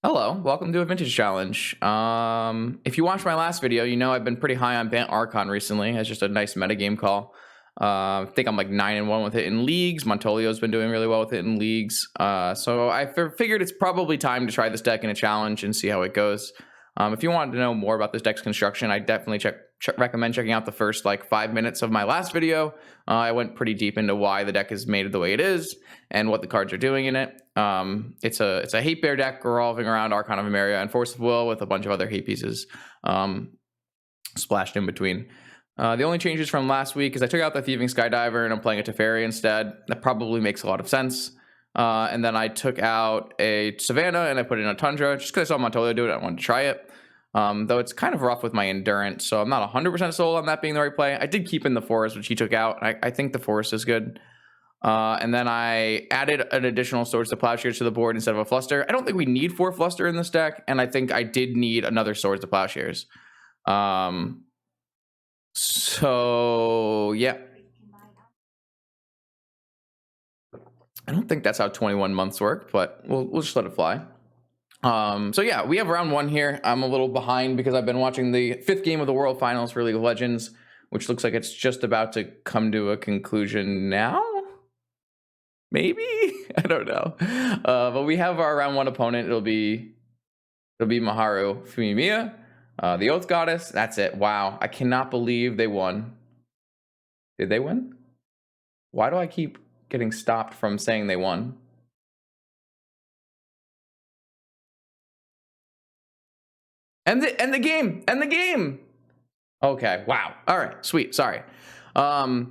Hello, welcome to a vintage challenge. If you watched my last video, you know I've been pretty high on Bant Archon recently. It's just a nice metagame call. I think I'm like 9-1 with it in leagues. Montolio's been doing really well with it in leagues. So I figured it's probably time to try this deck in a challenge and see how it goes. If you wanted to know more about this deck's construction, I definitely recommend checking out the first like 5 minutes of my last video. I went pretty deep into why the deck is made the way it is and what the cards are doing in it. It's a hate bear deck revolving around Archon of Emeria and Force of Will with a bunch of other hate pieces splashed in between. The only changes from last week is I took out the Thieving Skydiver and I'm playing a Teferi instead. That probably makes a lot of sense. And then I took out a Savannah and I put in a Tundra just because I saw Montolio do it. I wanted to try it. Though it's kind of rough with my endurance, so I'm not 100% sold on that being the right play. I did keep in the Forest, which he took out. I think the Forest is good. And then I added an additional Swords to Plowshares to the board instead of a Fluster. I don't think we need 4 Fluster in this deck, and I think I did need another Swords to Plowshares. So yeah. I don't think that's how 21 months work, but we'll just let it fly. So yeah, we have round 1 here. I'm a little behind because I've been watching the 5th game of the World Finals for League of Legends, which looks like it's just about to come to a conclusion now. Maybe I don't know. But we have our round 1 opponent. It'll be Maharu Fumimiya, the Oath Goddess. That's it. Wow, I cannot believe they won. Did they win? Why do I keep getting stopped from saying they won? End the game. Okay, wow. All right, sweet. Sorry. I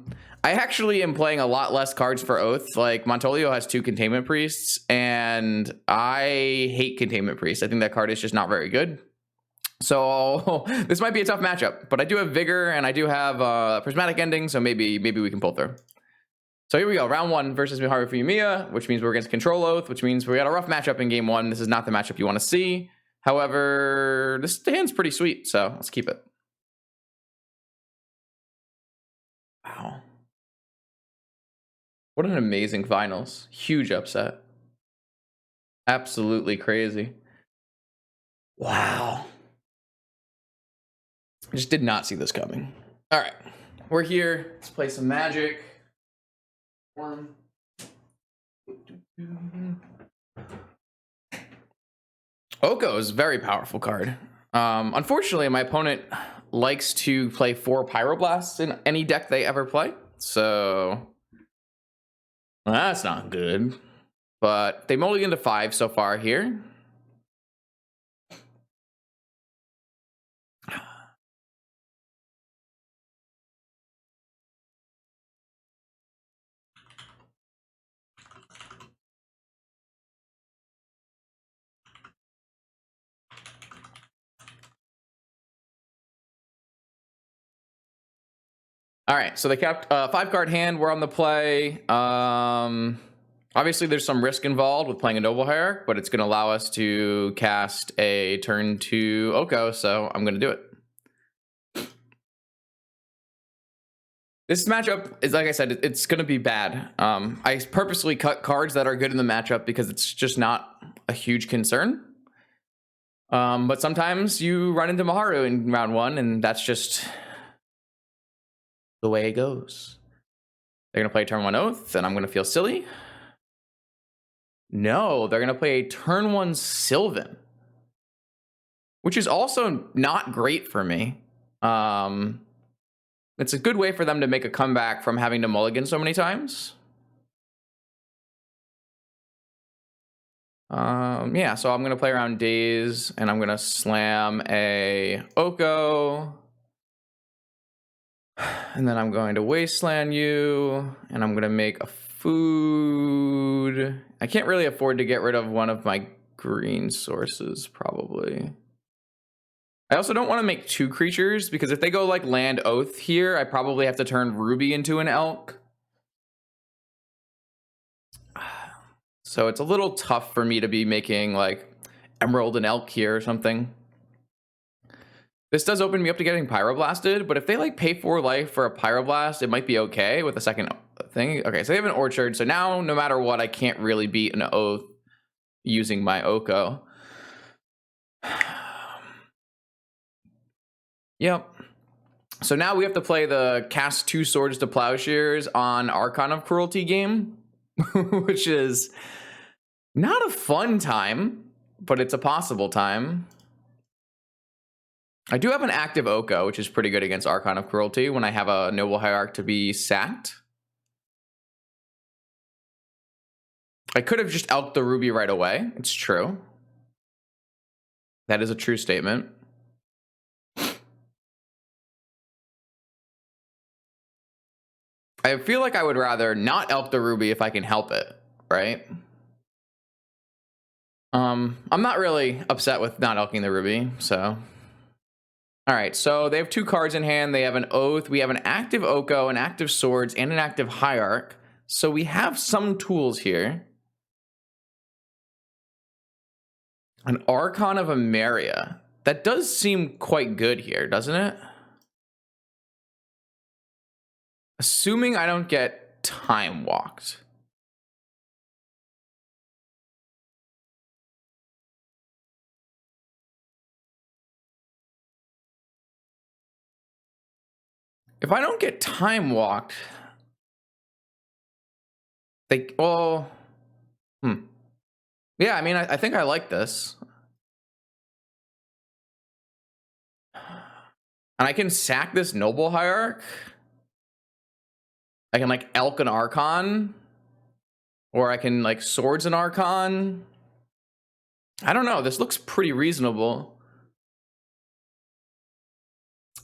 actually am playing a lot less cards for Oath. Like Montolio has 2 Containment Priests, and I hate Containment Priests. I think that card is just not very good. So this might be a tough matchup, but I do have Vigor and I do have Prismatic Ending, so maybe we can pull through. So here we go, round 1 versus Miharu Fumimiya, which means we're against Control Oath, which means we got a rough matchup in game 1. This is not the matchup you want to see. However, this hand's pretty sweet, so let's keep it. Wow. What an amazing finals. Huge upset. Absolutely crazy. Wow. I just did not see this coming. All right, we're here. Let's play some Magic. Oko is a very powerful card. Unfortunately, my opponent likes to play 4 Pyroblasts in any deck they ever play, so that's not good. But they mulliganed to 5 so far here. All right, so they kept 5-card hand. We're on the play. Obviously, there's some risk involved with playing a Noble Hierarch, but it's going to allow us to cast a turn 2 Oko, so I'm going to do it. This matchup is, like I said, it's going to be bad. I purposely cut cards that are good in the matchup because it's just not a huge concern. But sometimes you run into Maharu in round 1, and that's just the way it goes. They're going to play turn 1 Oath, and I'm going to feel silly. No, they're going to play a turn 1 Sylvan, which is also not great for me. It's a good way for them to make a comeback from having to mulligan so many times. Yeah, so I'm going to play around Daze, and I'm going to slam a Oko. And then I'm going to Wasteland you, and I'm going to make a food. I can't really afford to get rid of one of my green sources, probably. I also don't want to make 2 creatures, because if they go like land Oath here, I probably have to turn Ruby into an Elk. So it's a little tough for me to be making like Emerald and Elk here or something. This does open me up to getting Pyroblasted, but if they like pay 4 life for a Pyroblast, it might be okay with the second thing. Okay, so they have an Orchard, so now no matter what, I can't really beat an Oath using my Oko. Yep. So now we have to play the cast 2 swords to plowshares on Archon of Cruelty game, which is not a fun time, but it's a possible time. I do have an active Oko, which is pretty good against Archon of Cruelty when I have a Noble Hierarch to be sacked. I could have just elked the Ruby right away. It's true. That is a true statement. I feel like I would rather not elk the Ruby if I can help it, right? I'm not really upset with not elking the Ruby, so. All right, so they have 2 cards in hand. They have an Oath. We have an active Oko, an active Swords, and an active Hierarch. So we have some tools here. An Archon of Emeria. That does seem quite good here, doesn't it? Assuming I don't get time walked. If I don't get time walked, yeah, I mean, I think I like this. And I can sack this Noble Hierarch. I can like elk an Archon. Or I can like swords an Archon. I don't know. This looks pretty reasonable.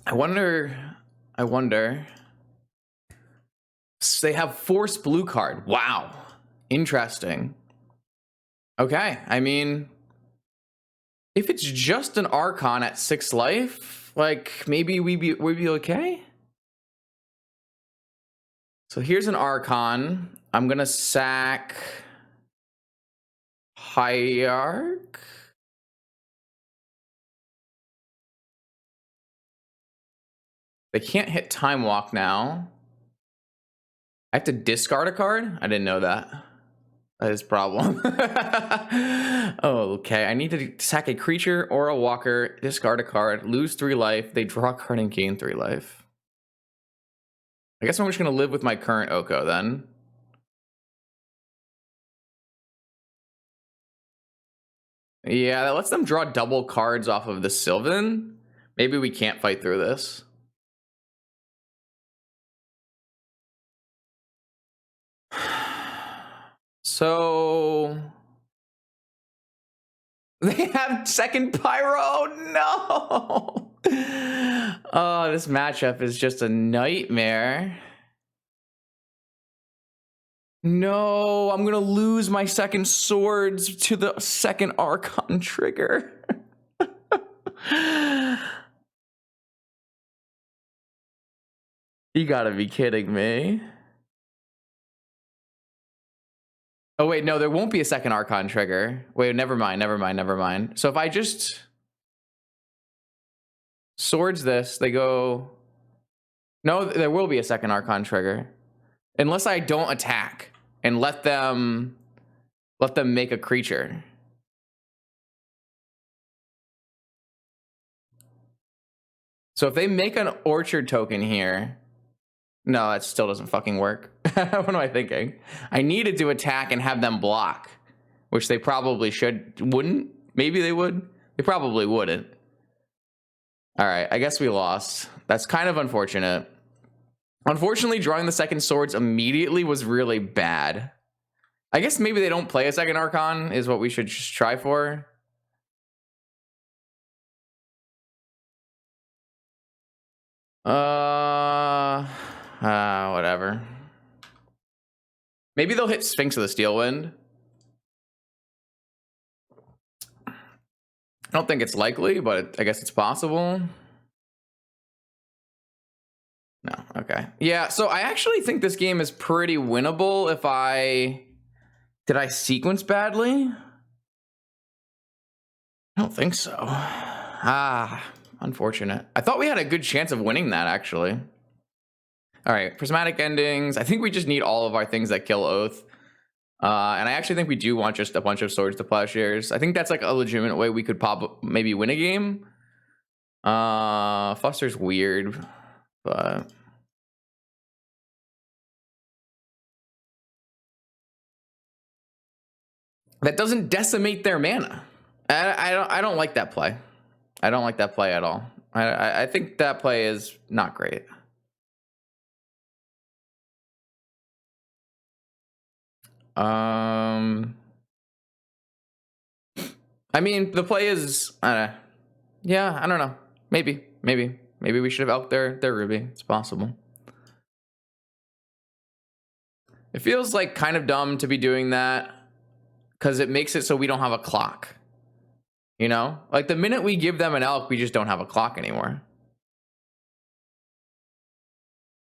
I wonder. So they have Force blue card. Wow. Interesting. Okay. I mean, if it's just an Archon at 6 life, like maybe we'd be okay. So here's an Archon. I'm gonna sack Hierarch. They can't hit Time Walk now. I have to discard a card? I didn't know that. That is a problem. Oh, okay. I need to sack a creature or a walker, discard a card, lose 3 life. They draw a card and gain 3 life. I guess I'm just going to live with my current Oko then. Yeah, that lets them draw double cards off of the Sylvan. Maybe we can't fight through this. So they have second Pyro. No. Oh, this matchup is just a nightmare. No, I'm gonna lose my second swords to the second Archon trigger. You gotta be kidding me. Oh wait, no, there won't be a second Archon trigger. Wait, never mind. So if I just swords this, they go. No, there will be a second Archon trigger. Unless I don't attack and let them make a creature. So if they make an Orchard token here, no, that still doesn't fucking work. What am I thinking? I needed to attack and have them block, which they probably wouldn't. Maybe they would. They probably wouldn't. All right, I guess we lost. That's kind of unfortunate. Unfortunately, drawing the second swords immediately was really bad. I guess maybe they don't play a second Archon is what we should just try for. Whatever. Maybe they'll hit Sphinx of the Steelwind. I don't think it's likely, but I guess it's possible. No, okay. Yeah, so I actually think this game is pretty winnable if I... Did I sequence badly? I don't think so. Unfortunate. I thought we had a good chance of winning that, actually. All right, prismatic endings. I think we just need all of our things that kill Oath. And I actually think we do want just a bunch of swords to plowshares. I think that's like a legitimate way we could maybe win a game. Foster's weird, but that doesn't decimate their mana. I don't like that play. I don't like that play at all. I think that play is not great. I mean, the play is, yeah, I don't know. Maybe we should have elked their Ruby. It's possible. It feels like kind of dumb to be doing that because it makes it so we don't have a clock. You know, like the minute we give them an elk, we just don't have a clock anymore.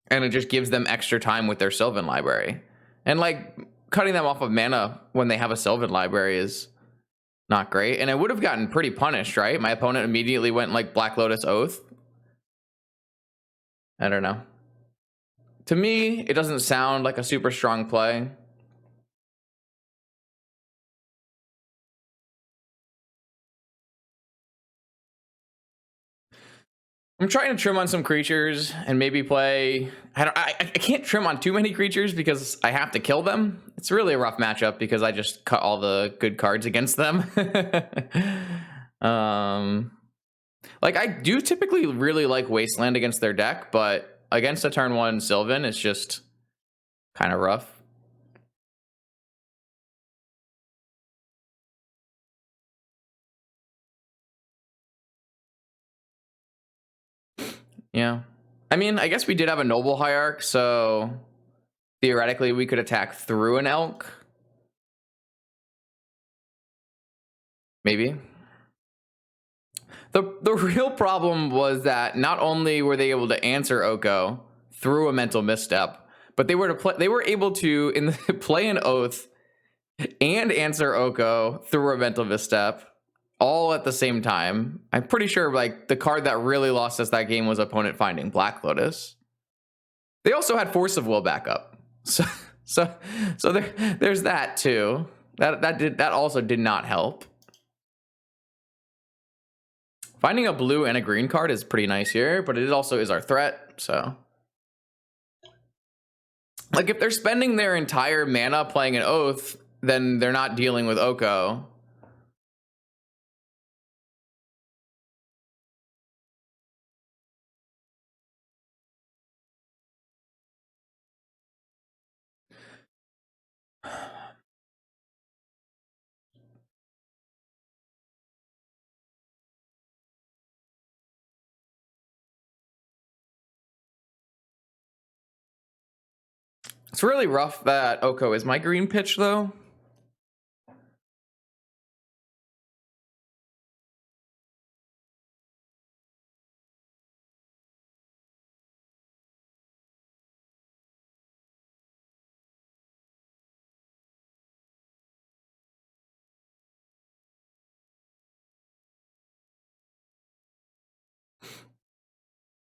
And it just gives them extra time with their Sylvan library. And like cutting them off of mana when they have a Sylvan library is not great. And it would have gotten pretty punished, right? My opponent immediately went like Black Lotus Oath. I don't know. To me, it doesn't sound like a super strong play. I'm trying to trim on some creatures and maybe play. I can't trim on too many creatures because I have to kill them. It's really a rough matchup because I just cut all the good cards against them. Like I do typically really like Wasteland against their deck, but against a turn 1 Sylvan, it's just kind of rough. Yeah. I mean, I guess we did have a Noble Hierarch, so theoretically we could attack through an elk. Maybe. The real problem was that not only were they able to answer Oko through a mental misstep, but they were able to play an Oath and answer Oko through a mental misstep all at the same time. I'm pretty sure like the card that really lost us that game was opponent finding Black Lotus. They also had Force of Will backup. So there's that too. That also did not help. Finding a blue and a green card is pretty nice here, but it also is our threat, so. Like, if they're spending their entire mana playing an Oath, then they're not dealing with Oko. It's really rough that Oko is my green pitch, though.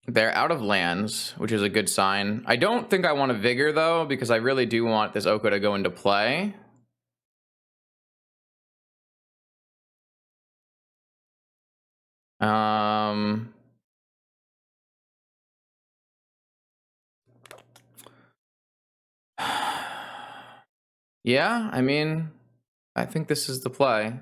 They're out of lands, which is a good sign. I don't think I want a Vigor, though, because I really do want this Oko to go into play. Yeah, I mean, I think this is the play.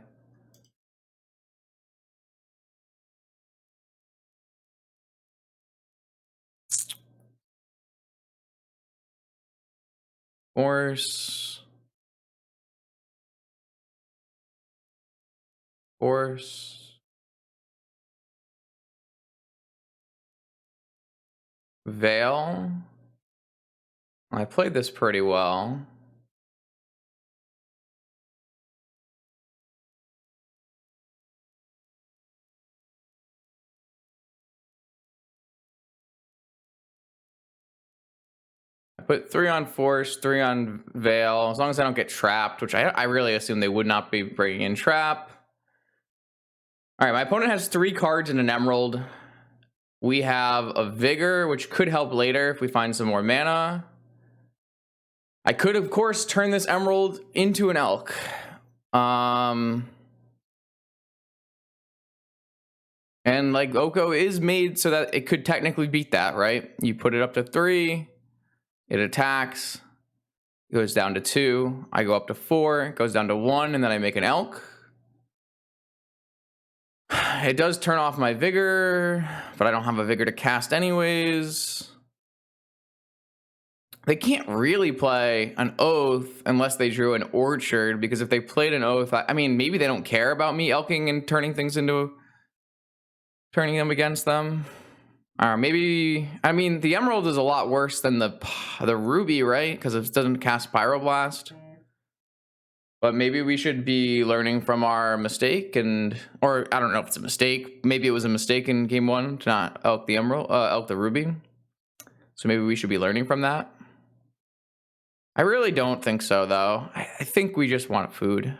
Force. Veil. I played this pretty well. I put 3 on Force, 3 on Veil, as long as I don't get trapped, which I really assume they would not be bringing in Trap. All right, my opponent has 3 cards and an Emerald. We have a Vigor, which could help later if we find some more mana. I could, of course, turn this Emerald into an Elk. And And like Oko is made so that it could technically beat that, right? You put it up to 3, it attacks, it goes down to 2, I go up to 4, it goes down to 1, and then I make an elk. It does turn off my vigor, but I don't have a vigor to cast anyways. They can't really play an oath unless they drew an orchard, because if they played an oath, I mean, maybe they don't care about me elking and turning them against them. Maybe, I mean, the emerald is a lot worse than the ruby, right? Because it doesn't cast pyroblast. But maybe we should be learning from our mistake, or I don't know if it's a mistake. Maybe it was a mistake in game 1 to not elk the emerald, elk the ruby. So maybe we should be learning from that. I really don't think so, though. I think we just want food.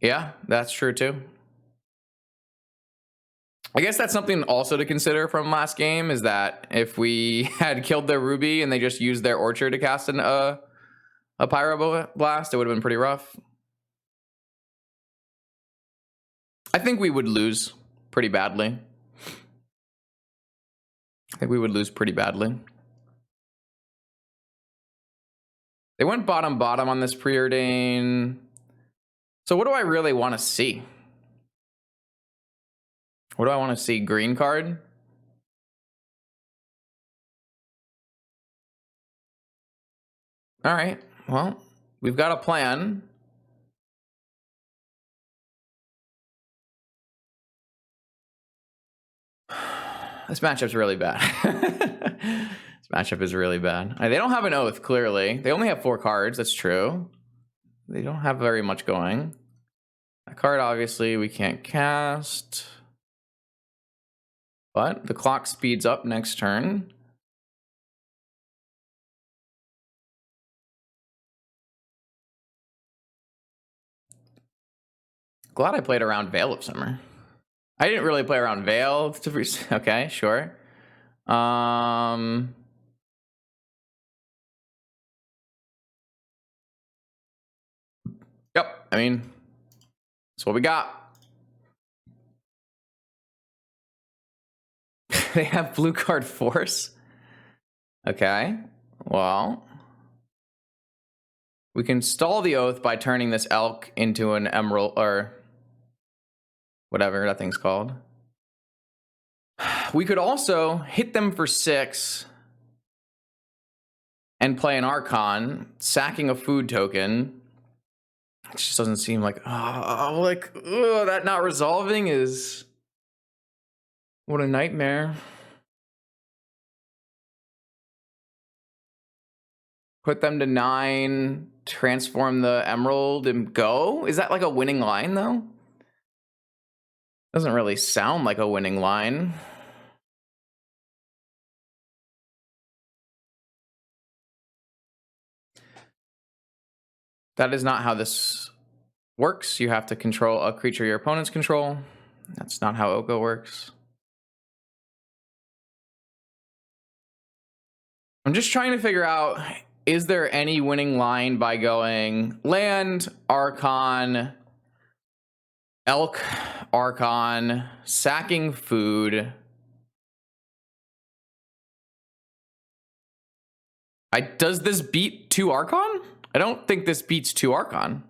Yeah, that's true too. I guess that's something also to consider from last game, is that if we had killed their ruby and they just used their orchard to cast a pyroblast, it would have been pretty rough. I think we would lose pretty badly. They went bottom on this preordain. So what do I really want to see? What do I want to see? Green card? All right. Well, we've got a plan. This matchup's really bad. This matchup is really bad. They don't have an oath, clearly. They only have 4 cards. That's true. They don't have very much going. That card, obviously, we can't cast. But the clock speeds up next turn. Glad I played around Veil of Summer. I didn't really play around Veil. Okay, sure. Yep, I mean, that's what we got. They have blue card force. Okay, well, we can stall the oath by turning this elk into an emerald, or whatever that thing's called. We could also hit them for 6 and play an Archon, sacking a food token. It just doesn't seem like, that not resolving is, what a nightmare. Put them to 9, transform the emerald and go? Is that like a winning line though? Doesn't really sound like a winning line. That is not how this works. You have to control a creature your opponents control. That's not how Oko works. I'm just trying to figure out, is there any winning line by going land, Archon, elk, Archon, sacking food? Does this beat 2 Archon? I don't think this beats 2 Archon.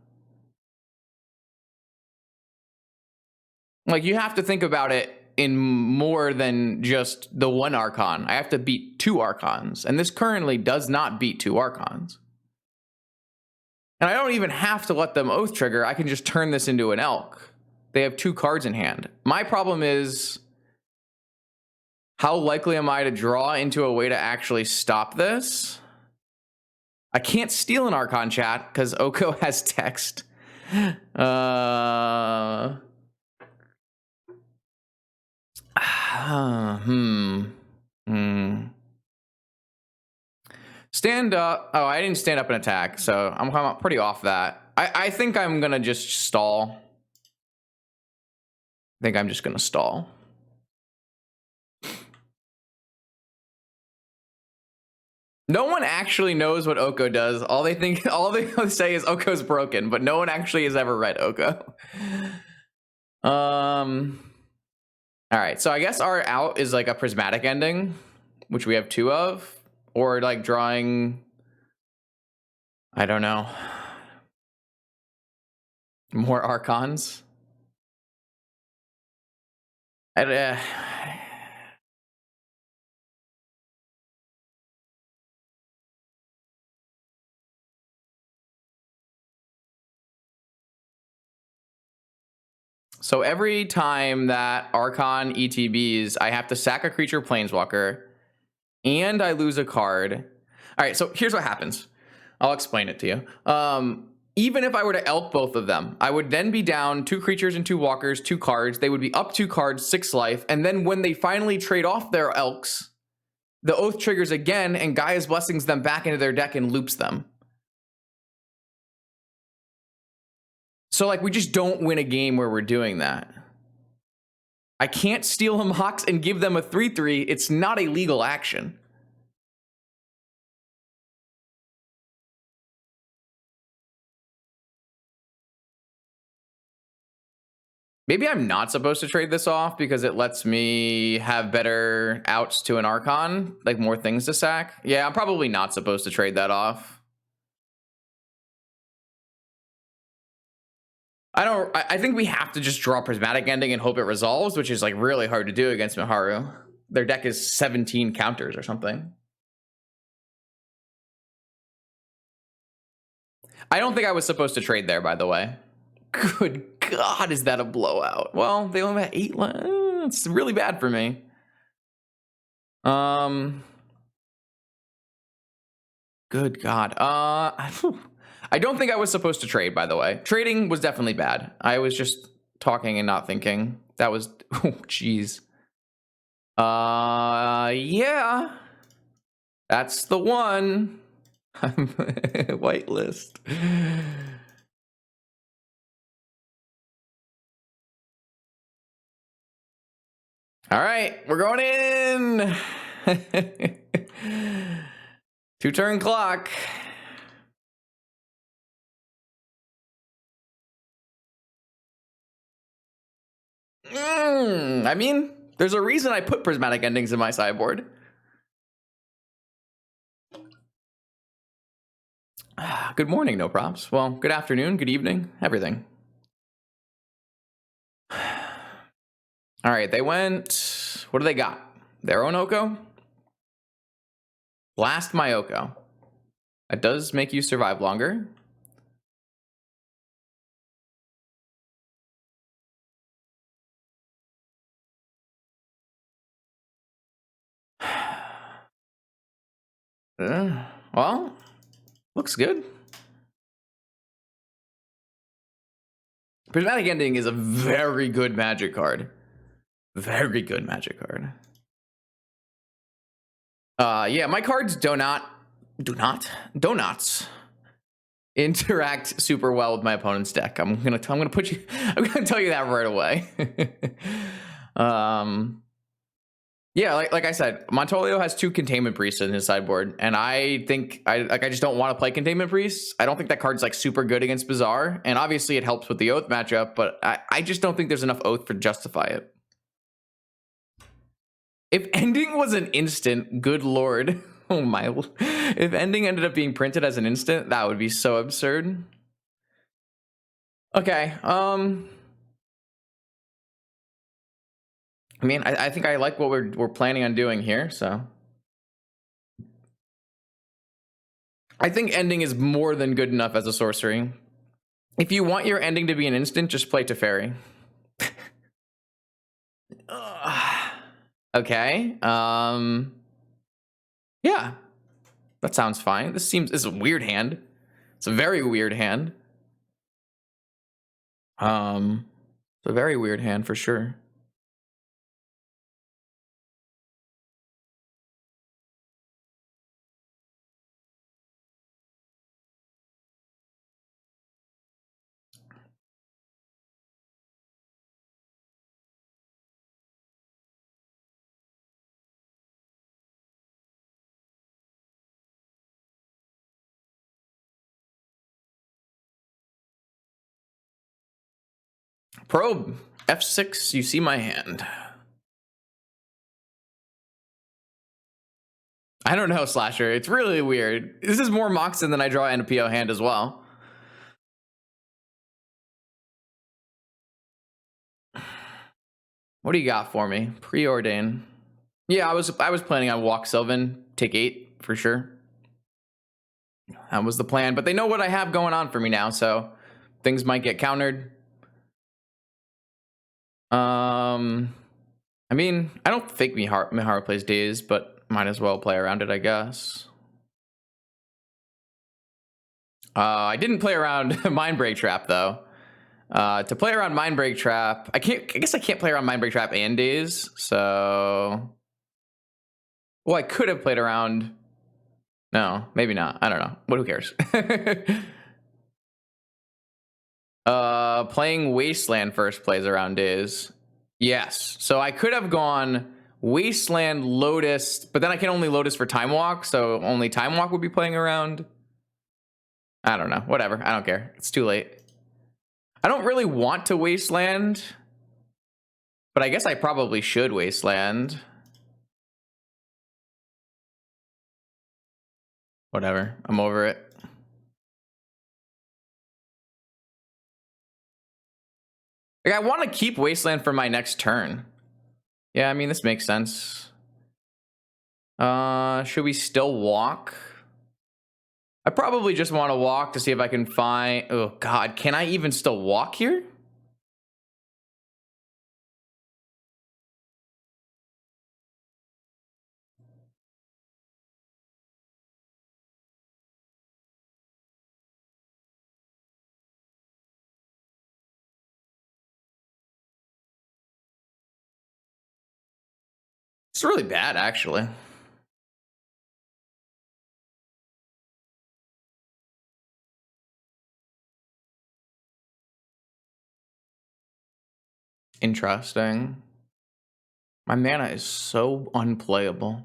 Like, you have to think about it in more than just the 1 Archon. I have to beat 2 Archons, and this currently does not beat 2 Archons. And I don't even have to let them oath trigger. I can just turn this into an elk. They have 2 cards in hand. My problem is, how likely am I to draw into a way to actually stop this? I can't steal an Archon, chat, because Oko has text. Stand up. Oh, I didn't stand up and attack, so I'm pretty off that. I think I'm gonna just stall. I think I'm just gonna stall. No one actually knows what Oko does. All they say is Oko's broken, but no one actually has ever read Oko. All right, so I guess our out is like a prismatic ending, which we have 2 of, or like drawing, I don't know, more Archons. So every time that Archon ETBs, I have to sack a creature planeswalker, and I lose a card. All right, so here's what happens. I'll explain it to you. Even if I were to elk both of them, I would then be down 2 creatures and 2 walkers, 2 cards. They would be up 2 cards, 6 life. And then when they finally trade off their elks, the Oath triggers again, and Gaia's Blessings them back into their deck and loops them. So, like, we just don't win a game where we're doing that. I can't steal a Mox and give them a 3/3. It's not a legal action. Maybe I'm not supposed to trade this off because it lets me have better outs to an Archon, like more things to sack. Yeah, I'm probably not supposed to trade that off. I think we have to just draw Prismatic Ending and hope it resolves, which is like really hard to do against Miharu. Their deck is 17 counters or something. I don't think I was supposed to trade there, by the way. Good God, is that a blowout? Well, they only have 8 left. It's really bad for me. Good God. I don't think I was supposed to trade, by the way. Trading was definitely bad. I was just talking and not thinking. That was, oh, jeez. Yeah. That's the one. Whitelist. All right, we're going in. 2-turn clock. I mean, there's a reason I put prismatic endings in my sideboard. Good morning, no props. Well, good afternoon, good evening, everything. All right, they went. What do they got? Their own Oko? Blast my Oko. That does make you survive longer. Well, looks good. Prismatic Ending is a very good Magic card. Very good Magic card. Yeah, my cards do not interact super well with my opponent's deck. I'm gonna tell you that right away. Yeah, like I said, Montolio has 2 Containment Priests in his sideboard, and I think I just don't want to play Containment Priests. I don't think that card's like super good against Bazaar, and obviously it helps with the Oath matchup, but I just don't think there's enough Oath to justify it. If ending was an instant, good lord. Oh my, if ending ended up being printed as an instant, that would be so absurd. Okay, I mean, I think I like what we're planning on doing here, so. I think ending is more than good enough as a sorcery. If you want your ending to be an instant, just play Teferi. Okay, yeah, that sounds fine. This is a weird hand. It's a very weird hand. It's a very weird hand for sure. Probe. F6, you see my hand. I don't know, Slasher. It's really weird. This is more Moxen than I draw in a PO hand as well. What do you got for me? Preordain. Yeah, I was planning on walk Sylvan, take 8 for sure. That was the plan, but they know what I have going on for me now, so things might get countered. I mean, I don't think Mihara plays Daze, but might as well play around it, I guess. I didn't play around Mindbreak Trap though. To play around Mindbreak Trap, I guess I can't play around Mindbreak Trap and Daze, so. Well, I could have played around. No, maybe not. I don't know. Who cares? Playing Wasteland first plays around Daze. Yes. So I could have gone Wasteland, Lotus, but then I can only Lotus for Time Walk, so only Time Walk would be playing around. I don't know. Whatever. I don't care. It's too late. I don't really want to Wasteland, but I guess I probably should Wasteland. Whatever. I'm over it. Like, I want to keep Wasteland for my next turn. Yeah, I mean, this makes sense. Should we still walk? I probably just want to walk to see if I can find... Oh, God. Can I even still walk here? It's really bad, actually. Interesting. My mana is so unplayable.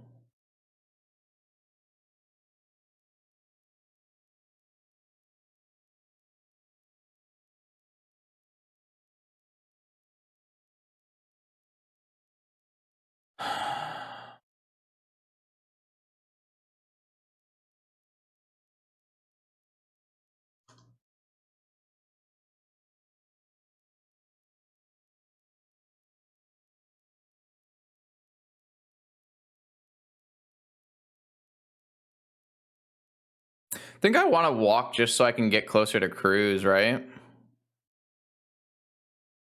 I think I want to walk just so I can get closer to Cruz, right?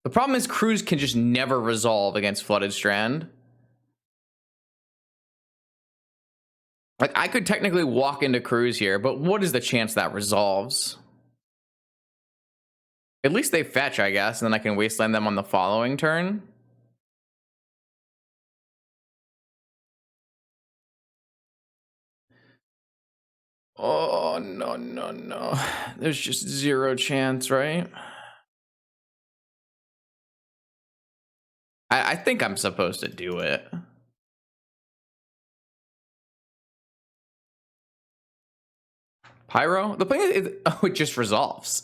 The problem is Cruz can just never resolve against Flooded Strand. Like, I could technically walk into Cruz here, but what is the chance that resolves? At least they fetch, I guess, and then I can Wasteland them on the following turn. Oh, no, no, no. There's just zero chance, right? I think I'm supposed to do it. Pyro? The thing is, oh, it just resolves.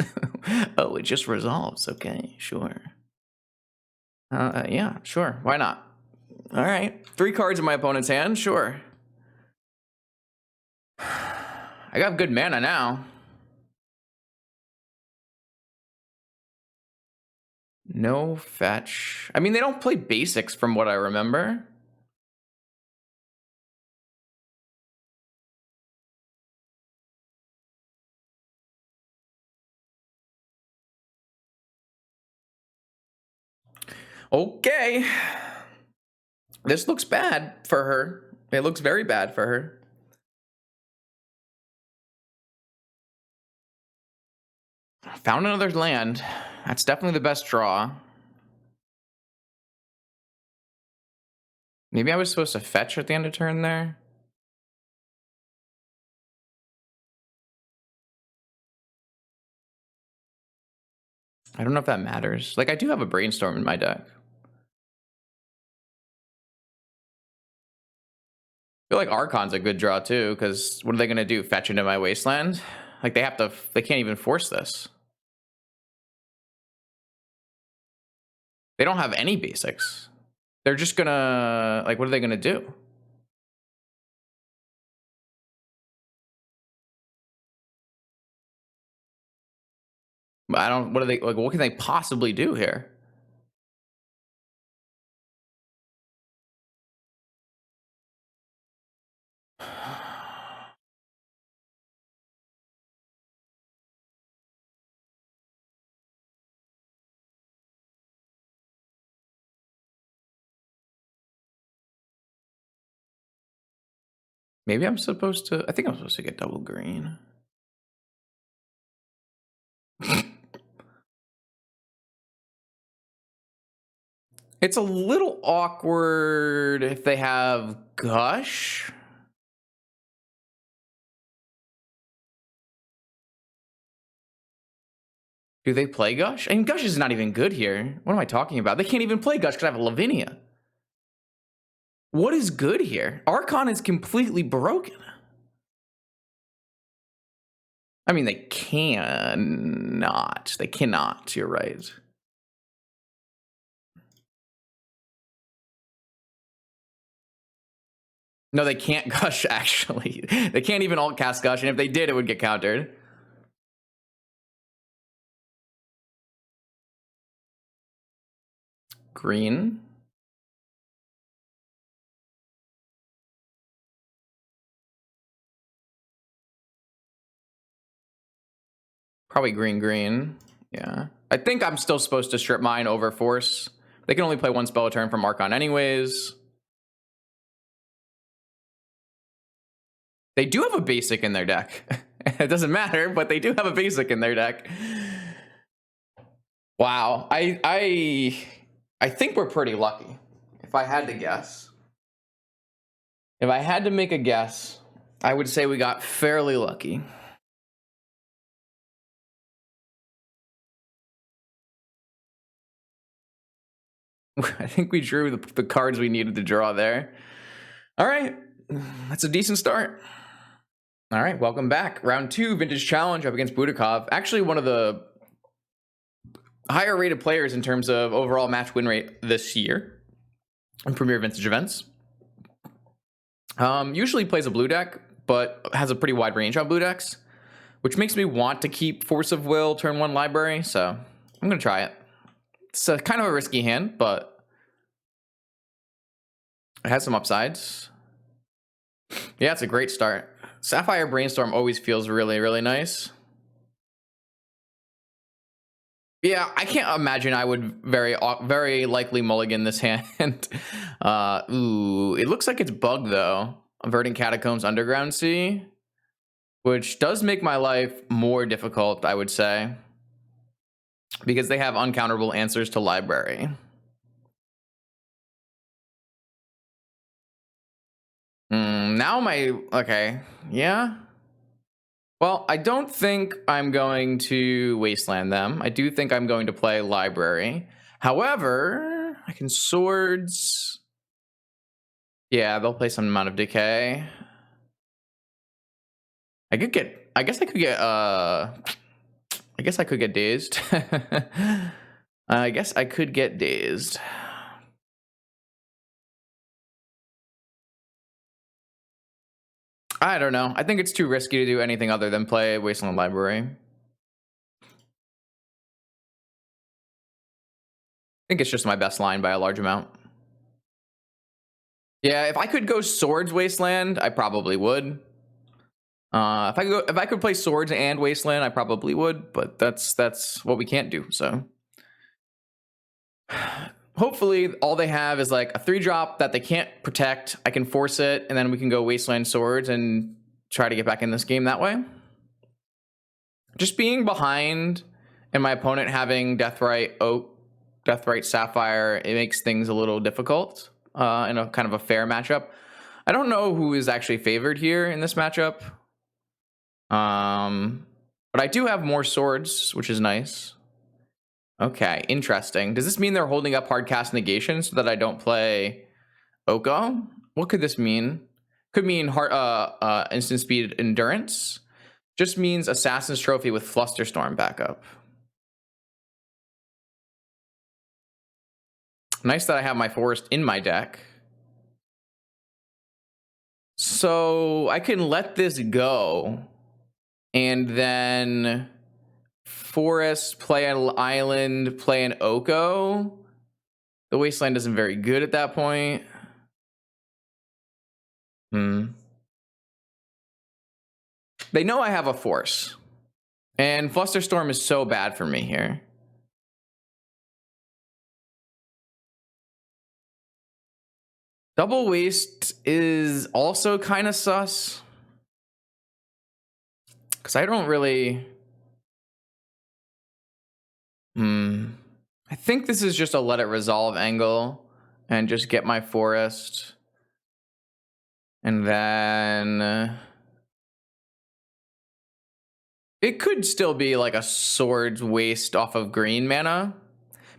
Oh, it just resolves. Okay, sure. Yeah, sure. Why not? All right. 3 cards in my opponent's hand. Sure. I got good mana now. No fetch. I mean, they don't play basics from what I remember. Okay. This looks bad for her. It looks very bad for her. Found another land. That's definitely the best draw. Maybe I was supposed to fetch at the end of turn there. I don't know if that matters. Like, I do have a Brainstorm in my deck. I feel like Archon's a good draw too, because what are they going to do? Fetch into my Wasteland? Like, they can't even force this. They don't have any basics. They're just gonna, like, what are they gonna do? I don't, what are they, like, what can they possibly do here? Maybe I'm supposed to, I think I'm supposed to get double green. It's a little awkward if they have Gush. Do they play Gush? I mean, Gush is not even good here. What am I talking about? They can't even play Gush because I have a Lavinia. What is good here? Archon is completely broken. I mean, they cannot. They cannot. You're right. No, they can't Gush, actually. They can't even alt cast Gush, and if they did, it would get countered. Green. Probably green. Yeah. I think I'm still supposed to strip mine over force. They can only play one spell a turn from Archon anyways. They do have a basic in their deck. It doesn't matter, but they do have a basic in their deck. Wow. I think we're pretty lucky. If I had to guess. If I had to make a guess, I would say we got fairly lucky. I think we drew the cards we needed to draw there. All right. That's a decent start. All right. Welcome back. Round 2, Vintage Challenge up against Budakov. Actually, one of the higher rated players in terms of overall match win rate this year in Premier Vintage events. Usually plays a blue deck, but has a pretty wide range on blue decks, which makes me want to keep Force of Will turn 1 library, so I'm going to try it. It's kind of a risky hand, but it has some upsides. Yeah, it's a great start. Sapphire Brainstorm always feels really, really nice. Yeah, I can't imagine I would very likely mulligan this hand. Ooh, it looks like it's bugged though. Averting Catacombs Underground Sea, which does make my life more difficult, I would say, because they have uncounterable answers to library. Now okay, yeah. Well, I don't think I'm going to wasteland them. I do think I'm going to play library. However, I can swords. Yeah, they'll play some amount of decay. I guess I could get dazed. I guess I could get dazed. I don't know. I think it's too risky to do anything other than play Wasteland Library. I think it's just my best line by a large amount. Yeah, if I could go Swords Wasteland, I probably would. If I could play Swords and Wasteland, I probably would, but that's what we can't do, so. Hopefully, all they have is like a 3-drop that they can't protect. I can force it, and then we can go Wasteland Swords and try to get back in this game that way. Just being behind and my opponent having Deathrite Oak, Deathrite Sapphire, it makes things a little difficult in a kind of a fair matchup. I don't know who is actually favored here in this matchup. But I do have more swords, which is nice. Okay, interesting. Does this mean they're holding up hard cast negation so that I don't play Oko? What could this mean? Could mean instant speed endurance. Just means Assassin's Trophy with Flusterstorm backup. Nice that I have my forest in my deck. So I can let this go. And then forest, play an island, play an Oko. The wasteland isn't very good at that point. They know I have a force. And Flusterstorm is so bad for me here. Double waste is also kind of sus. Because I don't really... I think this is just a let it resolve angle. And just get my forest. And then... it could still be like a sword's waste off of green mana.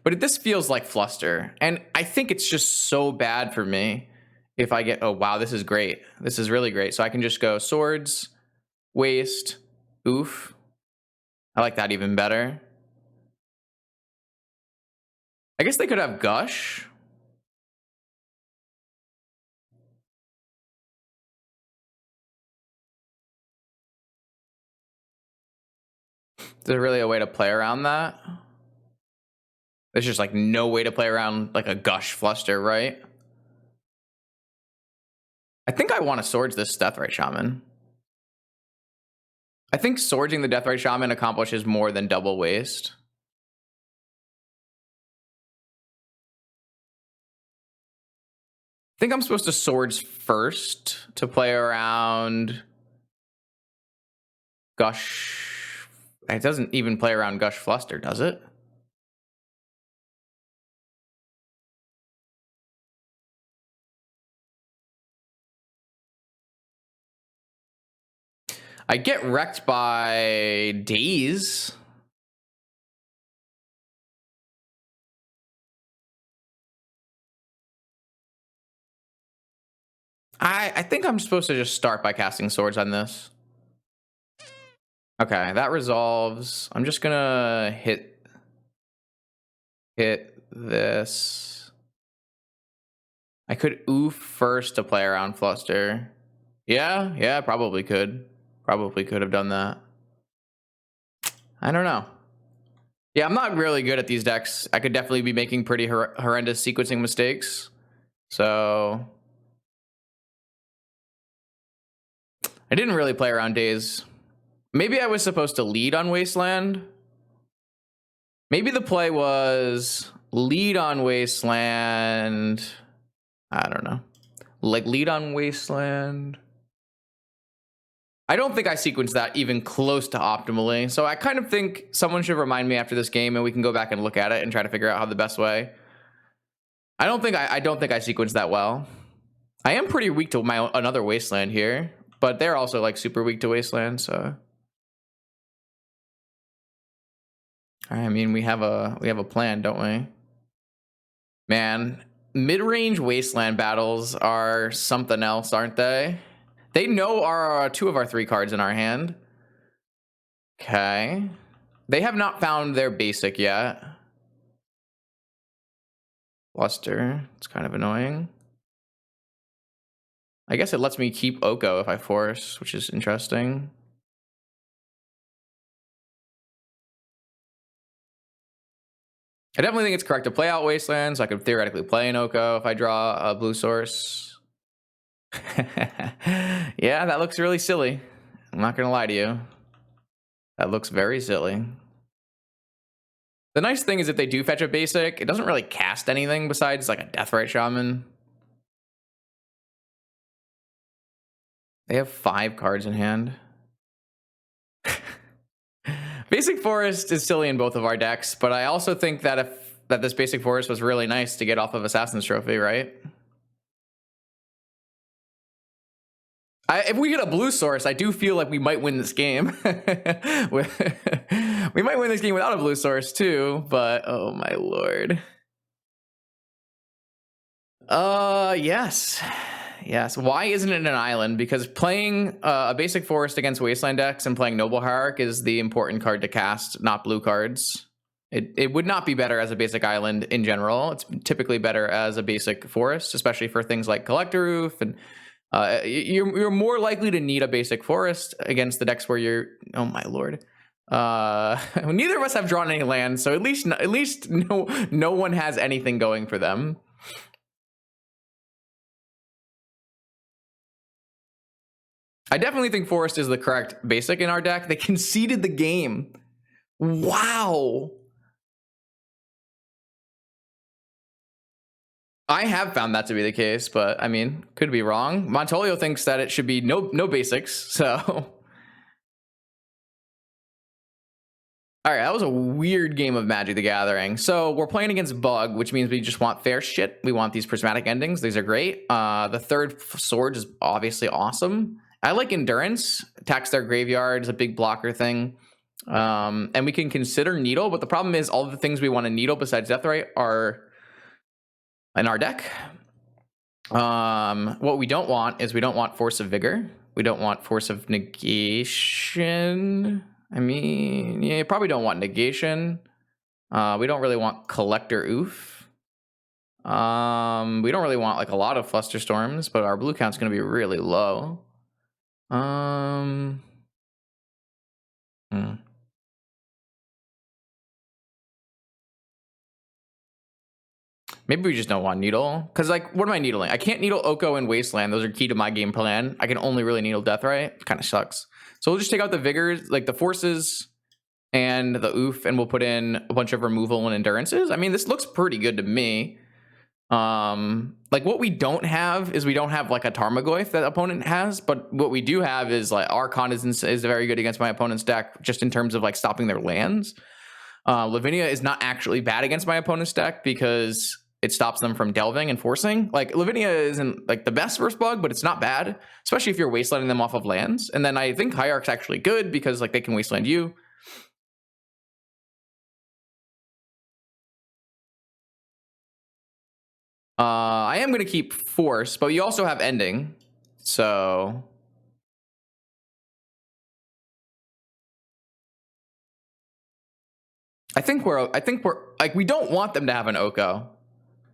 But this feels like Fluster. And I think it's just so bad for me if I get... oh, wow, this is great. This is really great. So I can just go swords, waste, oof. I like that even better. I guess they could have Gush. Is there really a way to play around that? There's just like no way to play around like a Gush Fluster, right? I think I want to swords this Deathrite Shaman. I think swording the Deathrite Shaman accomplishes more than double waste. I think I'm supposed to swords first to play around Gush. It doesn't even play around Gush Fluster, does it? I get wrecked by Daze. I think I'm supposed to just start by casting swords on this. Okay, that resolves. I'm just gonna hit this. I could oof first to play around Fluster. Yeah, probably could. Probably could have done that. I don't know. Yeah, I'm not really good at these decks. I could definitely be making pretty horrendous sequencing mistakes. So I didn't really play around Daze. Maybe I was supposed to lead on Wasteland. Maybe the play was lead on Wasteland. I don't know. Like lead on Wasteland. I don't think I sequenced that even close to optimally. So I kind of think someone should remind me after this game and we can go back and look at it and try to figure out how the best way. I don't think I sequenced that well. I am pretty weak to my another Wasteland here, but they're also like super weak to Wasteland, so I mean, we have a plan, don't we? Man, mid-range Wasteland battles are something else, aren't they? They know our two of our three cards in our hand. Okay. They have not found their basic yet. Luster. It's kind of annoying. I guess it lets me keep Oko if I force, which is interesting. I definitely think it's correct to play out Wasteland, so I could theoretically play an Oko if I draw a blue source. Yeah, that looks really silly. I'm not gonna lie to you. That looks very silly. The nice thing is if they do fetch a basic, it doesn't really cast anything besides like a Deathrite Shaman. They have 5 cards in hand. Basic Forest is silly in both of our decks, but I also think that that this Basic Forest was really nice to get off of Assassin's Trophy, right? If we get a blue source, I do feel like we might win this game. We might win this game without a blue source too, but oh my lord. Yes. Why isn't it an island? Because playing a basic forest against wasteland decks and playing Noble Hierarch is the important card to cast, not blue cards. It would not be better as a basic island in general. It's typically better as a basic forest, especially for things like Collector Roof. And you're more likely to need a basic forest against the decks where you're... Oh, my lord. Neither of us have drawn any lands, so at least no one has anything going for them. I definitely think forest is the correct basic in our deck. They conceded the game. Wow. I have found that to be the case, but I mean, could be wrong. Montolio thinks that it should be no basics, so... All right, that was a weird game of Magic the Gathering. So we're playing against Bug, which means we just want fair shit. We want these prismatic endings. These are great. The third sword is obviously awesome. I like Endurance. Attacks their graveyard is a big blocker thing. And we can consider Needle, but the problem is all the things we want to Needle besides Deathrite are in our deck. What we don't want is we don't want Force of Vigor. We don't want Force of Negation. I mean, yeah, you probably don't want Negation. We don't really want Collector Oof. We don't really want like a lot of Flusterstorms, but our blue count's going to be really low. Maybe we just don't want Needle. Because, like, what am I needling? I can't Needle Oko and Wasteland. Those are key to my game plan. I can only really Needle Deathrite. It kind of sucks. So we'll just take out the Vigors, like the Forces and the Oof, and we'll put in a bunch of Removal and Endurances. I mean, this looks pretty good to me. Like, what we don't have is we don't have, like, a Tarmogoyf that opponent has. But what we do have is, like, Archon is very good against my opponent's deck, just in terms of, like, stopping their lands. Lavinia is not actually bad against my opponent's deck because it stops them from delving and forcing. Like, Lavinia isn't like the best versus Bug, but it's not bad, especially if you're wastelanding them off of lands. And then I think Hierarch's actually good because like they can wasteland you. I am going to keep Force, but you also have Ending. So I think we're like, we don't want them to have an Oko.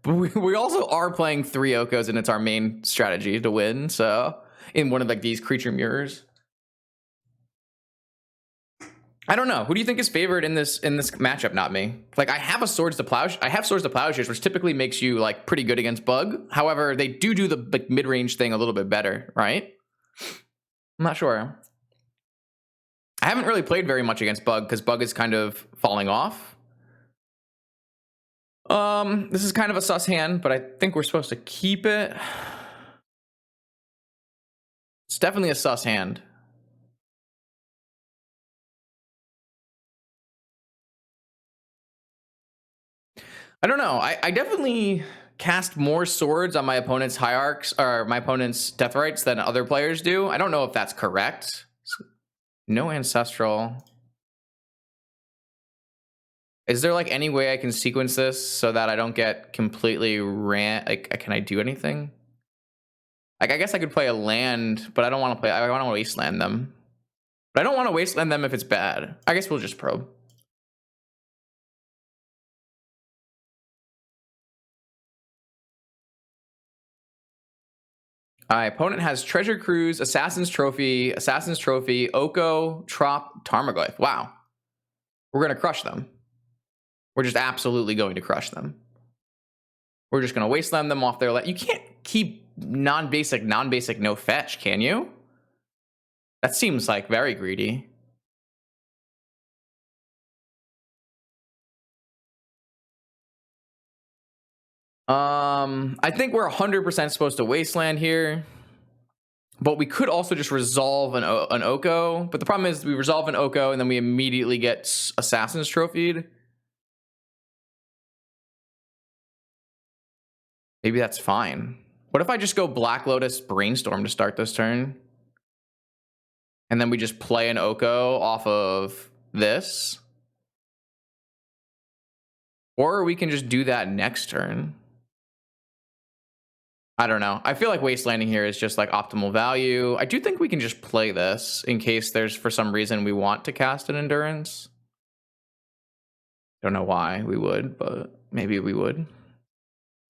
But we also are playing 3 Okos, and it's our main strategy to win. So in one of like these creature mirrors, I don't know. Who do you think is favored in this matchup? Not me. Like, I have Swords to Plowshares, which typically makes you like pretty good against Bug. However, they do the like, mid-range thing a little bit better, right? I'm not sure. I haven't really played very much against Bug because Bug is kind of falling off. This is kind of a sus hand, but I think we're supposed to keep it. It's definitely a sus hand. I don't know. I definitely cast more swords on my opponent's Hierarchs or my opponent's Deathrites than other players do. I don't know if that's correct. No Ancestral. Is there like any way I can sequence this so that I don't get completely like, can I do anything? Like, I guess I could play a land, but I don't want to play. I want to wasteland them. But I don't want to wasteland them if it's bad. I guess we'll just probe. My opponent has Treasure Cruise, Assassin's Trophy, Oko, Trop, Tarmogoyf. Wow. We're going to crush them. We're just absolutely going to crush them. We're just going to wasteland them off their... You can't keep non-basic, no fetch, can you? That seems like very greedy. I think we're 100% supposed to wasteland here. But we could also just resolve an Oko. But the problem is we resolve an Oko and then we immediately get Assassin's Trophied. Maybe that's fine. What if I just go Black Lotus Brainstorm to start this turn? And then we just play an Oko off of this? Or we can just do that next turn. I don't know. I feel like wastelanding here is just like optimal value. I do think we can just play this in case there's for some reason we want to cast an Endurance. Don't know why we would, but maybe we would.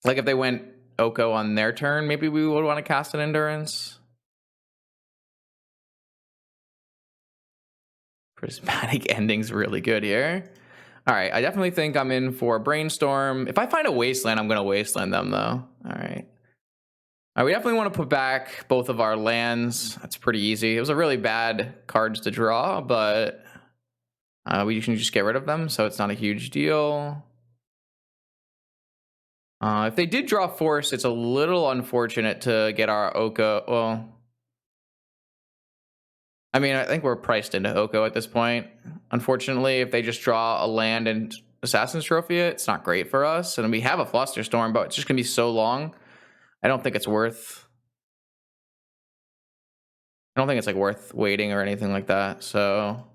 Like if they went Oko on their turn, maybe we would want to cast an Endurance. Prismatic Ending's really good here. All right, I definitely think I'm in for Brainstorm. If I find a Wasteland, I'm going to Wasteland them, though. All right. All right, we definitely want to put back both of our lands. That's pretty easy. It was a really bad cards to draw, but we can just get rid of them, so it's not a huge deal. If they did draw Force, it's a little unfortunate to get our Oko. Well, I mean, I think we're priced into Oko at this point. Unfortunately, if they just draw a land and Assassin's Trophy it, it's not great for us. And we have a Flusterstorm, but it's just going to be so long. I don't think it's worth... I don't think it's like worth waiting or anything like that. So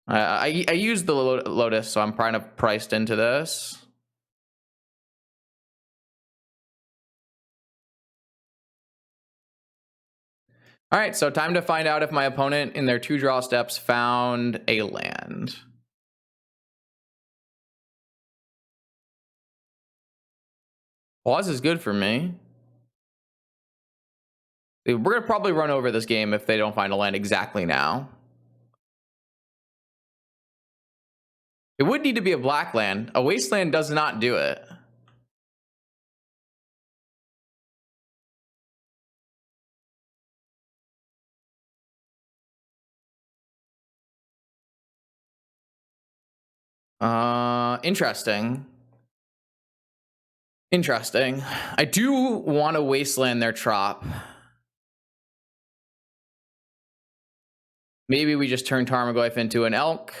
I used the Lotus, so I'm kind of priced into this. All right, so time to find out if my opponent in their 2 draw steps found a land. Pause is good for me. We're going to probably run over this game if they don't find a land exactly now. It would need to be a black land. A Wasteland does not do it. Interesting. Interesting. I do want to Wasteland their Trop. Maybe we just turn Tarmogoyf into an Elk.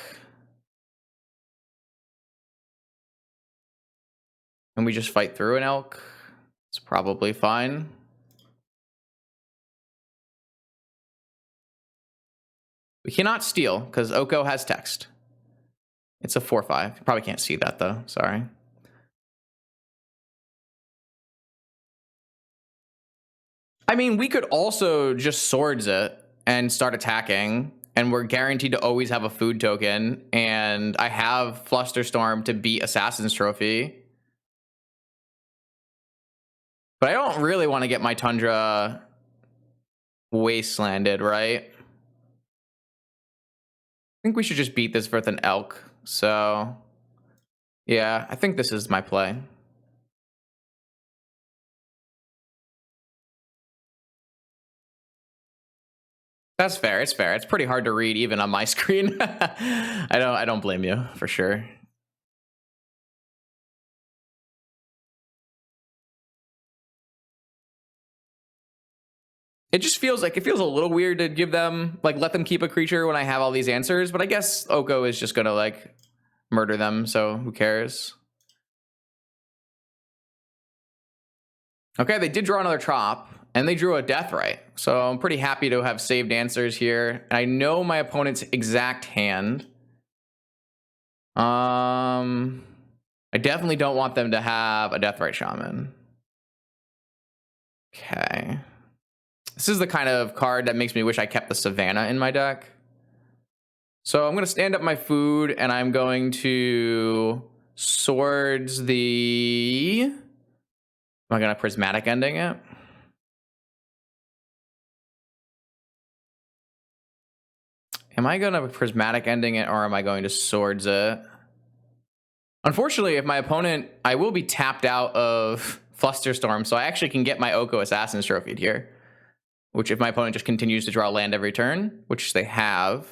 And we just fight through an Elk. It's probably fine. We cannot steal because Oko has text. It's a 4/5. You probably can't see that though. Sorry. I mean, we could also just swords it and start attacking, and we're guaranteed to always have a food token, and I have Flusterstorm to beat Assassin's Trophy. But I don't really want to get my Tundra Wastelanded, right? I think we should just beat this with an Elk. So, yeah, I think this is my play. That's fair. It's fair. It's pretty hard to read even on my screen. I don't blame you for sure. It just feels like it feels a little weird to give them like let them keep a creature when I have all these answers, but I guess Oko is just gonna like murder them, so who cares? Okay, they did draw another Trop, and they drew a Deathrite, so I'm pretty happy to have saved answers here. I know my opponent's exact hand. I definitely don't want them to have a Deathrite Shaman. Okay. This is the kind of card that makes me wish I kept the Savannah in my deck. So I'm going to stand up my food, and I'm going to Swords the... Am I going to Prismatic Ending it? Am I going to Prismatic Ending it, or am I going to Swords it? Unfortunately, if my opponent... I will be tapped out of Flusterstorm, so I actually can get my Oko Assassin's Trophy here. Which if my opponent just continues to draw land every turn, which they have...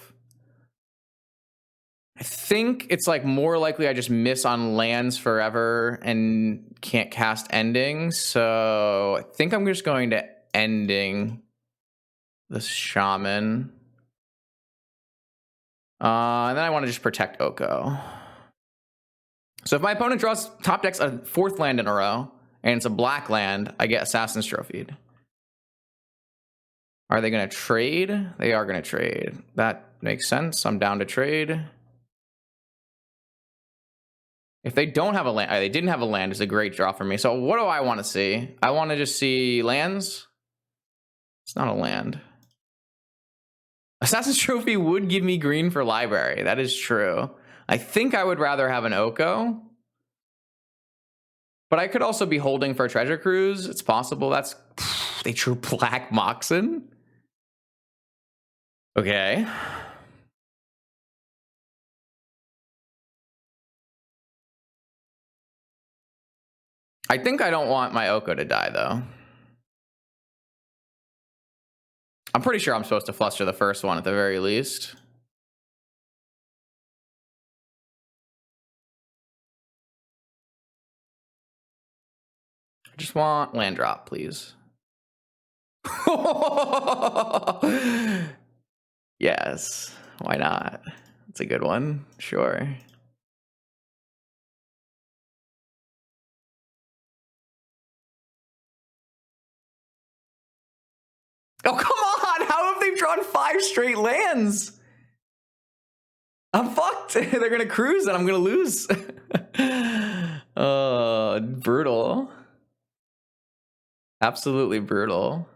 I think it's like more likely I just miss on lands forever and can't cast endings. So I think I'm just going to ending the Shaman. And then I want to just protect Oko. So if my opponent draws top decks a 4th land in a row, and it's a black land, I get Assassin's Trophied. Are they going to trade? They are going to trade. That makes sense. I'm down to trade. If they don't have a land, they didn't have a land, it's a great draw for me. So what do I want to see? I want to just see lands. It's not a land. Assassin's Trophy would give me green for library. That is true. I think I would rather have an Oko. But I could also be holding for a treasure cruise. It's possible. That's... They drew Black Moxen? Okay. I think I don't want my Oko to die, though. I'm pretty sure I'm supposed to fluster the first one at the very least. I just want land drop, please. Yes, why not? It's a good one, sure. Oh, come on! How have they drawn 5 straight lands? I'm fucked. They're gonna cruise and I'm gonna lose. Brutal. Absolutely brutal.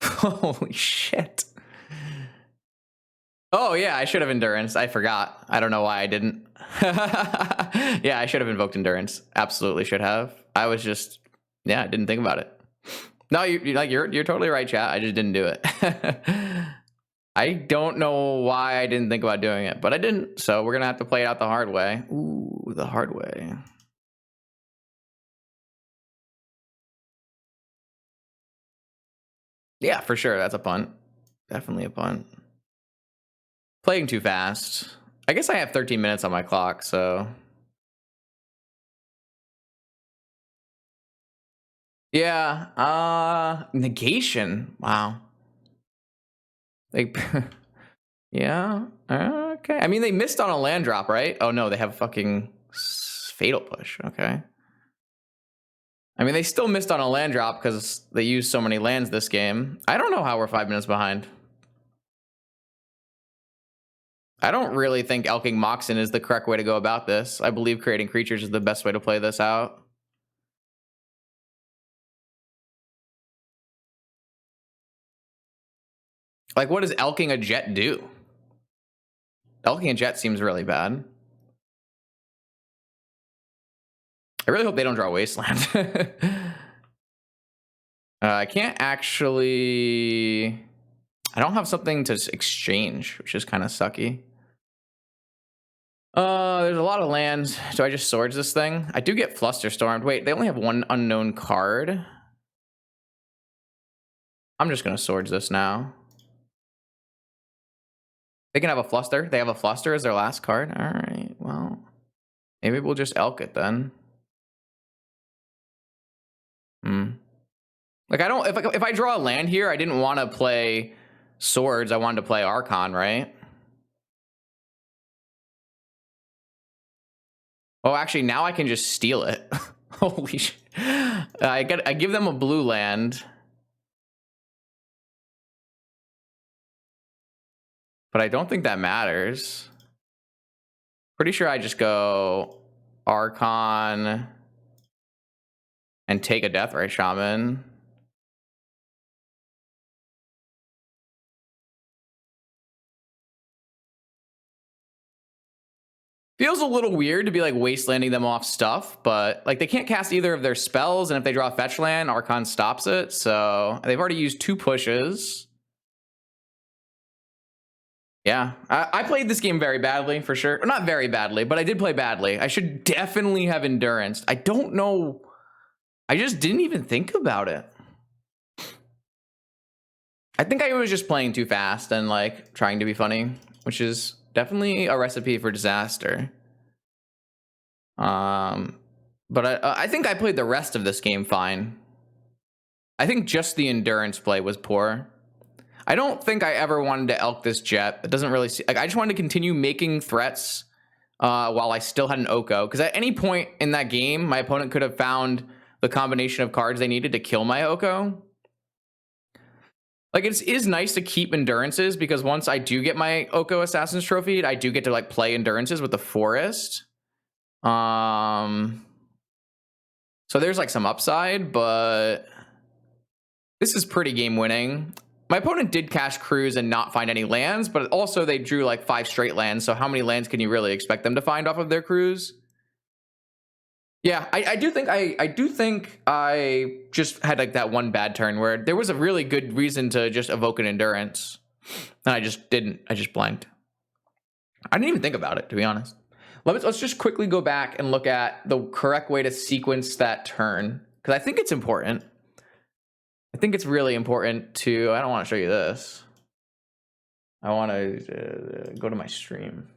Holy shit. Oh yeah, I should have endurance. I forgot. I don't know why I didn't. Yeah, I should have invoked endurance. Absolutely should have. I was just, yeah, I didn't think about it. No, you're totally right, chat. I just didn't do it. I don't know why I didn't think about doing it, but I didn't. So we're gonna have to play it out the hard way. Ooh, the hard way. Yeah, for sure. That's a punt. Definitely a punt. Playing too fast. I guess I have 13 minutes on my clock, so. Yeah, negation. Wow. Like, yeah, okay. I mean, they missed on a land drop, right? Oh no, they have fucking fatal push. Okay. I mean, they still missed on a land drop because they used so many lands this game. I don't know how we're 5 minutes behind. I don't really think elking Moxen is the correct way to go about this. I believe creating creatures is the best way to play this out. Like, what does elking a jet do? Elking a jet seems really bad. I really hope they don't draw Wasteland. I can't actually... I don't have something to exchange, which is kind of sucky. There's a lot of lands. Do I just Swords this thing? I do get Flusterstormed. Wait, they only have 1 unknown card. I'm just gonna Swords this now. They can have a Fluster. They have a Fluster as their last card. All right, well, maybe we'll just Elk it then. Like, I don't... If I draw a land here, I didn't want to play Swords. I wanted to play Archon, right? Oh, actually, now I can just steal it. Holy shit. I give them a blue land. But I don't think that matters. Pretty sure I just go Archon and take a Deathray Shaman. Feels a little weird to be like wastelanding them off stuff, but like they can't cast either of their spells, and if they draw a fetch land, Archon stops it. So they've already used 2 pushes. Yeah, I played this game very badly for sure. Or not very badly, but I did play badly. I should definitely have endurance. I don't know. I just didn't even think about it. I think I was just playing too fast and like trying to be funny, which is definitely a recipe for disaster. But I think I played the rest of this game fine. I think just the endurance play was poor. I don't think I ever wanted to elk this jet. It doesn't really... Like, I just wanted to continue making threats while I still had an Oko. Because at any point in that game, my opponent could have found the combination of cards they needed to kill my Oko. Like, it is nice to keep endurances, because once I do get my Oko Assassin's Trophy, I do get to, like, play endurances with the Forest. So there's, like, some upside, but this is pretty game winning. my opponent did cast Cruise and not find any lands, but also they drew like 5 straight lands. So how many lands can you really expect them to find off of their Cruise? Yeah, I do think I just had like that one bad turn where there was a really good reason to just evoke an Endurance, and I just didn't. I just blanked. I didn't even think about it, to be honest. Let's just quickly go back and look at the correct way to sequence that turn, because I think it's important. I think it's really important to. I don't want to show you this. I want to go to my stream.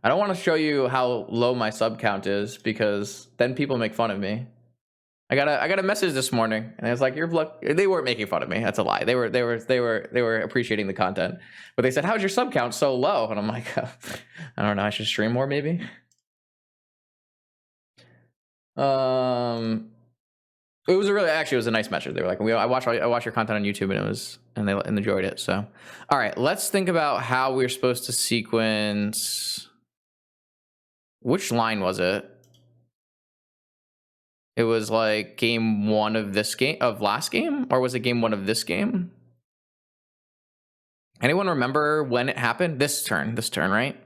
I don't want to show you how low my sub count is, because then people make fun of me. I got a message this morning, and I was like, "You're luck." They weren't making fun of me. That's a lie. They were appreciating the content, but they said, "How's your sub count so low?" And I'm like, I don't know. I should stream more, maybe. It was it was a nice message. They were like, I watch your content on YouTube, and they enjoyed it. So, all right, let's think about how we're supposed to sequence. Which line was it? It was like game 1 of last game, or was it game 1 of this game? Anyone remember when it happened? This turn, right?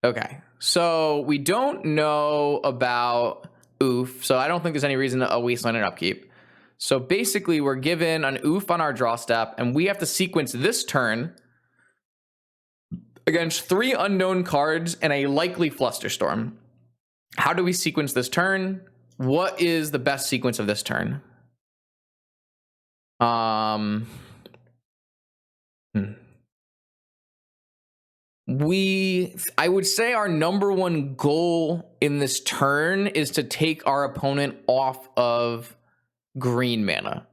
Okay, so we don't know about Oof, so I don't think there's any reason to wasteland an upkeep. So basically, we're given an Oof on our draw step, and we have to sequence this turn against 3 unknown cards and a likely Flusterstorm. How do we sequence this turn? What is the best sequence of this turn? I would say our number one goal in this turn is to take our opponent off of green mana.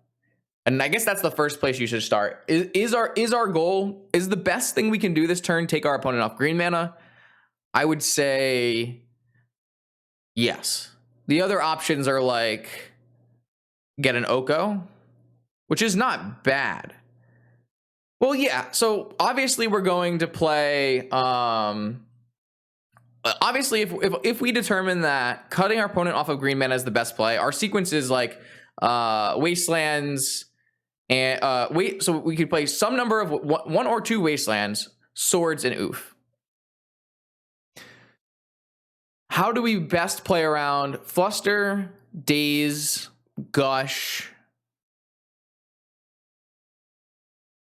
And I guess that's the first place you should start. Is our goal, is the best thing we can do this turn take our opponent off green mana? I would say yes. The other options are like get an Oko, which is not bad. Well, yeah. So obviously we're going to play. Obviously, if we determine that cutting our opponent off of green mana is the best play, our sequence is like Wastelands and so we could play some number of 1 or 2 Wastelands, Swords, and Oof. How do we best play around Fluster, Daze, Gush?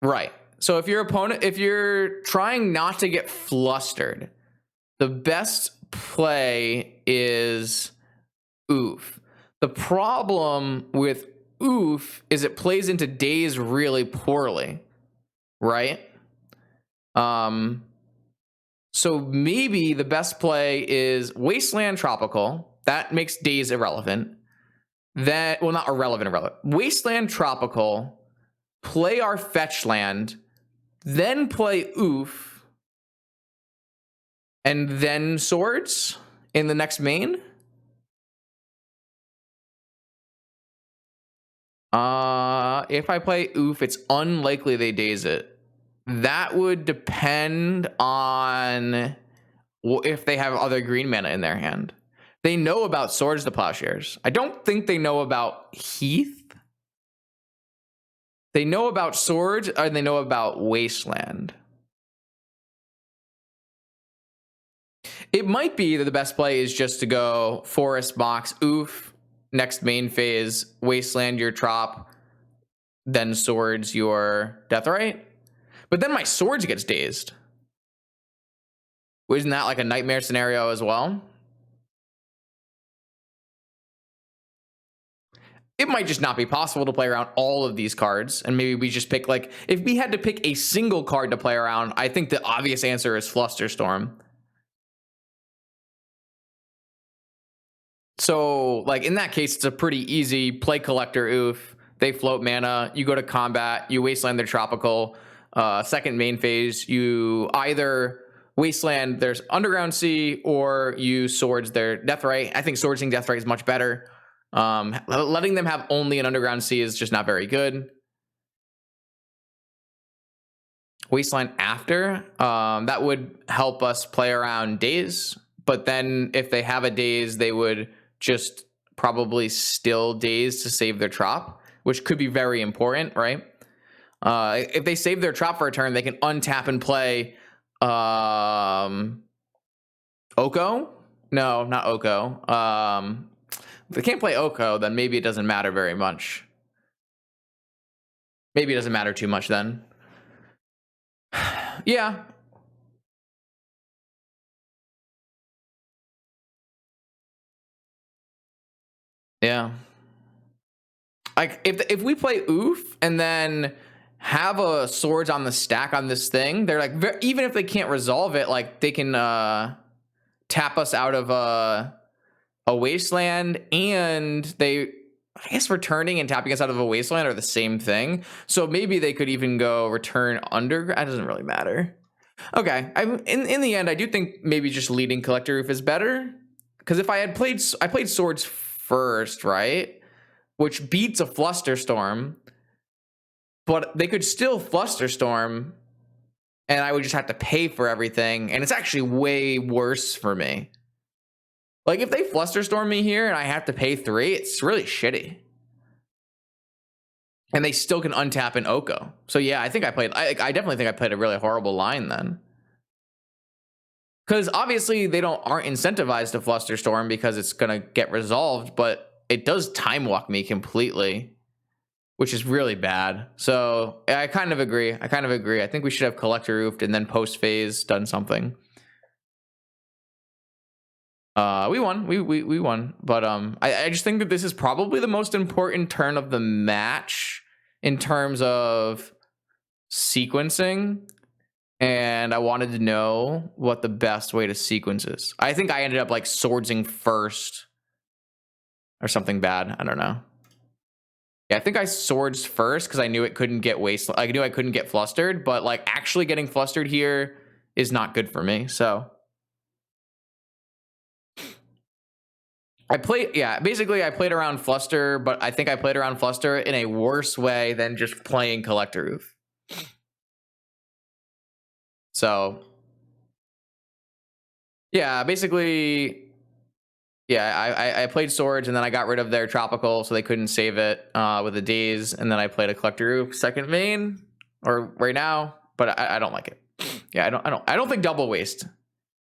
Right. So if you're trying not to get flustered, the best play is Oof. The problem with Oof is it plays into Daze really poorly, right? So maybe the best play is Wasteland Tropical. That makes Daze irrelevant. Not irrelevant. Wasteland Tropical, play our fetch land, then play Oof, and then Swords in the next main. If I play Oof, it's unlikely they Daze it. That would depend on if they have other green mana in their hand. They know about Swords to Plowshares. I don't think they know about Heath. They know about Swords, or they know about Wasteland. It might be that the best play is just to go Forest Box, Oof, next main phase, Wasteland your Trop, then Swords your Deathrite. But then my Swords gets dazed. Isn't that like a nightmare scenario as well? It might just not be possible to play around all of these cards, and maybe we just pick, like, if we had to pick a single card to play around, I think the obvious answer is Flusterstorm. So, like, in that case, it's a pretty easy play Collector Oof. They float mana. You go to combat. You Wasteland their Tropical. Second main phase, you either Wasteland there's Underground Sea, or you Swords their Deathrite. I think Swordsing Deathrite is much better. Letting them have only an Underground Sea is just not very good. Wasteland after, that would help us play around Daze, but then if they have a daze, they would just probably still daze to save their trop, which could be very important, right? If they save their trop for a turn, they can untap and play Oko? No, not Oko. If they can't play Oko, then maybe it doesn't matter very much. Maybe it doesn't matter too much then. Yeah. Yeah. Like if we play Oof and then have a swords on the stack on this thing, they're like, even if they can't resolve it, like they can tap us out of a wasteland, and I guess returning and tapping us out of a wasteland are the same thing. So maybe they could even go return underground. It doesn't really matter. Okay, in the end, I do think maybe just leading Collector Roof is better, because if I played swords first, right? Which beats a Flusterstorm, but they could still Flusterstorm, and I would just have to pay for everything, and it's actually way worse for me. Like, if they Flusterstorm me here and I have to pay 3, it's really shitty. And they still can untap an Oko. So yeah, I definitely think I played a really horrible line then. Because obviously they aren't incentivized to Flusterstorm because it's gonna get resolved, but it does time walk me completely, which is really bad. So I kind of agree. I think we should have Collector Roofed and then post phase done something. We won. We won. But I just think that this is probably the most important turn of the match in terms of sequencing. And I wanted to know what the best way to sequence is. I think I ended up like swordsing first or something bad. I don't know. Yeah, I think I swords first because I knew it couldn't get I knew I couldn't get flustered, but like actually getting flustered here is not good for me. So basically I played around Fluster, but I think I played around Fluster in a worse way than just playing Collector Roof. So yeah, basically, yeah, I played Swords, and then I got rid of their Tropical, so they couldn't save it with a Daze, and then I played a Collector Roof second main, or right now, but I don't like it. Yeah, I don't think double waste.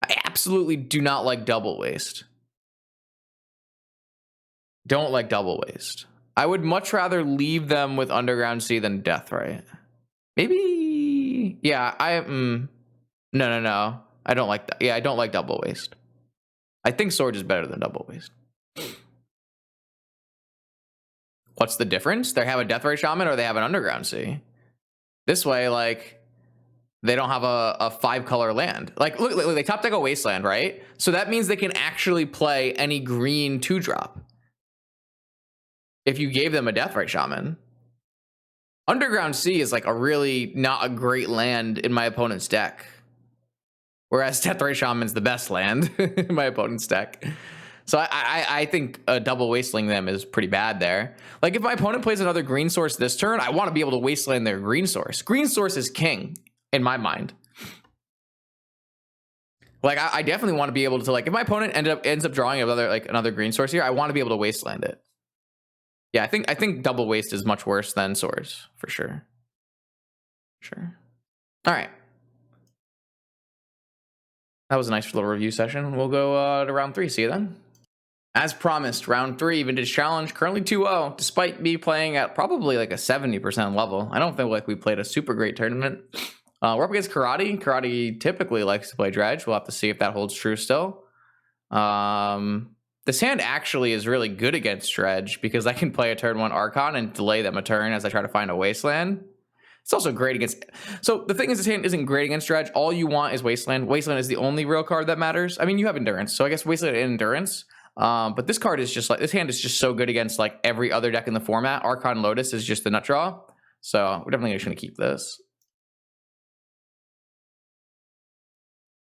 I absolutely do not like double waste. Don't like double waste. I would much rather leave them with Underground Sea than Death, right? Maybe, yeah, no. I don't like that. Yeah, I don't like double waste. I think Sword is better than double waste. What's the difference? They have a Deathray Shaman or they have an Underground Sea. This way, like, they don't have a 5-color land. Like, look, they top deck a Wasteland, right? So that means they can actually play any green 2-drop. If you gave them a Deathray Shaman. Underground Sea is like a really not a great land in my opponent's deck. Whereas Deathray Shaman's the best land in my opponent's deck. So I think double wasteling them is pretty bad there. Like, if my opponent plays another green source this turn, I want to be able to wasteland their green source. Green source is king in my mind. Like, I definitely want to be able to, like, if my opponent ends up drawing another green source here, I want to be able to wasteland it. Yeah, I think double waste is much worse than swords for sure. Sure. All right. That was a nice little review session. We'll go to round 3. See you then. As promised, round 3, Vintage Challenge, currently 2-0, despite me playing at probably like a 70% level. I don't feel like we played a super great tournament. We're up against Karate. Karate typically likes to play Dredge. We'll have to see if that holds true still. This hand actually is really good against Dredge because I can play a turn 1 Archon and delay them a turn as I try to find a Wasteland. It's also great against... So the thing is, this hand isn't great against Dredge. All you want is Wasteland. Wasteland is the only real card that matters. I mean, you have Endurance, so I guess Wasteland and Endurance. But this card is just like... This hand is just so good against like every other deck in the format. Archon Lotus is just the nut draw. So we're definitely just going to keep this.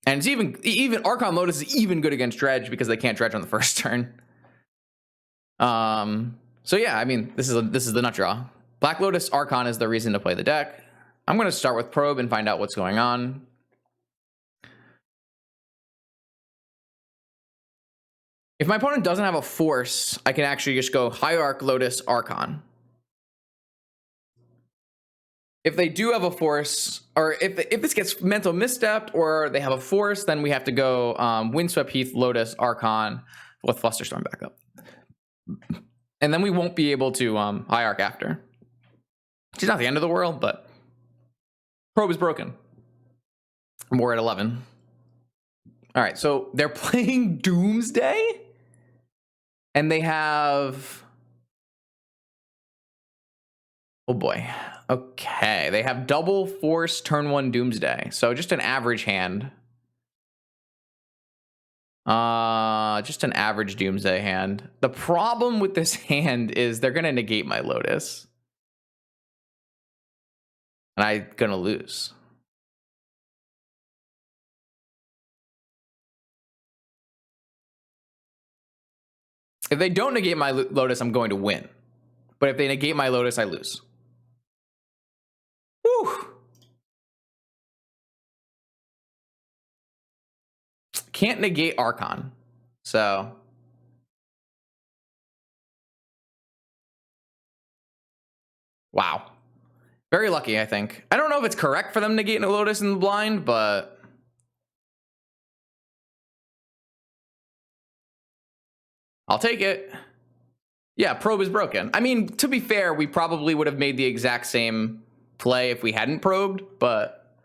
And it's even Archon Lotus is even good against Dredge because they can't Dredge on the first turn. So yeah, I mean, this is the nut draw. Black Lotus Archon is the reason to play the deck. I'm going to start with Probe and find out what's going on. If my opponent doesn't have a force, I can actually just go Hierarch, Lotus, Archon. If they do have a force, or if this gets mental misstepped, or they have a force, then we have to go Windswept Heath, Lotus, Archon with Flusterstorm backup. And then we won't be able to Hierarch after. Which is not the end of the world, but probe is broken. We're at 11. All right, so they're playing Doomsday? And they have... Oh boy. Okay, they have double force turn 1 Doomsday. So just an average hand. Just an average Doomsday hand. The problem with this hand is they're gonna negate my Lotus. And I'm gonna lose. If they don't negate my Lotus, I'm going to win. But if they negate my Lotus, I lose. Whew. Can't negate Archon. So. Wow. Very lucky, I think. I don't know if it's correct for them to negate a Lotus in the blind, but... I'll take it. Yeah, probe is broken. I mean, to be fair, we probably would have made the exact same play if we hadn't probed, but...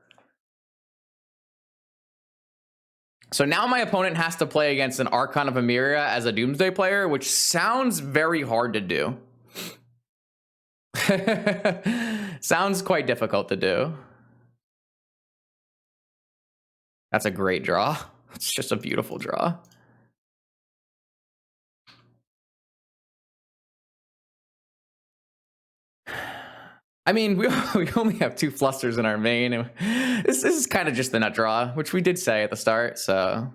So now my opponent has to play against an Archon of Emeria as a Doomsday player, which sounds very hard to do. Sounds quite difficult to do. That's a great draw. It's just a beautiful draw. I mean, we only have 2 flusters in our main. This is kind of just the nut draw, which we did say at the start. So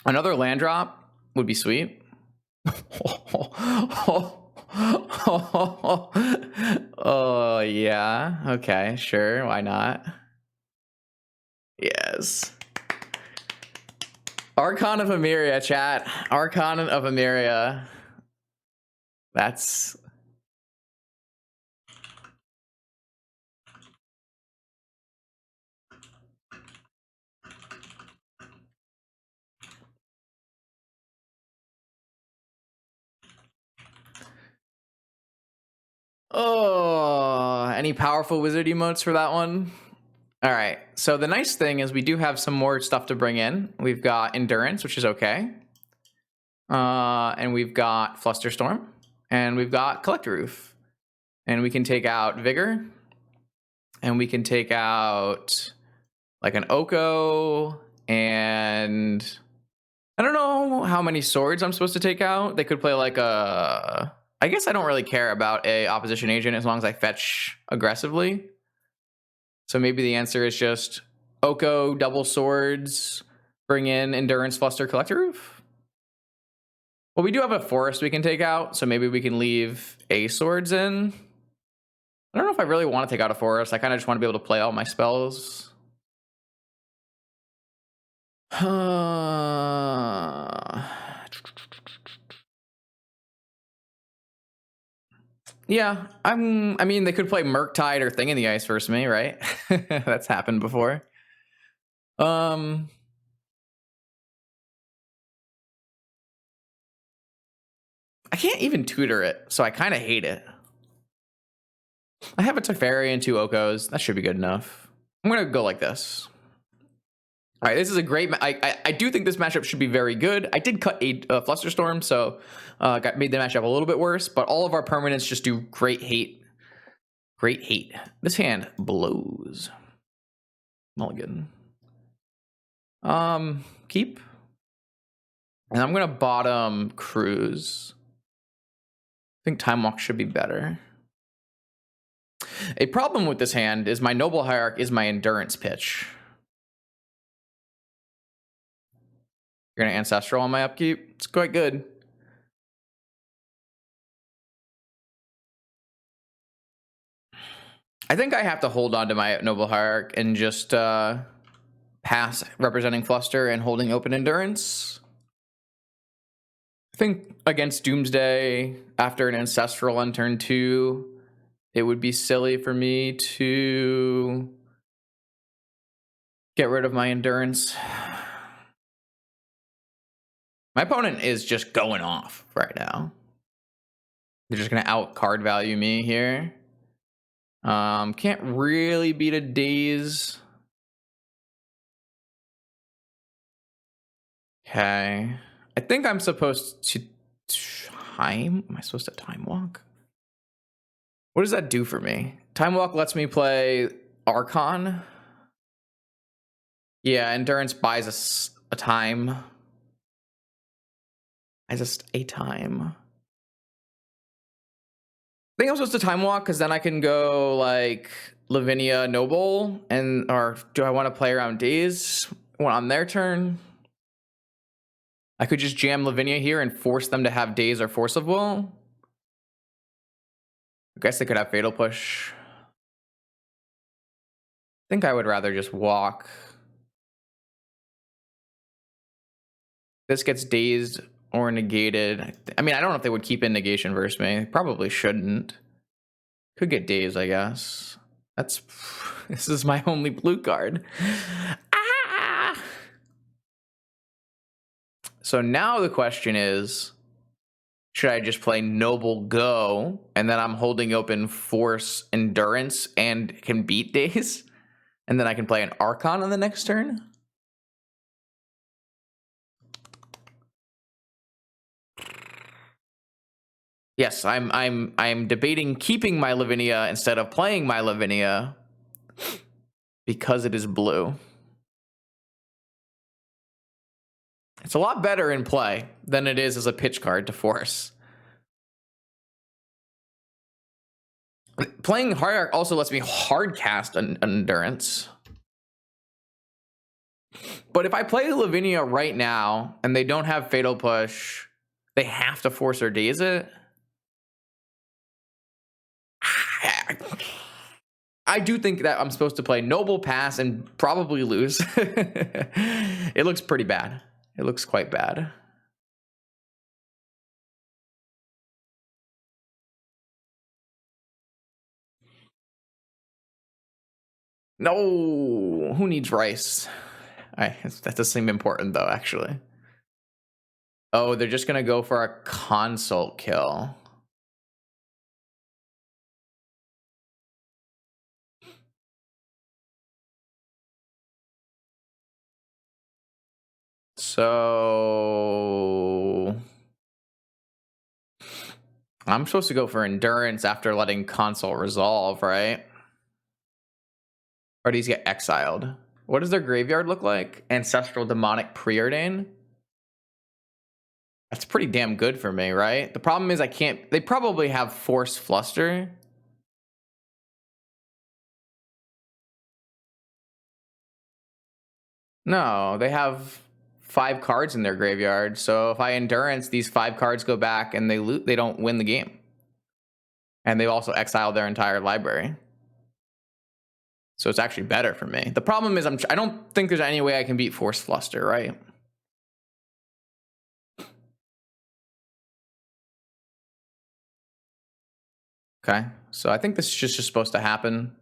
another land drop would be sweet. Oh, yeah. Okay, sure. Why not? Yes. Archon of Emeria, chat. Archon of Emeria. That's... Oh, any powerful wizard emotes for that one? All right, so the nice thing is we do have some more stuff to bring in. We've got Endurance, which is okay. And we've got Flusterstorm. And we've got Collector Roof. And we can take out Vigor. And we can take out like an Oko. And I don't know how many swords I'm supposed to take out. They could play like a... I guess I don't really care about a opposition agent as long as I fetch aggressively. So maybe the answer is just Oko, double swords, bring in Endurance, Fluster, Collector Roof. Well, we do have a forest we can take out, so maybe we can leave a swords in. I don't know if I really want to take out a forest. I kind of just want to be able to play all my spells. Yeah, I mean, they could play Murktide or Thing in the Ice versus me, right? That's happened before. I can't even tutor it, so I kind of hate it. I have a Teferi and 2 Okos. That should be good enough. I'm going to go like this. All right, this is a great... I do think this matchup should be very good. I did cut a Flusterstorm, so made the matchup a little bit worse, but all of our permanents just do great hate. Great hate. This hand blows. Mulligan. Keep. And I'm going to bottom Cruise. I think Time Walk should be better. A problem with this hand is my Noble Hierarch is my Endurance pitch. You're going to Ancestral on my upkeep? It's quite good. I think I have to hold on to my Noble Hierarch and just pass representing Fluster and holding open Endurance. think against Doomsday after an Ancestral on turn 2, it would be silly for me to get rid of my Endurance. My opponent is just going off right now. They're just going to out card value me here. Can't really beat a Daze. Okay. I think I'm supposed to time. Am I supposed to time walk? What does that do for me? Time walk lets me play Archon. Yeah, Endurance buys us a time. I just a time. I think I'm supposed to time walk because then I can go like Lavinia Noble, and or do I want to play around Daze on their turn? I could just jam Lavinia here and force them to have Daze or Force of Will. I guess they could have Fatal Push. I think I would rather just walk. This gets dazed or negated. I mean, I don't know if they would keep in negation versus me. Probably shouldn't. Could get dazed, I guess. That's... This is my only blue card. Ah! So now the question is, should I just play Noble Go, and then I'm holding open Force, Endurance, and can beat Daze? And then I can play an Archon on the next turn? Yes, I'm debating keeping my Lavinia instead of playing my Lavinia because it is blue. It's a lot better in play than it is as a pitch card to force. Playing Hierarch also lets me hard cast an Endurance. But if I play Lavinia right now and they don't have Fatal Push, they have to force or daze it. I do think that I'm supposed to play Noble Pass and probably lose. It looks pretty bad. It looks quite bad. No, who needs rice? That does seem important though, actually. Oh, they're just gonna go for a consult kill. So I'm supposed to go for Endurance after letting consult resolve, right? Or do these get exiled? What does their graveyard look like? Ancestral Demonic Preordain? That's pretty damn good for me, right? The problem is I can't... They probably have Force Fluster. No, they have 5 cards in their graveyard. So if I Endurance, these 5 cards go back and they don't win the game. And they also exiled their entire library. So it's actually better for me. The problem is I don't think there's any way I can beat Force Fluster, right? Okay, so I think this is just supposed to happen.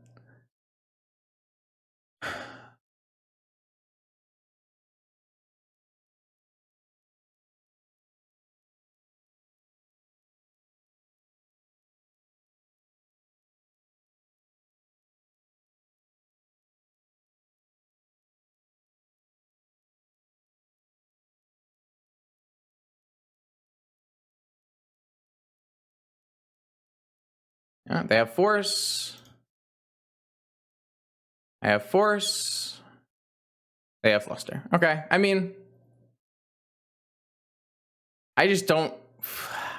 Yeah, they have Force. I have Force. They have Fluster. Okay, I mean, I just don't...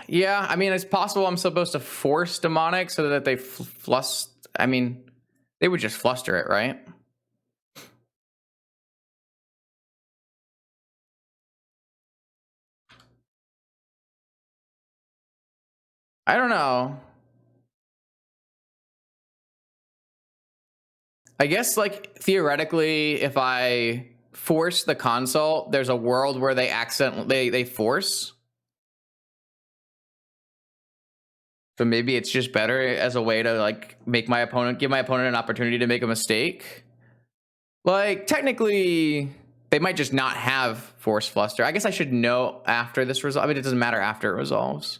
Yeah, I mean, it's possible I'm supposed to force Demonic so that they I mean, they would just Fluster it, right? I don't know. I guess, like, theoretically, if I force the consult, there's a world where they accidentally... They force... So maybe it's just better as a way to like give my opponent an opportunity to make a mistake. Like technically, they might just not have Force Fluster. I guess I should know after this resolve. I mean, it doesn't matter after it resolves.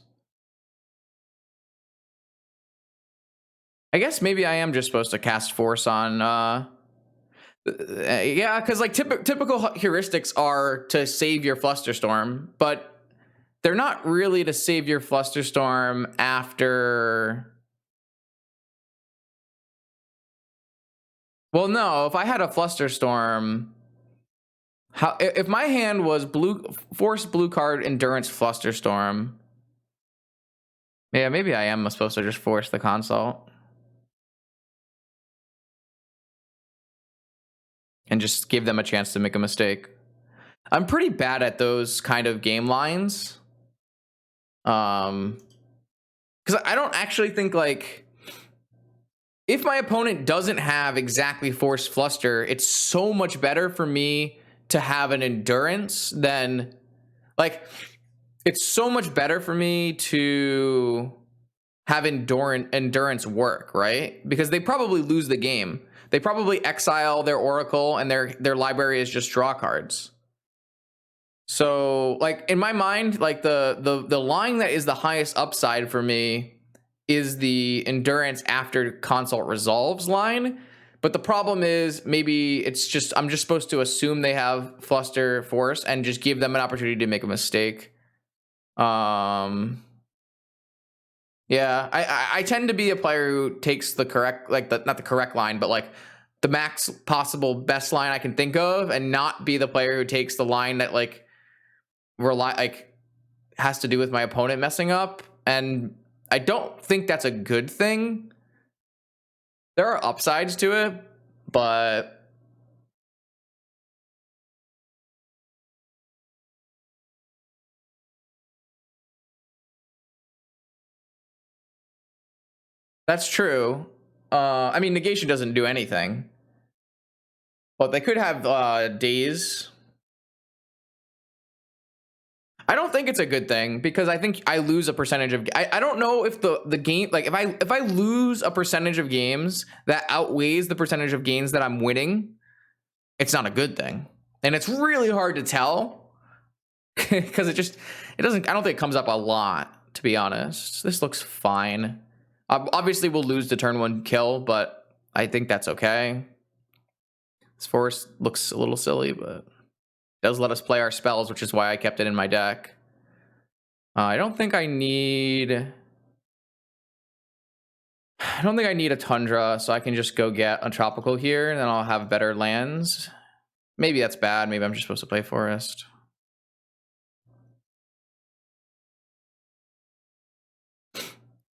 I guess maybe I am just supposed to cast Force on. Yeah, because like typical heuristics are to save your Flusterstorm, but they're not really to save your Flusterstorm after. Well, no, if I had a Flusterstorm, if my hand was force blue card endurance Flusterstorm, yeah, maybe I am supposed to just force the consult and just give them a chance to make a mistake. I'm pretty bad at those kind of game lines. Because I don't actually think like if my opponent doesn't have exactly force fluster, it's so much better for me to have an endurance than like it's so much better for me to have endurance work, right? Because they probably lose the game. They probably exile their Oracle and their library is just draw cards. So like in my mind, like the line that is the highest upside for me is the endurance after consult resolves line. But the problem is maybe it's just I'm just supposed to assume they have fluster force and just give them an opportunity to make a mistake. Yeah, I tend to be a player who takes the correct, like not the correct line, but like the max possible best line I can think of, and not be the player who takes the line that like has to do with my opponent messing up. And I don't think that's a good thing. There are upsides to it, but that's true. I mean, negation doesn't do anything, but they could have days. I don't think it's a good thing because I think I lose a percentage of. I don't know if the game, like if I lose a percentage of games that outweighs the percentage of games that I'm winning, it's not a good thing, and it's really hard to tell because it doesn't. I don't think it comes up a lot, to be honest. This looks fine. Obviously, we'll lose the turn one kill, but I think that's okay. This force looks a little silly, but does let us play our spells, which is why I kept it in my deck. I don't think I need a Tundra, so I can just go get a Tropical here, and then I'll have better lands. Maybe that's bad. Maybe I'm just supposed to play Forest.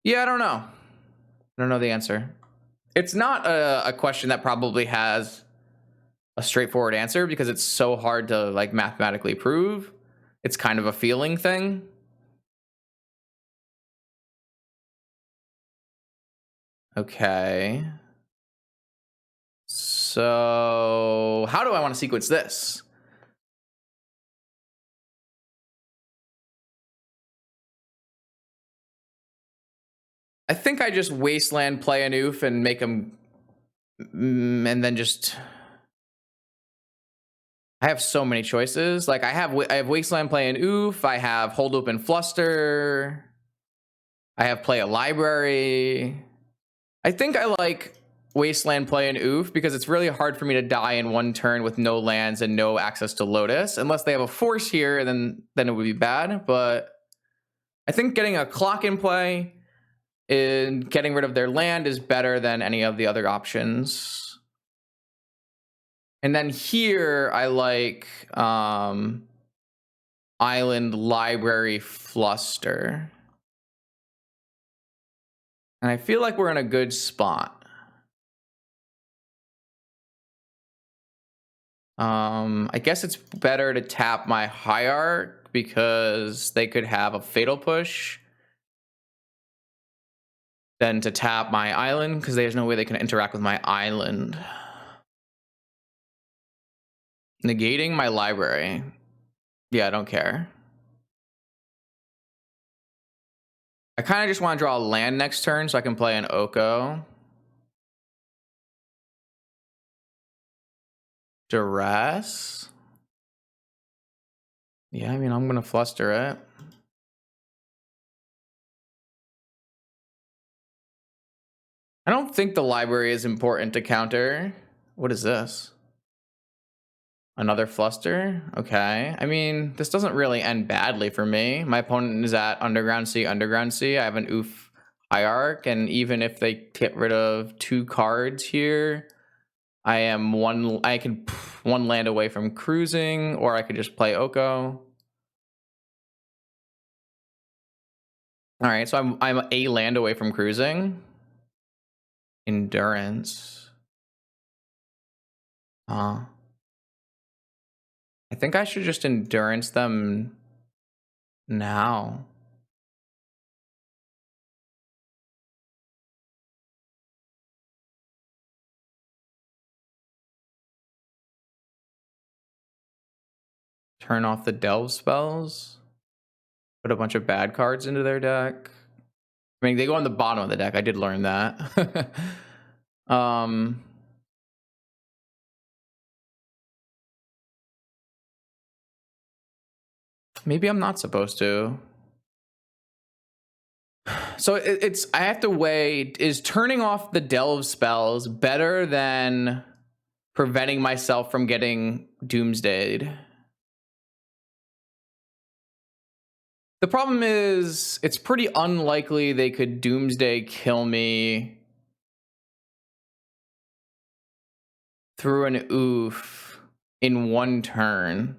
Yeah, I don't know. I don't know the answer. It's not a question that probably has a straightforward answer because it's so hard to like mathematically prove. It's kind of a feeling thing. Okay. So how do I want to sequence this? I think I just Wasteland, play an oof, and make them, and then just. I have so many choices. Like I have Wasteland, play an oof. I have Hold Open Fluster. I have Play a Library. I think I like Wasteland, play an oof because it's really hard for me to die in one turn with no lands and no access to Lotus, unless they have a force here, and then it would be bad. But I think getting a clock in play and getting rid of their land is better than any of the other options. And then here I like Island, Library, Fluster. And I feel like we're in a good spot. I guess it's better to tap my Hierarch because they could have a Fatal Push than to tap my Island because there's no way they can interact with my Island. Negating my Library. Yeah, I don't care. I kind of just want to draw a land next turn so I can play an Oko. Duress. Yeah, I mean, I'm going to fluster it. I don't think the library is important to counter. What is this? Another fluster? Okay. I mean, this doesn't really end badly for me. My opponent is at Underground Sea, Underground Sea. I have an Oof Hierarch, and even if they get rid of 2 cards here, I can one land away from cruising, or I could just play Oko. All right, so I'm a land away from cruising. Endurance. I think I should just endurance them now. Turn off the delve spells. Put a bunch of bad cards into their deck. I mean, they go on the bottom of the deck. I did learn that. Maybe I'm not supposed to. So I have to weigh, is turning off the delve spells better than preventing myself from getting Doomsdayed? The problem is, it's pretty unlikely they could Doomsday kill me through an Oof in 1 turn.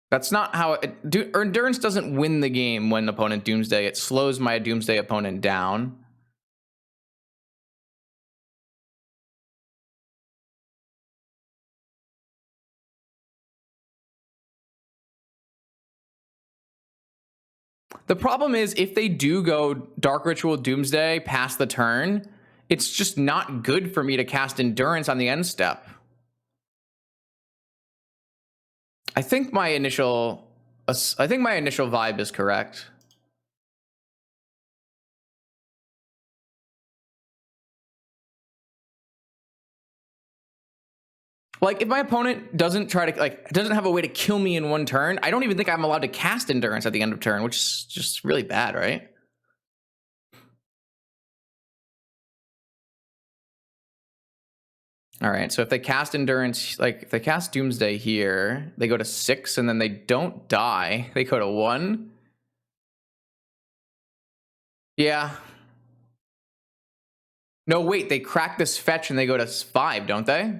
That's not how Endurance doesn't win the game when opponent Doomsday. It slows my Doomsday opponent down. The problem is, if they do go Dark Ritual Doomsday past the turn, it's just not good for me to cast Endurance on the end step. I think my initial vibe is correct. Like, if my opponent doesn't have a way to kill me in 1 turn, I don't even think I'm allowed to cast Endurance at the end of turn, which is just really bad, right? All right, so if they cast Endurance, like if they cast Doomsday here, they go to 6 and then they don't die. They go to 1. Yeah. No, wait, they crack this fetch and they go to 5, don't they?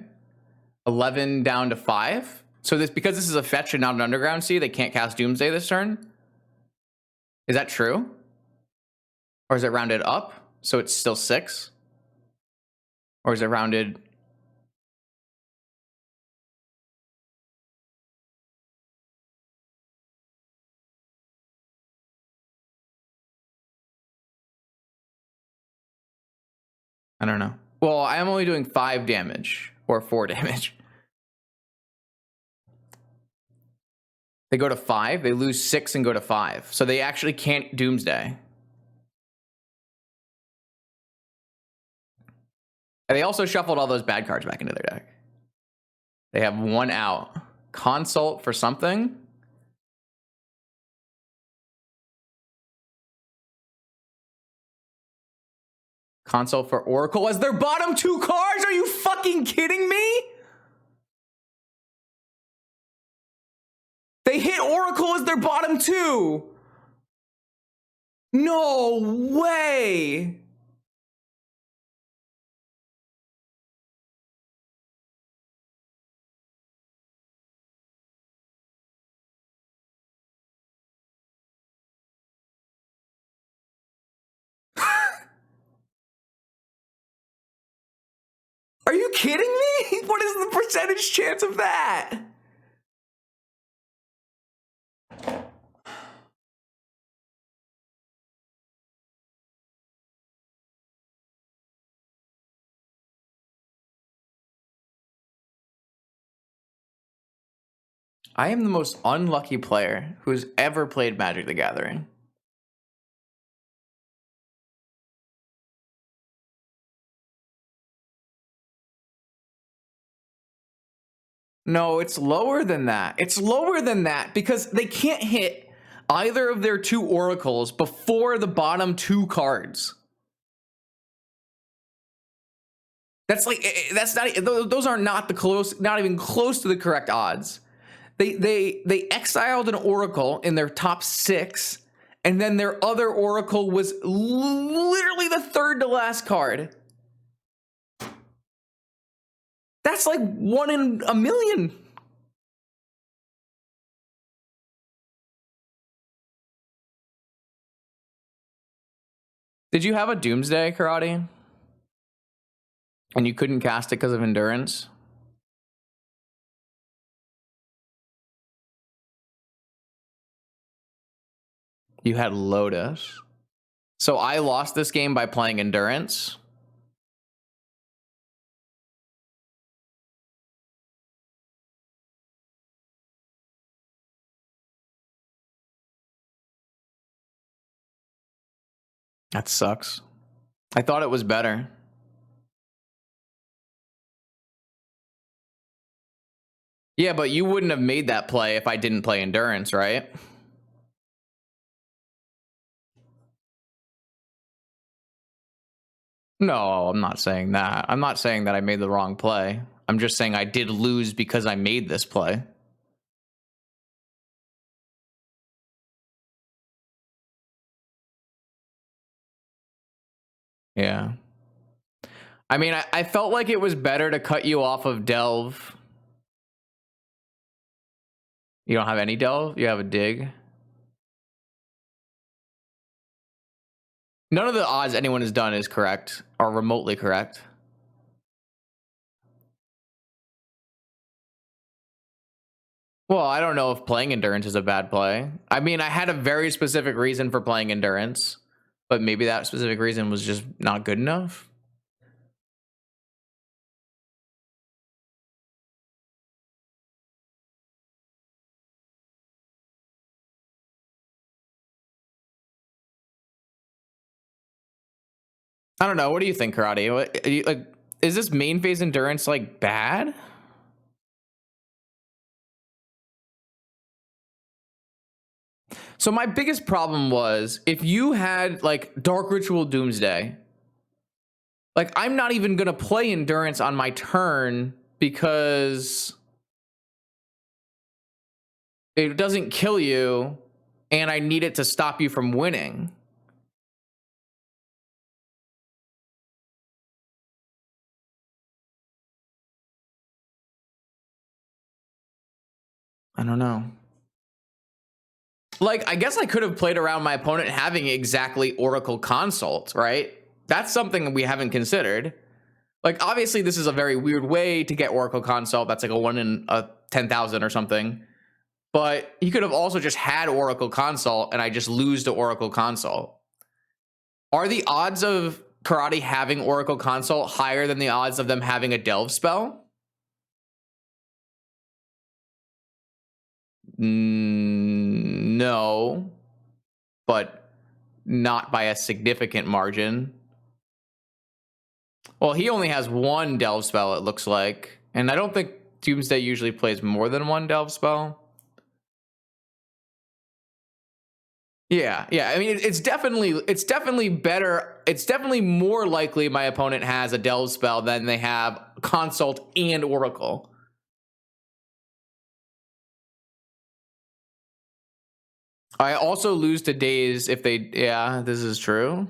11 down to 5. So because this is a fetch and not an Underground Sea, they can't cast Doomsday this turn? Is that true? Or is it rounded up? So it's still 6? Or is it rounded? I don't know. Well, I am only doing 5 damage or 4 damage. They go to 5, they lose 6 and go to 5. So they actually can't Doomsday. And they also shuffled all those bad cards back into their deck. They have 1 out. Consult for something. Consult for Oracle as their bottom 2 cards? Are you fucking kidding me? They hit Oracle as their bottom 2. No way. Are you kidding me? What is the percentage chance of that? I am the most unlucky player who's ever played Magic the Gathering. No, it's lower than that. It's lower than that because they can't hit either of their 2 oracles before the bottom 2 cards. That's like, that's not, those are not the close, not even close to the correct odds. They exiled an oracle in their top 6, and then their other oracle was literally the 3rd to last card. That's like 1 in a million. Did you have a Doomsday, Karate? And you couldn't cast it because of endurance? You had Lotus. So I lost this game by playing endurance. That sucks. I thought it was better. Yeah, but you wouldn't have made that play if I didn't play endurance, right? No, I'm not saying that. I'm not saying that I made the wrong play. I'm just saying I did lose because I made this play. Yeah. I mean, I felt like it was better to cut you off of Delve. You don't have any Delve? You have a Dig? None of the odds anyone has done is correct or remotely correct. Well, I don't know if playing endurance is a bad play. I mean, I had a very specific reason for playing endurance, but maybe that specific reason was just not good enough. I don't know. What do you think, Karate? Like, is this main phase endurance like bad? So my biggest problem was if you had like Dark Ritual Doomsday, like I'm not even gonna play endurance on my turn because it doesn't kill you and I need it to stop you from winning. I don't know. Like, I guess I could have played around my opponent having exactly Oracle Consult, right? That's something we haven't considered. Like, obviously, this is a very weird way to get Oracle Consult. That's like a 1 in a 10,000 or something. But he could have also just had Oracle Consult, and I just lose to Oracle Consult. Are the odds of Karate having Oracle Consult higher than the odds of them having a Delve spell? No, but not by a significant margin. Well, he only has 1 Delve spell, it looks like. And I don't think Doomsday usually plays more than 1 Delve spell. Yeah. I mean, it's definitely better. It's definitely more likely my opponent has a Delve spell than they have Consult and Oracle. I also lose to Daze if they... Yeah, this is true.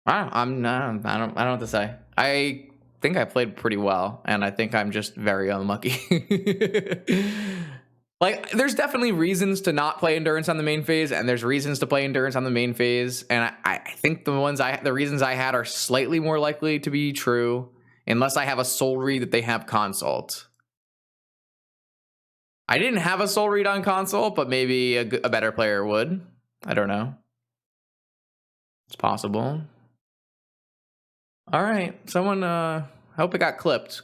I don't know what to say. I think I played pretty well, and I think I'm just very unlucky. Like, there's definitely reasons to not play endurance on the main phase, and there's reasons to play endurance on the main phase, and I think the reasons I had are slightly more likely to be true, unless I have a soul read that they have consult. I didn't have a soul read on consult, but maybe a better player would. I don't know. It's possible. All right. Someone, hope it got clipped.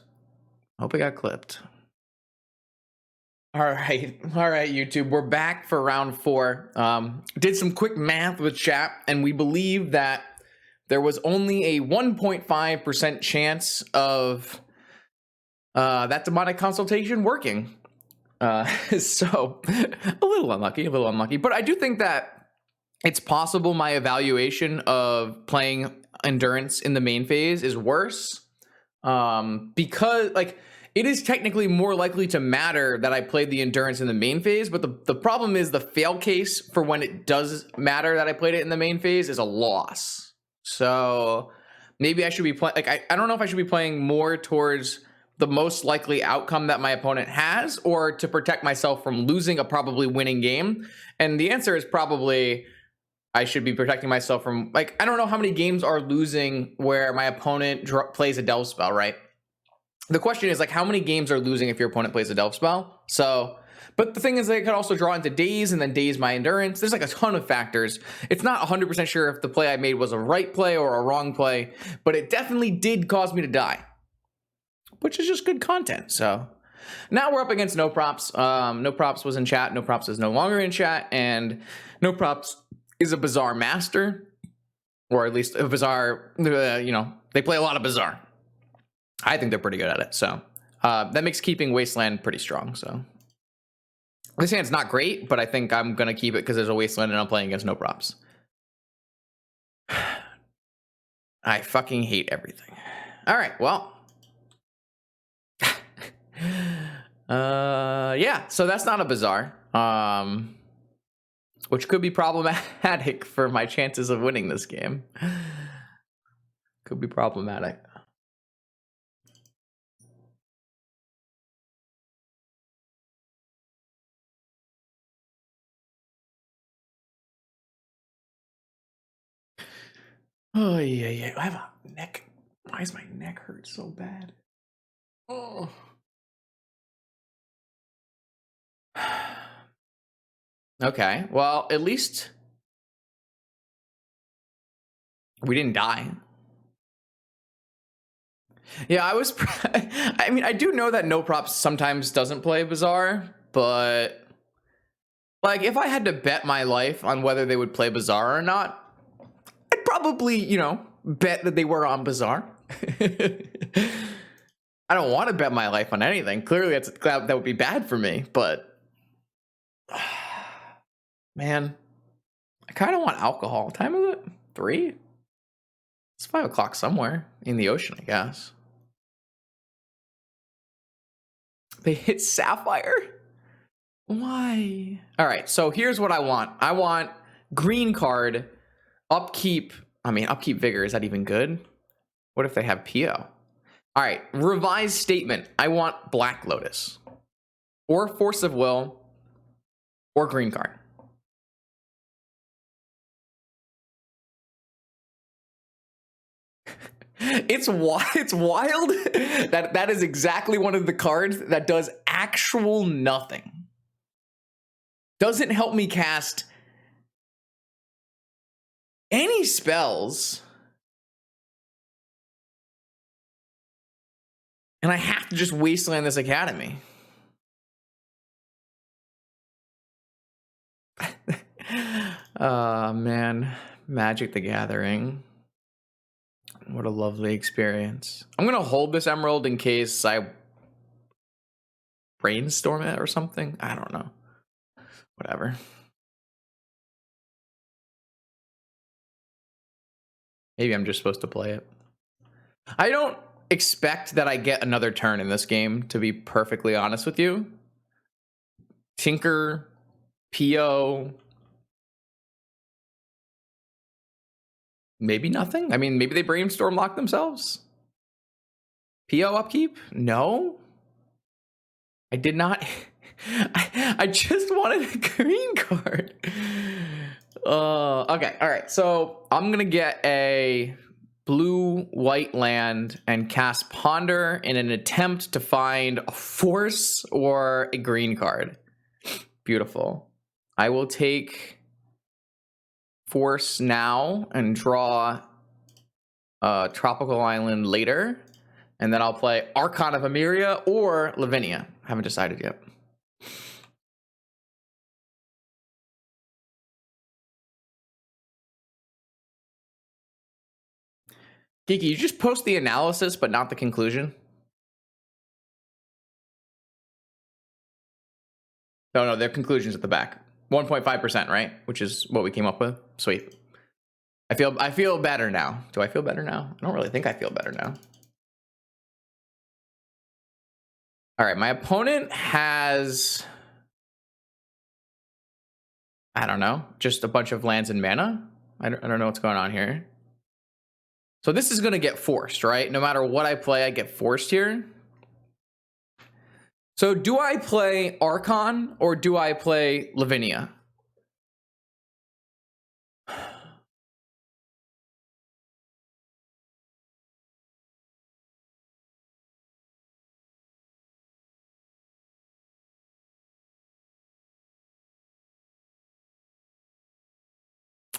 Hope it got clipped. All right, YouTube. We're back for round 4. Did some quick math with chat, and we believe that there was only a 1.5% chance of that demonic consultation working. So a little unlucky. But I do think that it's possible my evaluation of playing endurance in the main phase is worse, because like it is technically more likely to matter that I played the endurance in the main phase, but the problem is the fail case for when it does matter that I played it in the main phase is a loss. So maybe I should be playing, like, I don't know if I should be playing more towards the most likely outcome that my opponent has, or to protect myself from losing a probably winning game. And the answer is probably I should be protecting myself from, like, I don't know how many games are losing where my opponent plays a delve spell, right? The question is, like, how many games are losing if your opponent plays a delve spell? So, but the thing is, they could also draw into days and then days my endurance. There's like a ton of factors. It's not 100% sure if the play I made was a right play or a wrong play, but it definitely did cause me to die, which is just good content. So now we're up against No Props. No Props was in chat. No Props is no longer in chat, and No Props is a Bazaar master, or at least a Bazaar. They play a lot of Bazaar. I think they're pretty good at it. So that makes keeping Wasteland pretty strong. So this hand's not great, but I think I'm going to keep it because there's a Wasteland and I'm playing against No Props. I fucking hate everything. All right, well. Yeah, so that's not a Bazaar. Which could be problematic for my chances of winning this game. Could be problematic. Oh, yeah. I have a neck. Why is my neck hurt so bad? Oh. Okay, well, at least we didn't die. Yeah, I mean, I do know that No Props sometimes doesn't play Bazaar, but like, if I had to bet my life on whether they would play Bazaar or not, I'd probably, bet that they were on Bazaar. I don't want to bet my life on anything. Clearly, that would be bad for me, but man, I kind of want alcohol. What time is it? 3? It's 5 o'clock somewhere in the ocean, I guess. They hit Sapphire? Why? All right, so here's what I want. I want green card, upkeep. I mean, upkeep vigor. Is that even good? What if they have PO? All right, revised statement. I want Black Lotus or Force of Will or green card. It's wild that is exactly one of the cards that does actual nothing. Doesn't help me cast any spells. And I have to just wasteland this academy. Man. Magic the Gathering. What a lovely experience. I'm going to hold this emerald in case I brainstorm it or something. I don't know. Whatever. Maybe I'm just supposed to play it. I don't expect that I get another turn in this game, to be perfectly honest with you. Tinker, PO, maybe nothing. I mean, maybe they brainstorm lock themselves. PO upkeep? No. I did not. I just wanted a green card. Okay, all right. So I'm gonna get a blue-white land and cast Ponder in an attempt to find a force or a green card. Beautiful. I will take force now and draw Tropical Island later. And then I'll play Archon of Emeria or Lavinia. Haven't decided yet. Kiki, you just post the analysis, but not the conclusion? No, their conclusion's at the back. 1.5%, right? Which is what we came up with. Sweet. I feel better now. Do I feel better now? I don't really think I feel better now. All right, my opponent has, I don't know, just a bunch of lands and mana. I don't know what's going on here. So this is going to get forced, right? No matter what I play, I get forced here. So do I play Archon or do I play Lavinia?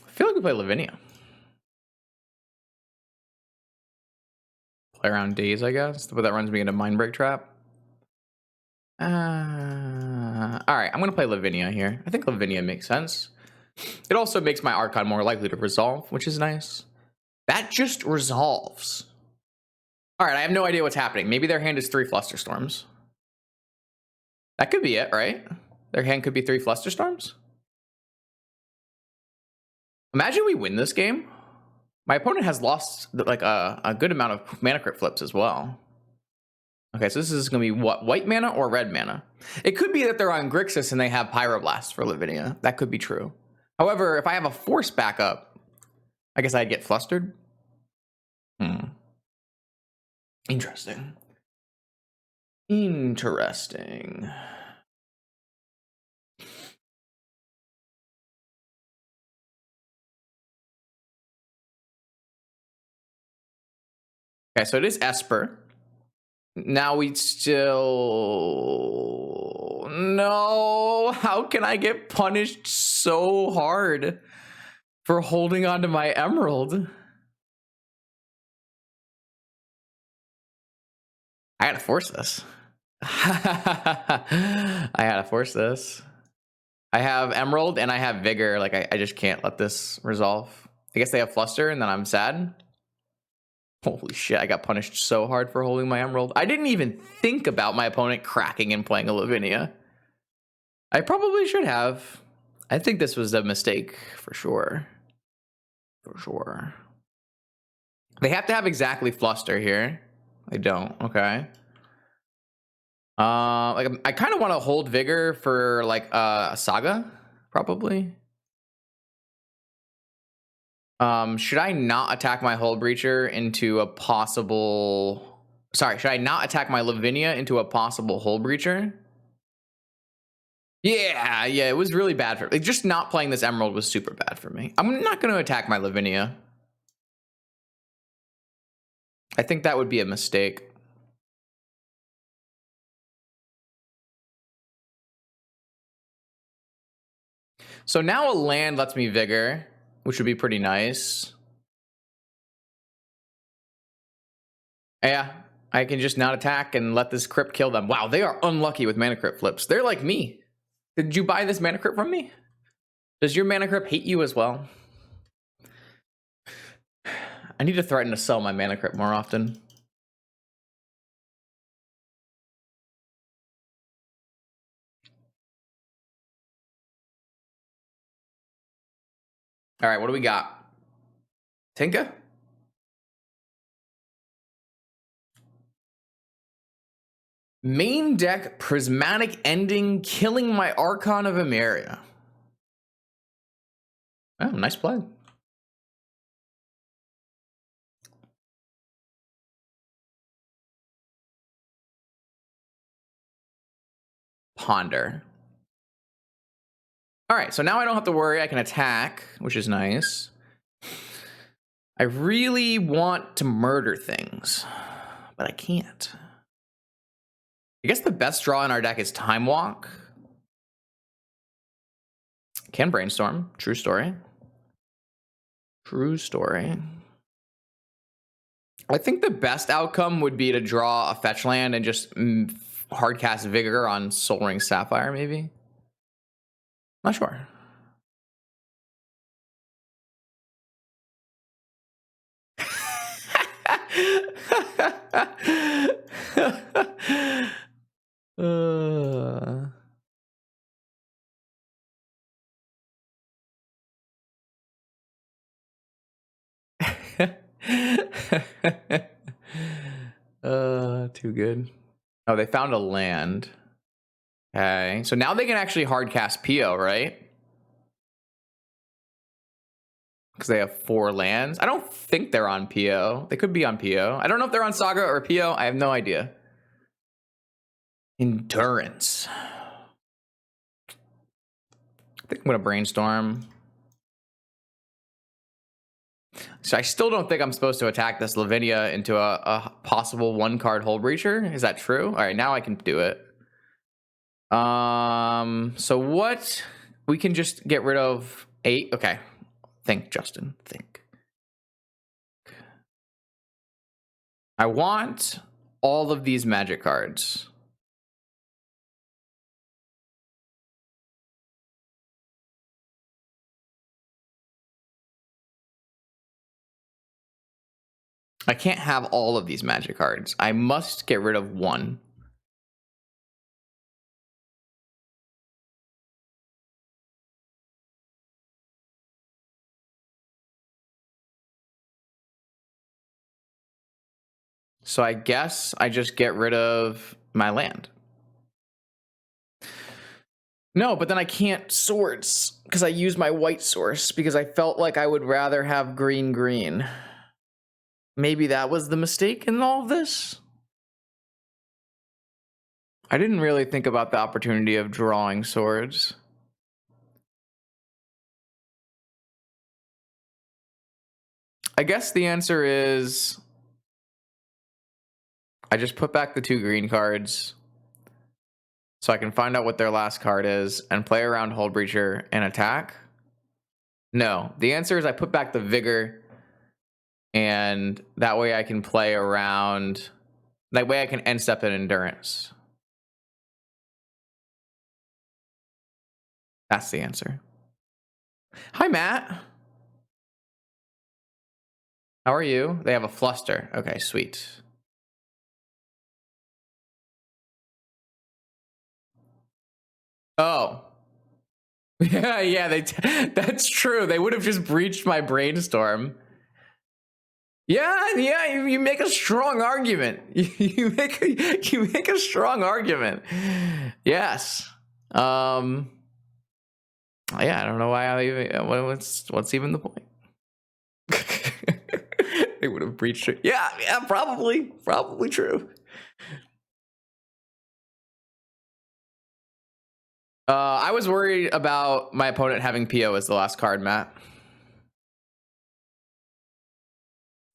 I feel like we play Lavinia. Play around days, I guess. But that runs me into Mindbreak Trap. All right, I'm going to play Lavinia here. I think Lavinia makes sense. It also makes my Archon more likely to resolve, which is nice. That just resolves. All right, I have no idea what's happening. Maybe their hand is 3 Flusterstorms. That could be it, right? Their hand could be 3 Flusterstorms. Imagine we win this game. My opponent has lost like a good amount of mana crypt flips as well. Okay, so this is going to be what? White mana or red mana? It could be that they're on Grixis and they have Pyroblast for Lavinia. That could be true. However, if I have a Force backup, I guess I'd get flustered. Interesting. Interesting. Okay, so it is Esper. Now we still... No! How can I get punished so hard for holding on to my Emerald? I gotta force this. I gotta force this. I have Emerald and I have Vigor. Like, I just can't let this resolve. I guess they have Fluster and then I'm sad. Holy shit, I got punished so hard for holding my Emerald. I didn't even think about my opponent cracking and playing a Lavinia. I probably should have. I think this was a mistake for sure. For sure. They have to have exactly Fluster here. I don't. Okay. Like I kind of want to hold Vigor for like a Saga, probably. Should I not attack my Hull Breacher into a possible... Sorry, should I not attack my Lavinia into a possible Hull Breacher? Yeah, it was really bad for me. Like, just not playing this Emerald was super bad for me. I'm not going to attack my Lavinia. I think that would be a mistake. So now a land lets me Vigor, which would be pretty nice. Yeah, I can just not attack and let this crypt kill them. Wow, they are unlucky with mana crypt flips. They're like me. Did you buy this mana crypt from me? Does your mana crypt hate you as well? I need to threaten to sell my mana crypt more often. All right, what do we got? Tinker? Main deck Prismatic Ending, killing my Archon of Emeria. Oh, nice play. Ponder. All right, so now I don't have to worry. I can attack, which is nice. I really want to murder things, but I can't. I guess the best draw in our deck is Time Walk. Can Brainstorm. True story. True story. I think the best outcome would be to draw a fetch land and just hardcast Vigor on Soul Ring Sapphire, maybe. Not sure. Too good. Oh, they found a land. Okay, so now they can actually hardcast Pio, right? Because they have 4 lands. I don't think they're on Pio. They could be on Pio. I don't know if they're on Saga or Pio. I have no idea. Endurance. I think I'm gonna brainstorm. So I still don't think I'm supposed to attack this Lavinia into a possible 1-card Hull Breacher. Is that true? All right, now I can do it. So what? We can just get rid of 8. Okay. Think, Justin. Think. I want all of these magic cards. I can't have all of these magic cards. I must get rid of 1. So I guess I just get rid of my land. No, but then I can't swords because I use my white source because I felt like I would rather have green. Maybe that was the mistake in all of this. I didn't really think about the opportunity of drawing swords. I guess the answer is I just put back the 2 green cards so I can find out what their last card is and play around Hull Breacher and attack. No, the answer is I put back the Vigor, and that way I can play around. That way I can end step in Endurance. That's the answer. Hi, Matt. How are you? They have a Fluster. Okay, sweet. Oh. Yeah, that's true. They would have just breached my brainstorm. Yeah, you make a strong argument. You make a strong argument. Yes. Yeah, I don't know why I even what's even the point? They would have breached it. Yeah, probably true. I was worried about my opponent having PO as the last card, Matt.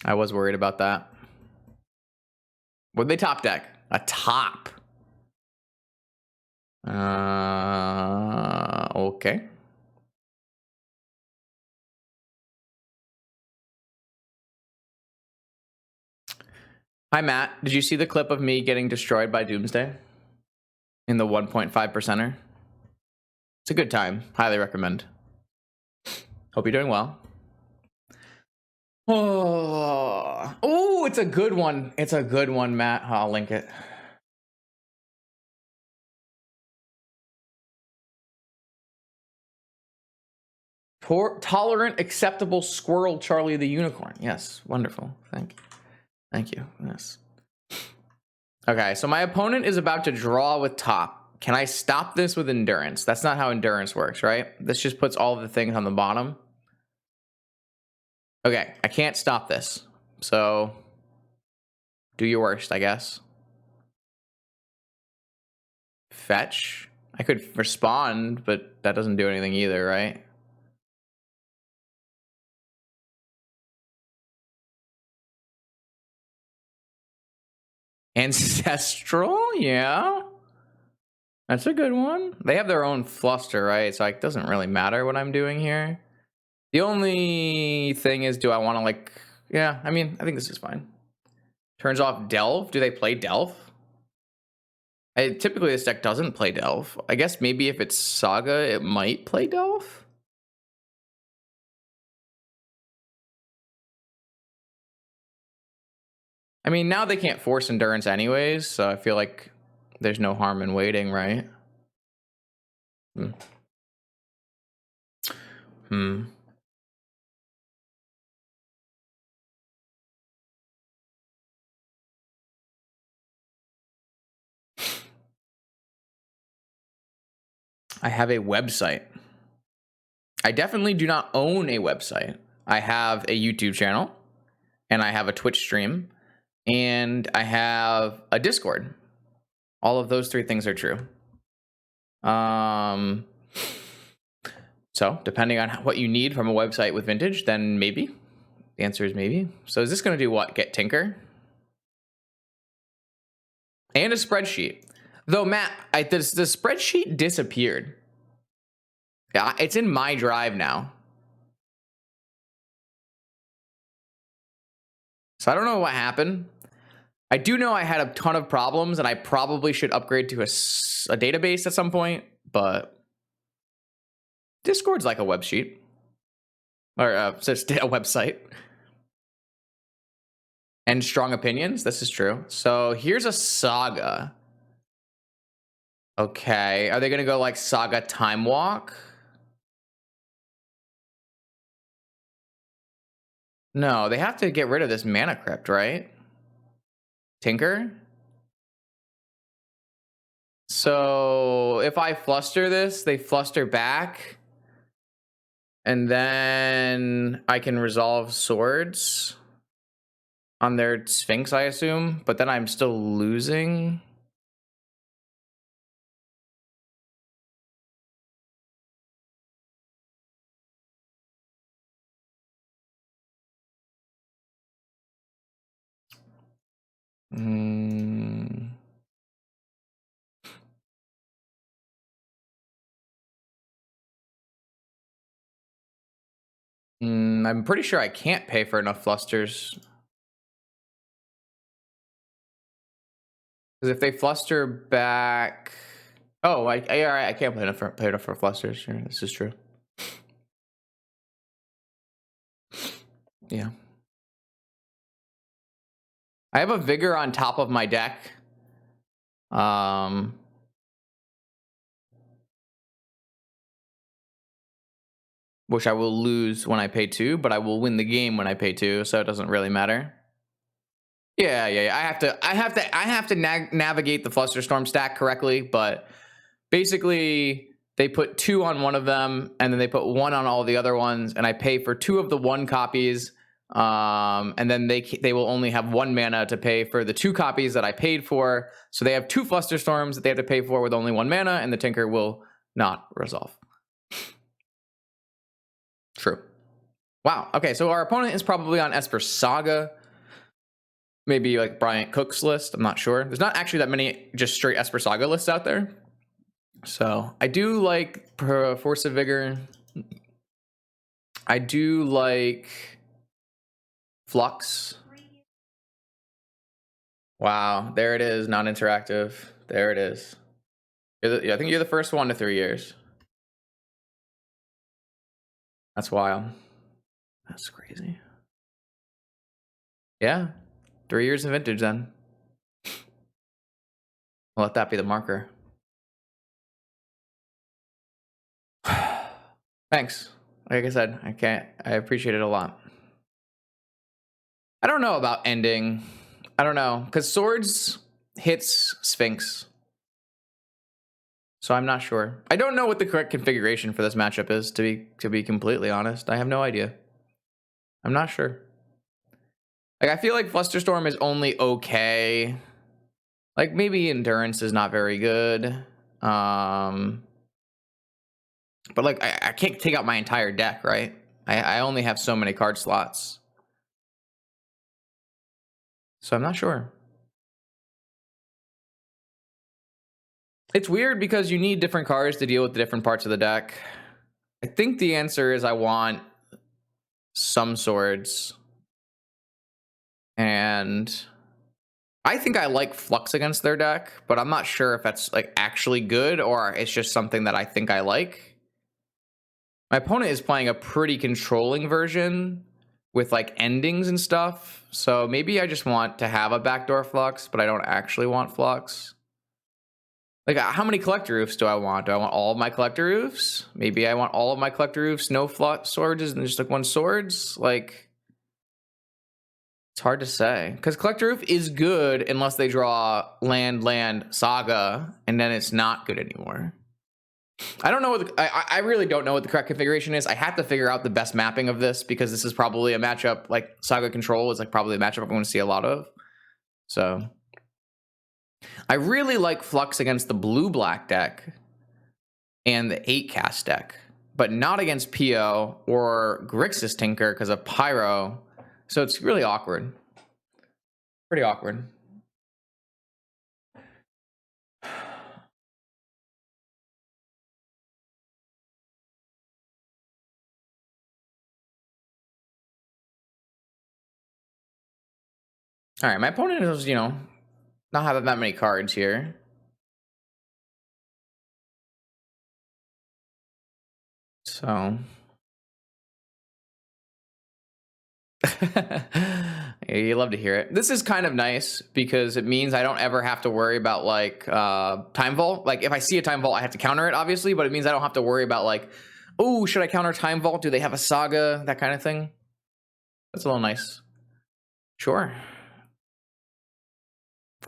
I was worried about that. What'd they top deck? A top. Okay. Hi, Matt. Did you see the clip of me getting destroyed by Doomsday? In the 1.5%er? It's a good time. Highly recommend. Hope you're doing well. Oh, it's a good one. It's a good one, Matt. I'll link it. Tolerant, acceptable squirrel, Charlie the Unicorn. Yes, wonderful. Thank you. Yes. Okay, so my opponent is about to draw with top. Can I stop this with endurance? That's not how endurance works, right? This just puts all of the things on the bottom. Okay, I can't stop this. So do your worst, I guess. Fetch. I could respond, but that doesn't do anything either, right? Ancestral, yeah. That's a good one. They have their own Fluster, right? So it doesn't really matter what I'm doing here. The only thing is, do I want to, like, yeah, I mean, I think this is fine. Turns off Delve. Do they play Delve? Typically, this deck doesn't play Delve. I guess maybe if it's Saga, it might play Delve. I mean, now they can't force Endurance anyways, so I feel like there's no harm in waiting, right? I have a website. I definitely do not own a website. I have a YouTube channel, and I have a Twitch stream, and I have a Discord. All of those three things are true. So depending on what you need from a website with Vintage, then maybe. The answer is maybe. So is this going to do what? Get Tinker? And a spreadsheet. Though, Matt, the spreadsheet disappeared. Yeah, it's in my drive now. So I don't know what happened. I do know I had a ton of problems, and I probably should upgrade to a database at some point, but Discord's like a web sheet. Or just a website. And strong opinions, this is true. So here's a Saga. Okay, are they going to go like Saga Time Walk? No, they have to get rid of this Mana Crypt, right? Tinker? So if I fluster this, they fluster back. And then I can resolve swords on their Sphinx, I assume. But then I'm still losing. I'm pretty sure I can't pay for enough flusters. Because if they fluster back... Oh, I can't pay enough for flusters. Sure, this is true. Yeah. I have a Vigor on top of my deck. Which I will lose when I pay 2, but I will win the game when I pay 2, so it doesn't really matter. Yeah. I have to navigate the Flusterstorm stack correctly, but basically they put 2 on one of them, and then they put 1 on all the other ones, and I pay for 2 of the 1 copies, and then they will only have 1 mana to pay for the 2 copies that I paid for. So they have 2 Flusterstorms that they have to pay for with only 1 mana, and the Tinker will not resolve. True. Wow. Okay, so our opponent is probably on Esper Saga. Maybe like Bryant Cook's list. I'm not sure. There's not actually that many just straight Esper Saga lists out there. So I do like Force of Vigor. I do like Flux. Wow, there it is, non-interactive. There it is. I think you're the first one to 3 years. That's wild. That's crazy. Yeah, 3 years of Vintage then. I'll let that be the marker. Thanks. Like I said, I appreciate it a lot. I don't know about ending. I don't know, because Swords hits Sphinx. So I'm not sure. I don't know what the correct configuration for this matchup is, to be completely honest. I have no idea. I'm not sure. Like, I feel like Flusterstorm is only okay. Like, maybe Endurance is not very good. But like, I can't take out my entire deck, right? I only have so many card slots. So I'm not sure. It's weird because you need different cards to deal with the different parts of the deck. I think the answer is I want some swords and I think I like Flux against their deck, but I'm not sure if that's like actually good or it's just something that I think I like. My opponent is playing a pretty controlling version with like endings and stuff. So maybe I just want to have a backdoor Flux, but I don't actually want Flux. Like, how many collector roofs do I want? Do I want all of my collector roofs? Maybe I want all of my collector roofs, no swords, and just like one swords. Like, it's hard to say because collector roof is good unless they draw land saga, and then it's not good anymore. I don't know what I really don't know what the correct configuration is. I have to figure out the best mapping of this because this is probably a matchup like Saga Control is like probably a matchup I'm going to see a lot of. So I really like Flux against the blue-black deck and the 8-cast deck, but not against PO or Grixis Tinker because of Pyro. So it's really awkward. Pretty awkward. All right, my opponent is, not having that many cards here. So you love to hear it. This is kind of nice because it means I don't ever have to worry about like time vault. Like if I see a time vault, I have to counter it, obviously, but it means I don't have to worry about like, oh, should I counter time vault? Do they have a saga? That kind of thing. That's a little nice. Sure.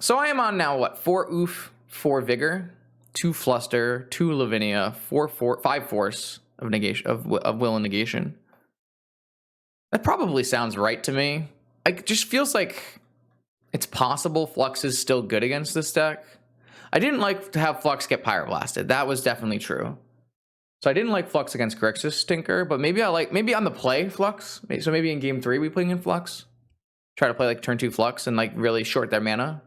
So I am on now what? 4 oof, 4 vigor, 2 fluster, 2 Lavinia, 5 force of negation of will and negation. That probably sounds right to me. It just feels like it's possible Flux is still good against this deck. I didn't like to have Flux get Pyroblasted. That was definitely true. So I didn't like Flux against Grixis Tinker, but maybe on the play Flux. So maybe in game 3 we play in Flux. Try to play like turn 2 Flux and like really short their mana.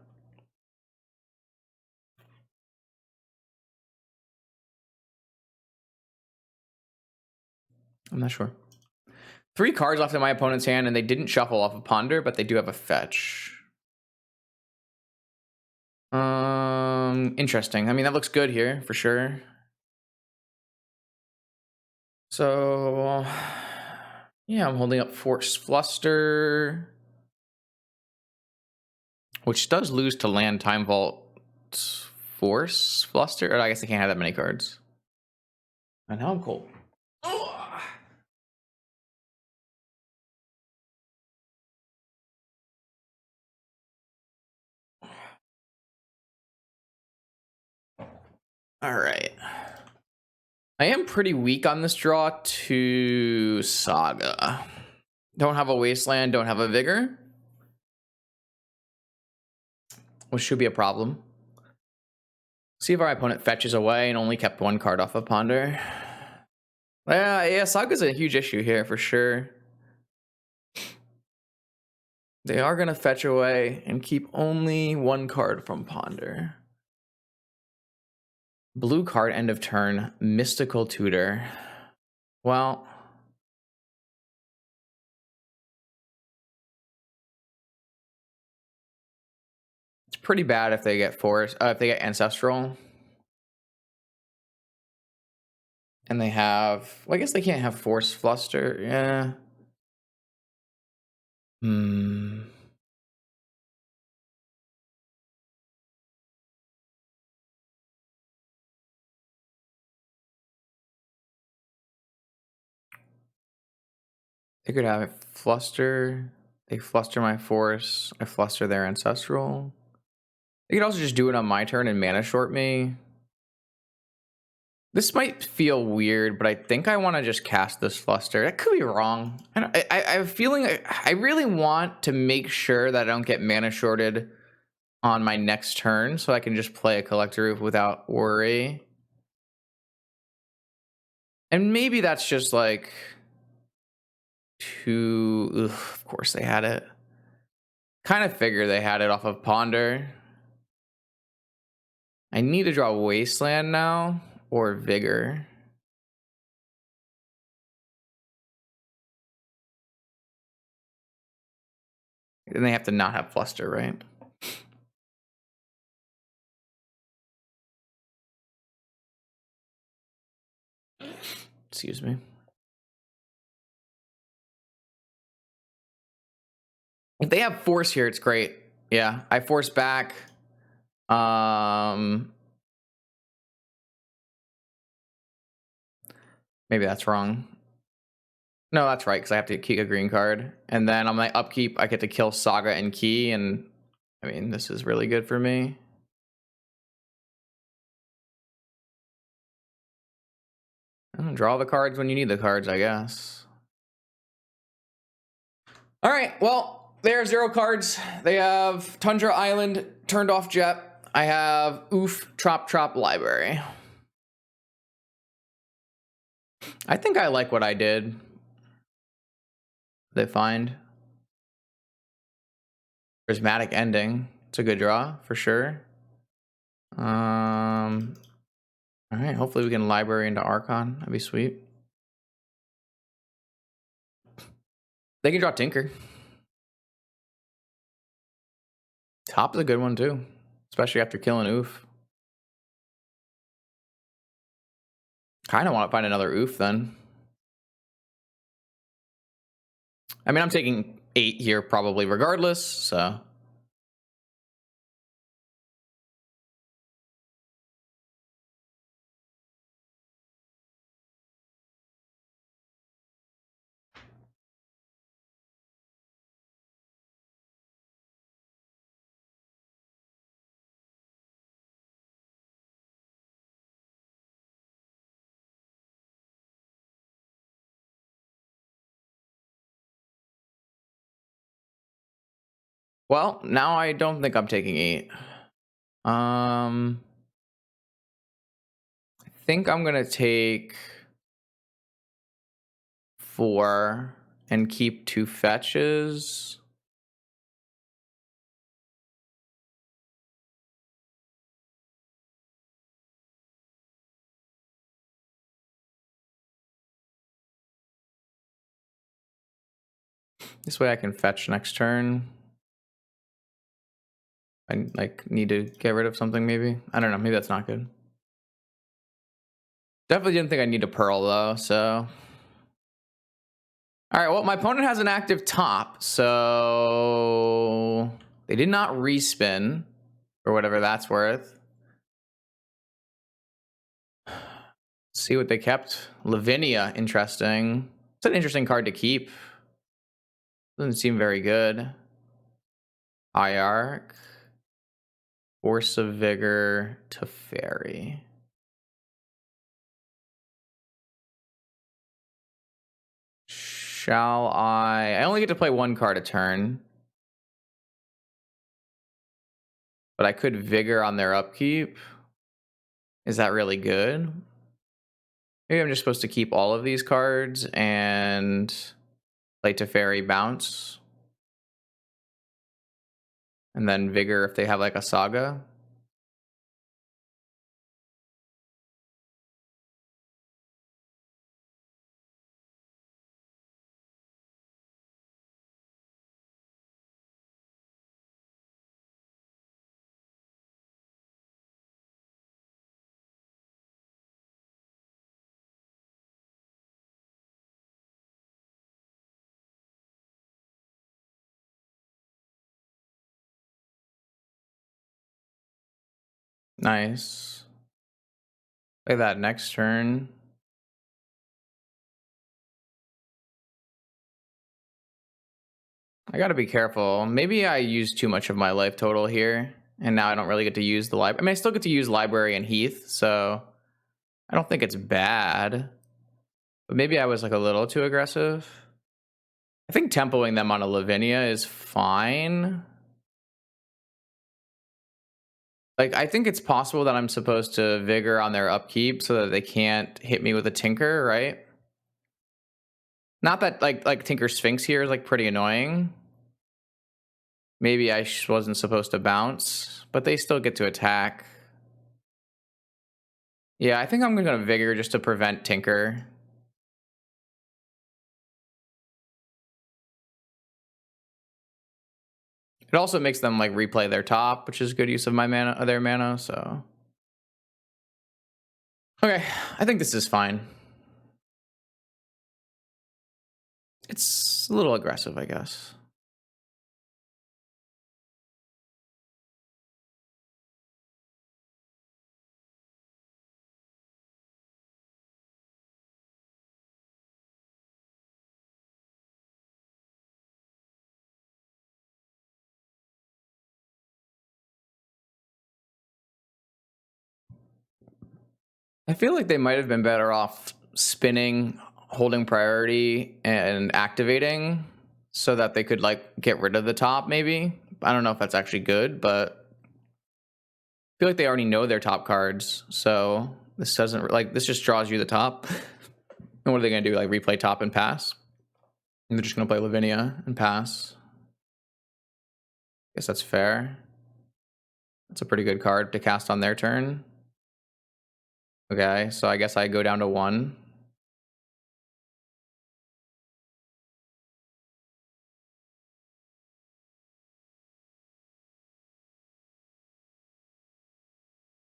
I'm not sure. 3 cards left in my opponent's hand, and they didn't shuffle off of Ponder, but they do have a fetch. Interesting. I mean, that looks good here for sure. So, yeah, I'm holding up Force Fluster, which does lose to land Time Vault Force Fluster. Or I guess I can't have that many cards. And now I'm cold. All right. I am pretty weak on this draw to Saga. Don't have a Wasteland, don't have a Vigor, which should be a problem. See if our opponent fetches away and only kept 1 card off of Ponder. Yeah, Saga's a huge issue here for sure. They are going to fetch away and keep only 1 card from Ponder. Blue card, end of turn, Mystical Tutor. Well, it's pretty bad if they get if they get Ancestral. And they have, well, I guess they can't have Force Fluster. Yeah. They could have it Fluster. They fluster my Force. I fluster their Ancestral. They could also just do it on my turn and mana short me. This might feel weird, but I think I want to just cast this Fluster. That could be wrong. I have a feeling I really want to make sure that I don't get mana shorted on my next turn, so I can just play a Collector Roof without worry. And maybe that's just like of course they had it. Kind of figure they had it off of Ponder. I need to draw Wasteland now or Vigor. Then they have to not have Fluster, right? Excuse me. If they have force here, it's great. Yeah, I force back. Maybe that's wrong. No, that's right, because I have to keep a green card. And then on my upkeep, I get to kill Saga and Key, and I mean, this is really good for me. Draw the cards when you need the cards, I guess. All right, well, they are 0 cards. They have Tundra Island, turned off Jet. I have Oof, Trop Library. I think I like what I did. They find Prismatic Ending. It's a good draw for sure. All right, hopefully we can library into Archon. That'd be sweet. They can draw Tinker. Top is a good one too, especially after killing Oof. Kind of want to find another Oof then. I mean, I'm taking 8 here probably regardless, so. Well, now I don't think I'm taking 8. I think I'm gonna take 4 and keep 2 fetches. This way I can fetch next turn. I like need to get rid of something maybe. I don't know, maybe that's not good. Definitely didn't think I need a Pearl though, so. All right, well, my opponent has an active top, so they did not respin, or whatever that's worth. Let's see what they kept. Lavinia, interesting. It's an interesting card to keep. Doesn't seem very good. Hierarch. Force of Vigor to Fairy. Shall I only get to play 1 card a turn. But I could Vigor on their upkeep. Is that really good? Maybe I'm just supposed to keep all of these cards and play Teferi bounce. And then Vigor if they have like a Saga. Nice. Play that next turn. I gotta be careful. Maybe I used too much of my life total here, and now I don't really get to use the library. I mean, I still get to use library and Heath, so I don't think it's bad. But maybe I was like a little too aggressive. I think tempoing them on a Lavinia is fine. Like, I think it's possible that I'm supposed to Vigor on their upkeep so that they can't hit me with a Tinker, right? Not that like Tinker Sphinx here is like pretty annoying. Maybe I wasn't supposed to bounce, but they still get to attack. Yeah, I think I'm gonna Vigor just to prevent Tinker. It also makes them like replay their top, which is good use of my mana, their mana. So okay, I think this is fine. It's a little aggressive, I guess. I feel like they might have been better off spinning, holding priority, and activating so that they could like get rid of the top, maybe. I don't know if that's actually good, but I feel like they already know their top cards, so this doesn't like this just draws you the top. And what are they gonna do? Like replay top and pass? And they're just gonna play Lavinia and pass. Guess that's fair. That's a pretty good card to cast on their turn. Okay, so I guess I go down to 1.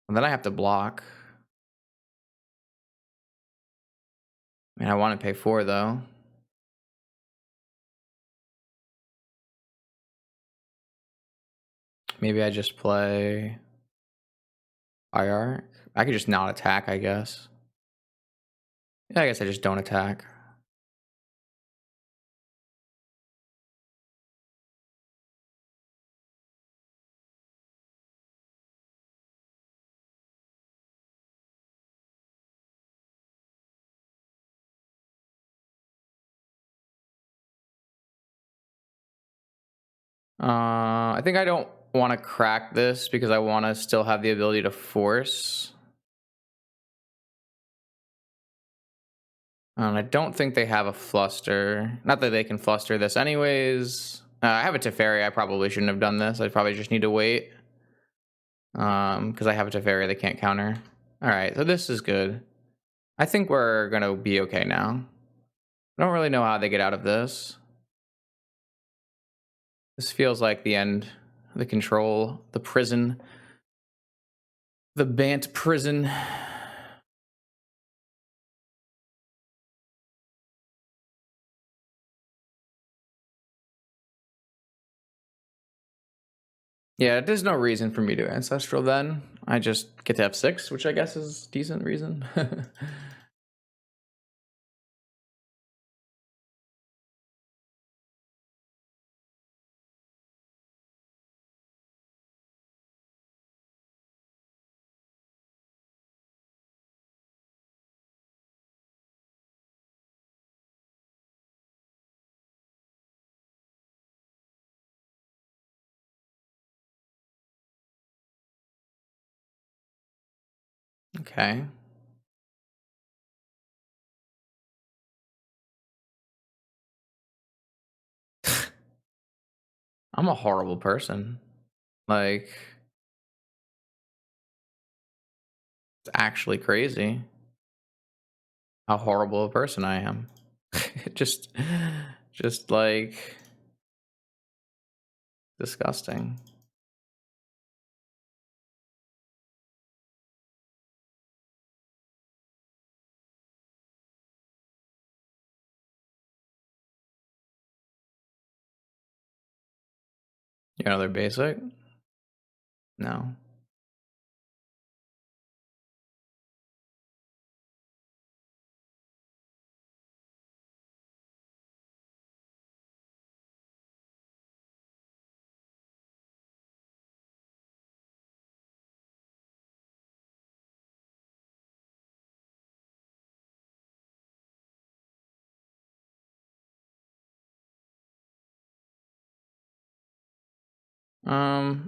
And then I have to block. I mean, I want to pay 4 though. Maybe I just play IR. I could just not attack, I guess. Yeah, I guess I just don't attack. I think I don't want to crack this because I want to still have the ability to force. I don't think they have a fluster. Not that they can fluster this anyways. I have a Teferi. I probably shouldn't have done this. I probably just need to wait. Because I have a Teferi they can't counter. Alright, so this is good. I think we're gonna be okay now. I don't really know how they get out of this. This feels like the end. The control. The prison. The Bant prison. Yeah, there's no reason for me to Ancestral then. I just get to F6, which I guess is a decent reason. Okay. I'm a horrible person. Like, it's actually crazy how horrible a person I am. just, just like disgusting. You know, they're basic. No.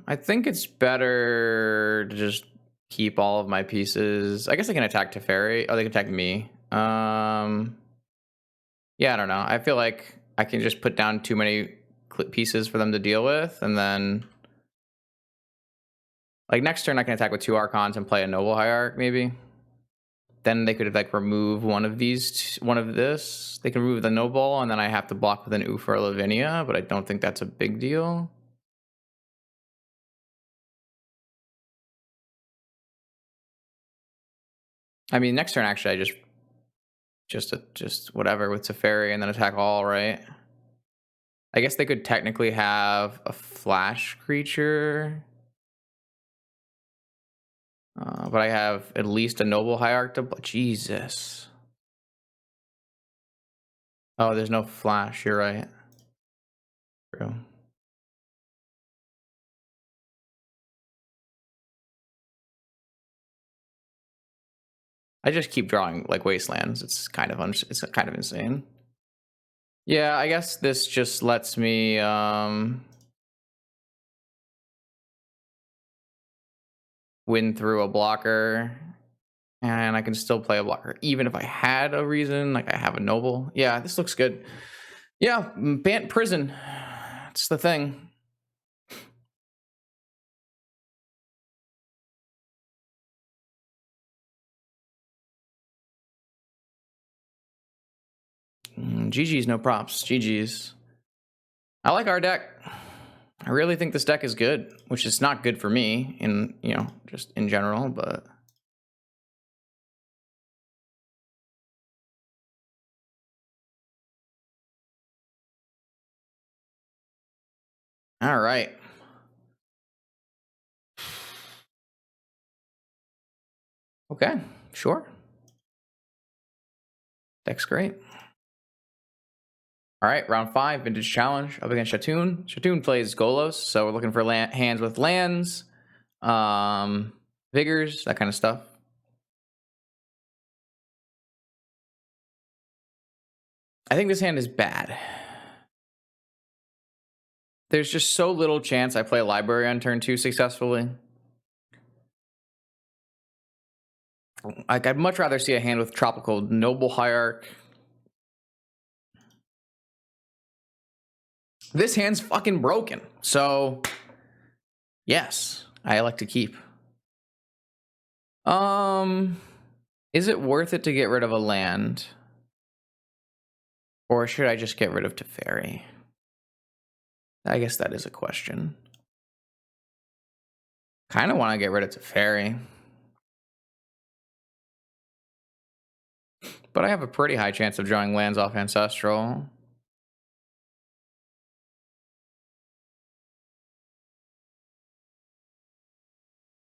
I think it's better to just keep all of my pieces. I guess they can attack Teferi. Oh, they can attack me. Yeah, I don't know. I feel like I can just put down too many pieces for them to deal with, and then like next turn I can attack with 2 Archons and play a Noble Hierarch maybe. Then they could like remove one of these, one of this. They can remove the Noble, and then I have to block with an Oof or a Lavinia, but I don't think that's a big deal. I mean, next turn actually I just whatever with Teferi and then attack all, right? I guess they could technically have a flash creature. But I have at least a noble hierarch to... Jesus. Oh, there's no flash. You're right. True. I just keep drawing like wastelands. It's kind of insane. Yeah, I guess this just lets me win through a blocker, and I can still play a blocker even if I had a reason, like I have a noble. Yeah, this looks good. Yeah, Bant prison. That's the thing. GG's, no props. GG's. I like our deck. I really think this deck is good, which is not good for me in, just in general, but... All right. Okay, sure. Deck's great. All right, round 5, Vintage Challenge up against Shatoon. Shatoon plays Golos, so we're looking for hands with lands, vigors, that kind of stuff. I think this hand is bad. There's just so little chance I play a library on turn 2 successfully. Like, I'd much rather see a hand with Tropical Noble Hierarch. This hand's fucking broken. So, yes, I like to keep. Is it worth it to get rid of a land? Or should I just get rid of Teferi? I guess that is a question. Kind of want to get rid of Teferi. But I have a pretty high chance of drawing lands off Ancestral.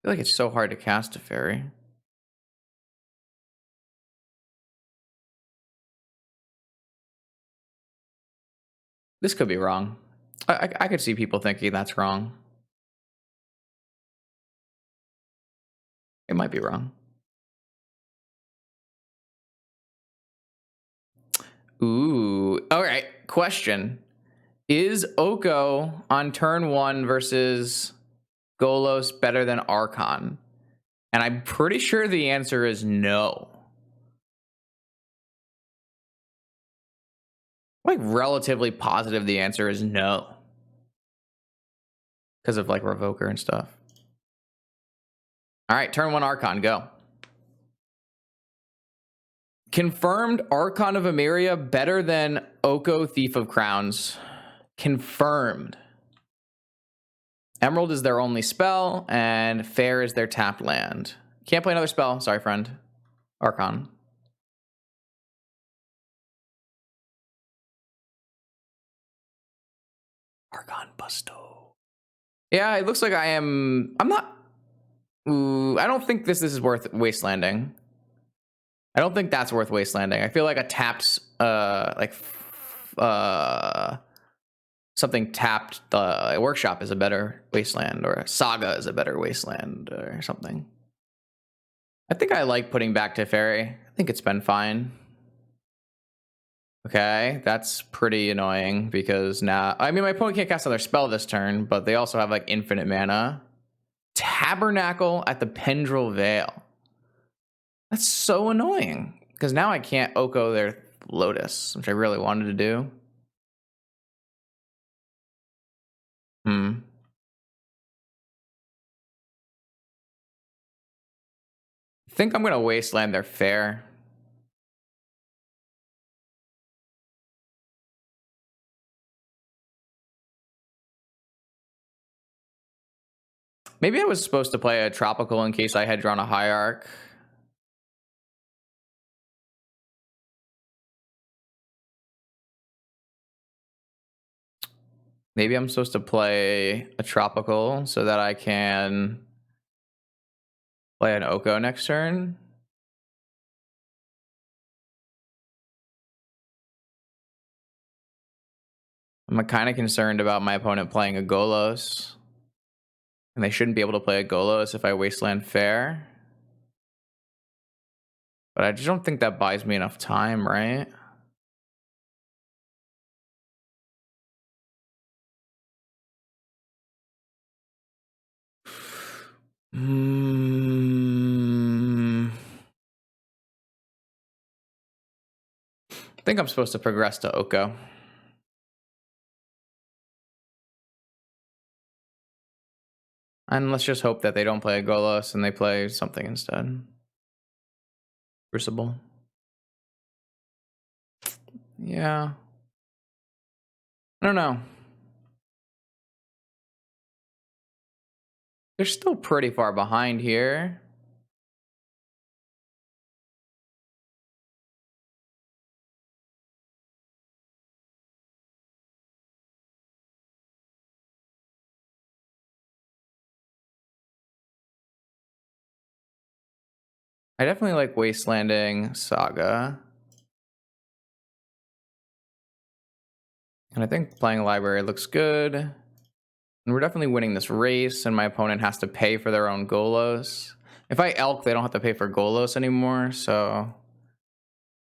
I feel like it's so hard to cast Teferi. This could be wrong. I could see people thinking that's wrong. It might be wrong. Ooh. All right. Question. Is Oko on turn 1 versus Golos better than Archon? And I'm pretty sure the answer is no. Like, relatively positive the answer is no. Because of, like, Revoker and stuff. All right, turn 1 Archon, go. Confirmed Archon of Emeria better than Oko Thief of Crowns. Confirmed. Emerald is their only spell, and Fair is their tapped land. Can't play another spell. Sorry, friend. Archon. Archon Busto. Yeah, it looks like I'm not... Ooh, I don't think this is worth wastelanding. I don't think that's worth wastelanding. I feel like a tapped, something tapped, a Workshop is a better wasteland, or a Saga is a better wasteland, or something. I think I like putting back Teferi. I think it's been fine. Okay, that's pretty annoying because now... I mean, my opponent can't cast another spell this turn, but they also have, like, infinite mana. Tabernacle at the Pendril Vale. That's so annoying, because now I can't Oko their Lotus, which I really wanted to do. I think I'm going to wasteland their Fair. Maybe I was supposed to play a Tropical in case I had drawn a Hierarch. Maybe I'm supposed to play a tropical so that I can play an Oko next turn. I'm kind of concerned about my opponent playing a Golos. And they shouldn't be able to play a Golos if I wasteland fair. But I just don't think that buys me enough time, right? I think I'm supposed to progress to Oko. And let's just hope that they don't play a Golos and they play something instead. Crucible. Yeah. I don't know. They're still pretty far behind here. I definitely like wastelanding Saga. And I think playing library looks good. And we're definitely winning this race, and my opponent has to pay for their own Golos. If I Elk, they don't have to pay for Golos anymore, so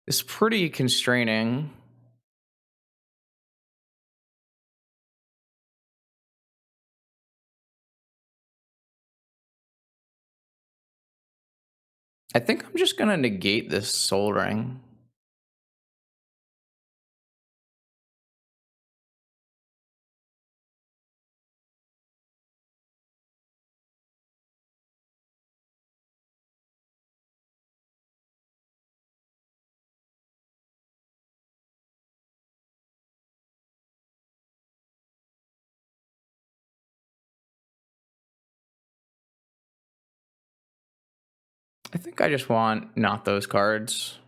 it's pretty constraining. I think I'm just gonna negate this Soul Ring. I think I just want not those cards.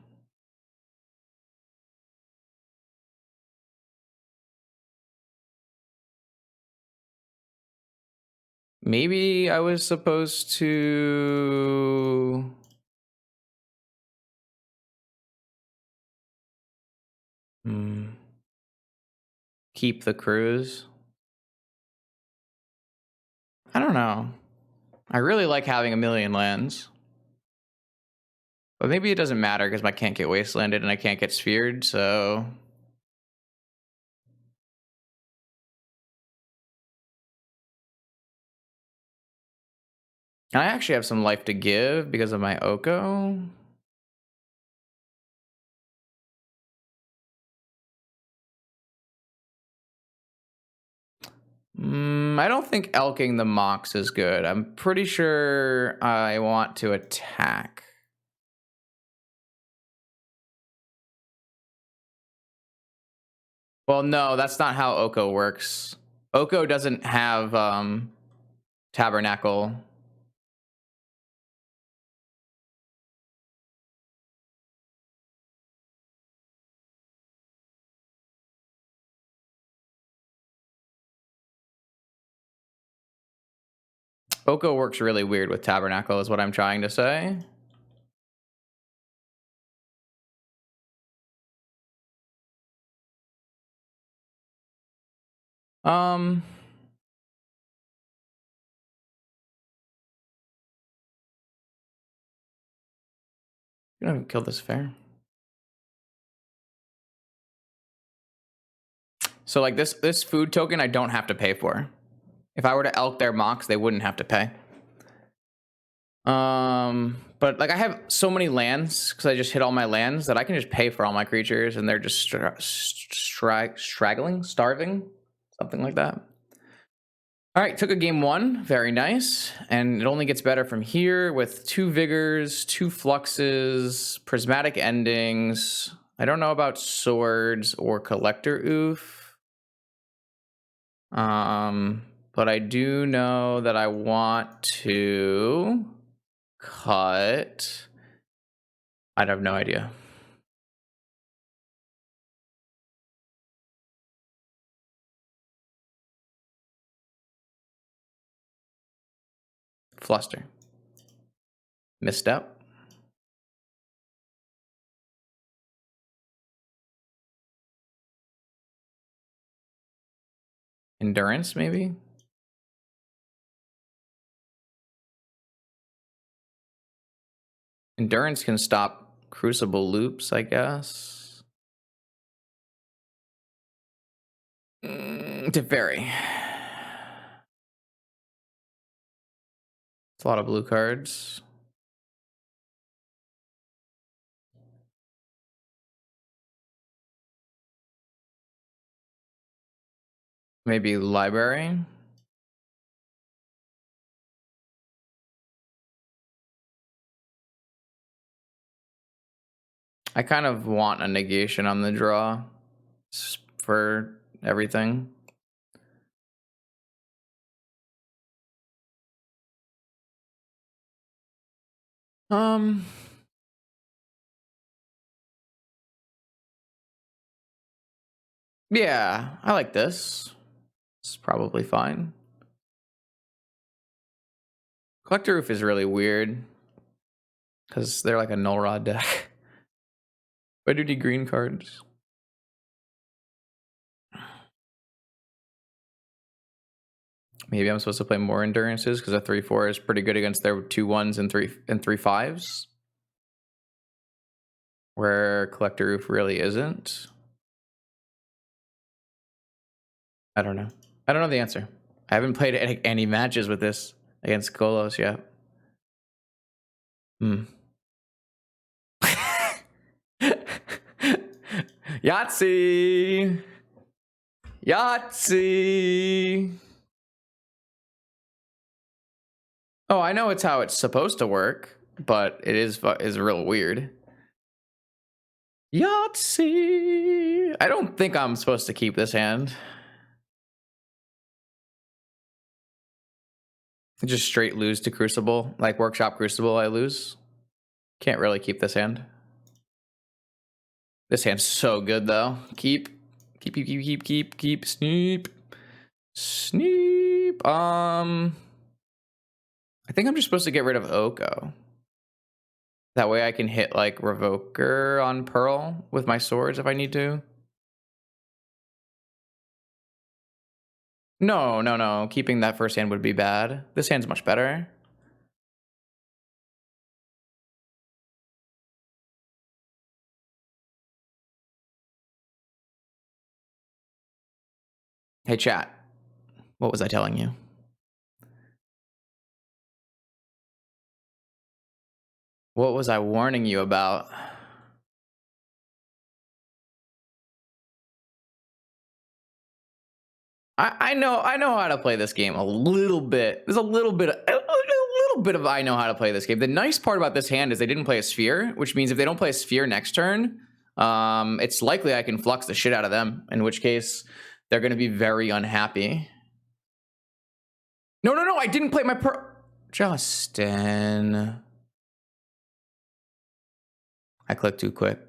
Maybe I was supposed to... keep the cruise. I don't know. I really like having a million lands. But maybe it doesn't matter because I can't get wastelanded and I can't get sphered, so... I actually have some life to give because of my Oko. I don't think elking the Mox is good. I'm pretty sure I want to attack. Well, no, that's not how Oko works. Oko doesn't have Tabernacle. Oko works really weird with Tabernacle is what I'm trying to say. I'm gonna kill this fair. So like this food token I don't have to pay for. If I were to elk their Mox, they wouldn't have to pay. But like I have so many lands because I just hit all my lands that I can just pay for all my creatures and they're just straggling, starving, something like that. All right, took a game one, very nice, and it only gets better from here with 2 vigors, 2 fluxes, prismatic endings. I don't know about swords or collector oof. But I do know that I want to cut. I have no idea. Fluster. Misstep. Endurance, maybe? Endurance can stop Crucible loops, I guess. To vary. It's a lot of blue cards. Maybe library. I kind of want a negation on the draw for everything. Yeah, I like this. It's probably fine. Collector Roof is really weird because they're like a null rod deck. But I do need green cards. Maybe I'm supposed to play more endurances because a 3/4 is pretty good against their 2/1s and 3/5s. Where Collector Roof really isn't. I don't know. I don't know the answer. I haven't played any matches with this against Golos yet. Yahtzee! Yahtzee! Oh, I know it's how it's supposed to work, but it is real weird. Yahtzee! I don't think I'm supposed to keep this hand. Just straight lose to Crucible. Like Workshop Crucible, I lose. Can't really keep this hand. This hand's so good, though. Keep. Sneep. Sneep. I think I'm just supposed to get rid of Oko. That way I can hit, like, Revoker on Pearl with my swords if I need to. No. Keeping that first hand would be bad. This hand's much better. Hey, chat. What was I telling you? What was I warning you about? I know how to play this game a little bit. There's a little bit of I know how to play this game. The nice part about this hand is they didn't play a sphere, which means if they don't play a sphere next turn, it's likely I can flux the shit out of them, in which case they're going to be very unhappy. No, I didn't play my Justin. I clicked too quick.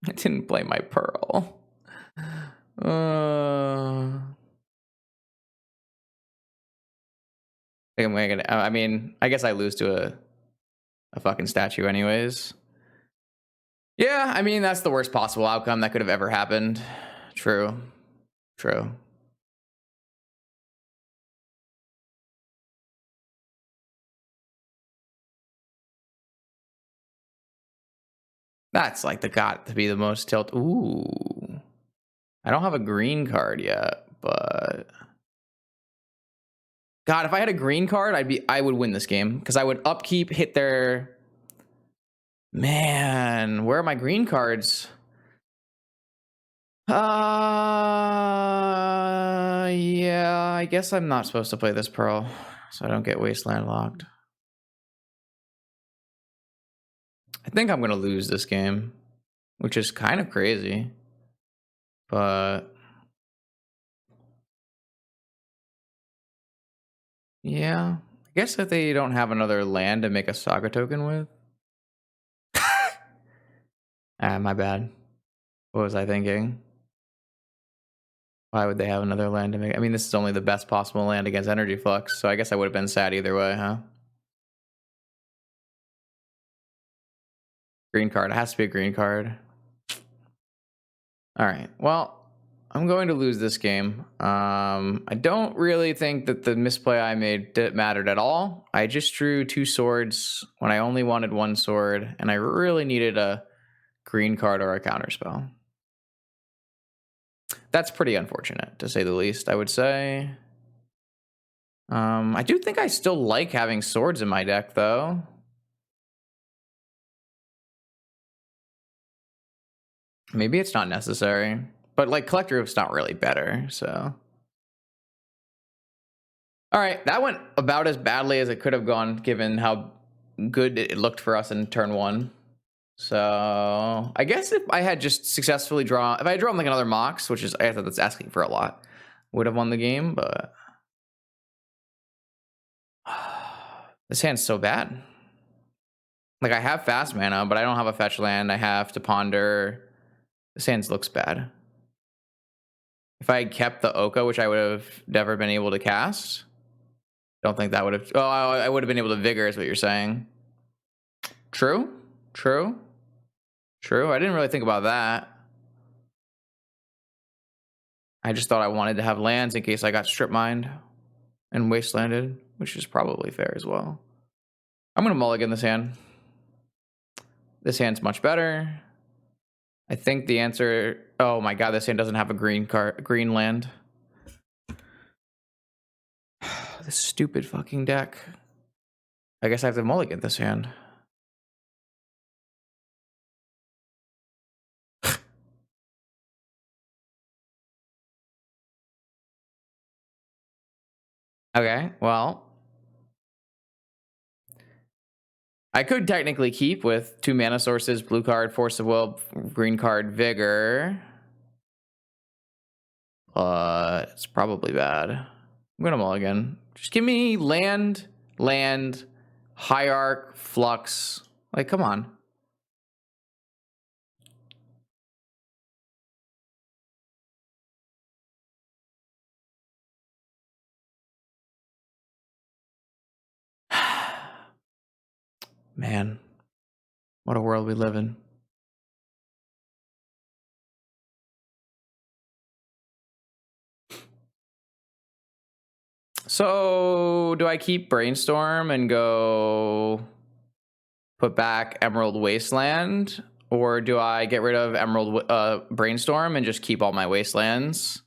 I didn't play my Pearl. I mean, I guess I lose to a fucking statue anyways. Yeah, I mean, that's the worst possible outcome that could have ever happened. True. That's like got to be the most tilt. Ooh. I don't have a green card yet, but God, if I had a green card, I would win this game because I would upkeep, hit their. Man, where are my green cards? Yeah, I guess I'm not supposed to play this Pearl, so I don't get Wasteland locked. I think I'm gonna lose this game, which is kind of crazy, but yeah, I guess if they don't have another land to make a Saga token with. My bad. What was I thinking? Why would they have another land to make? I mean, this is only the best possible land against energy flux, so I guess I would have been sad either way, huh? Green card. It has to be a green card. All right. Well, I'm going to lose this game. I don't really think that the misplay I made mattered at all. I just drew 2 swords when I only wanted 1 sword, and I really needed a green card or a counterspell. That's pretty unfortunate, to say the least, I would say. I do think I still like having swords in my deck, though. Maybe it's not necessary. But, like, Collector Oof's not really better, so... Alright, that went about as badly as it could have gone, given how good it looked for us in turn 1. So... I guess if I had just successfully drawn... If I had drawn, like, another Mox, which is... I thought that's asking for a lot, would have won the game, but... This hand's so bad. Like, I have fast mana, but I don't have a fetch land. I have to ponder... This hand looks bad. If I had kept the Oka, which I would have never been able to cast, I don't think that would have... Oh, I would have been able to Vigor, is what you're saying. True. True. True. I didn't really think about that. I just thought I wanted to have lands in case I got strip mined and wastelanded, which is probably fair as well. I'm going to mulligan this hand. This hand's much better. I think the answer... Oh my god, this hand doesn't have a green land. This stupid fucking deck. I guess I have to mulligan this hand. Okay, well... I could technically keep with 2 mana sources, blue card, Force of Will, green card, Vigor. It's probably bad. I'm gonna mulligan. Just give me land, Hierarch, Flux. Like, come on. Man, what a world we live in. So, do I keep Brainstorm and go put back Emerald Wasteland? Or do I get rid of Emerald Brainstorm and just keep all my Wastelands?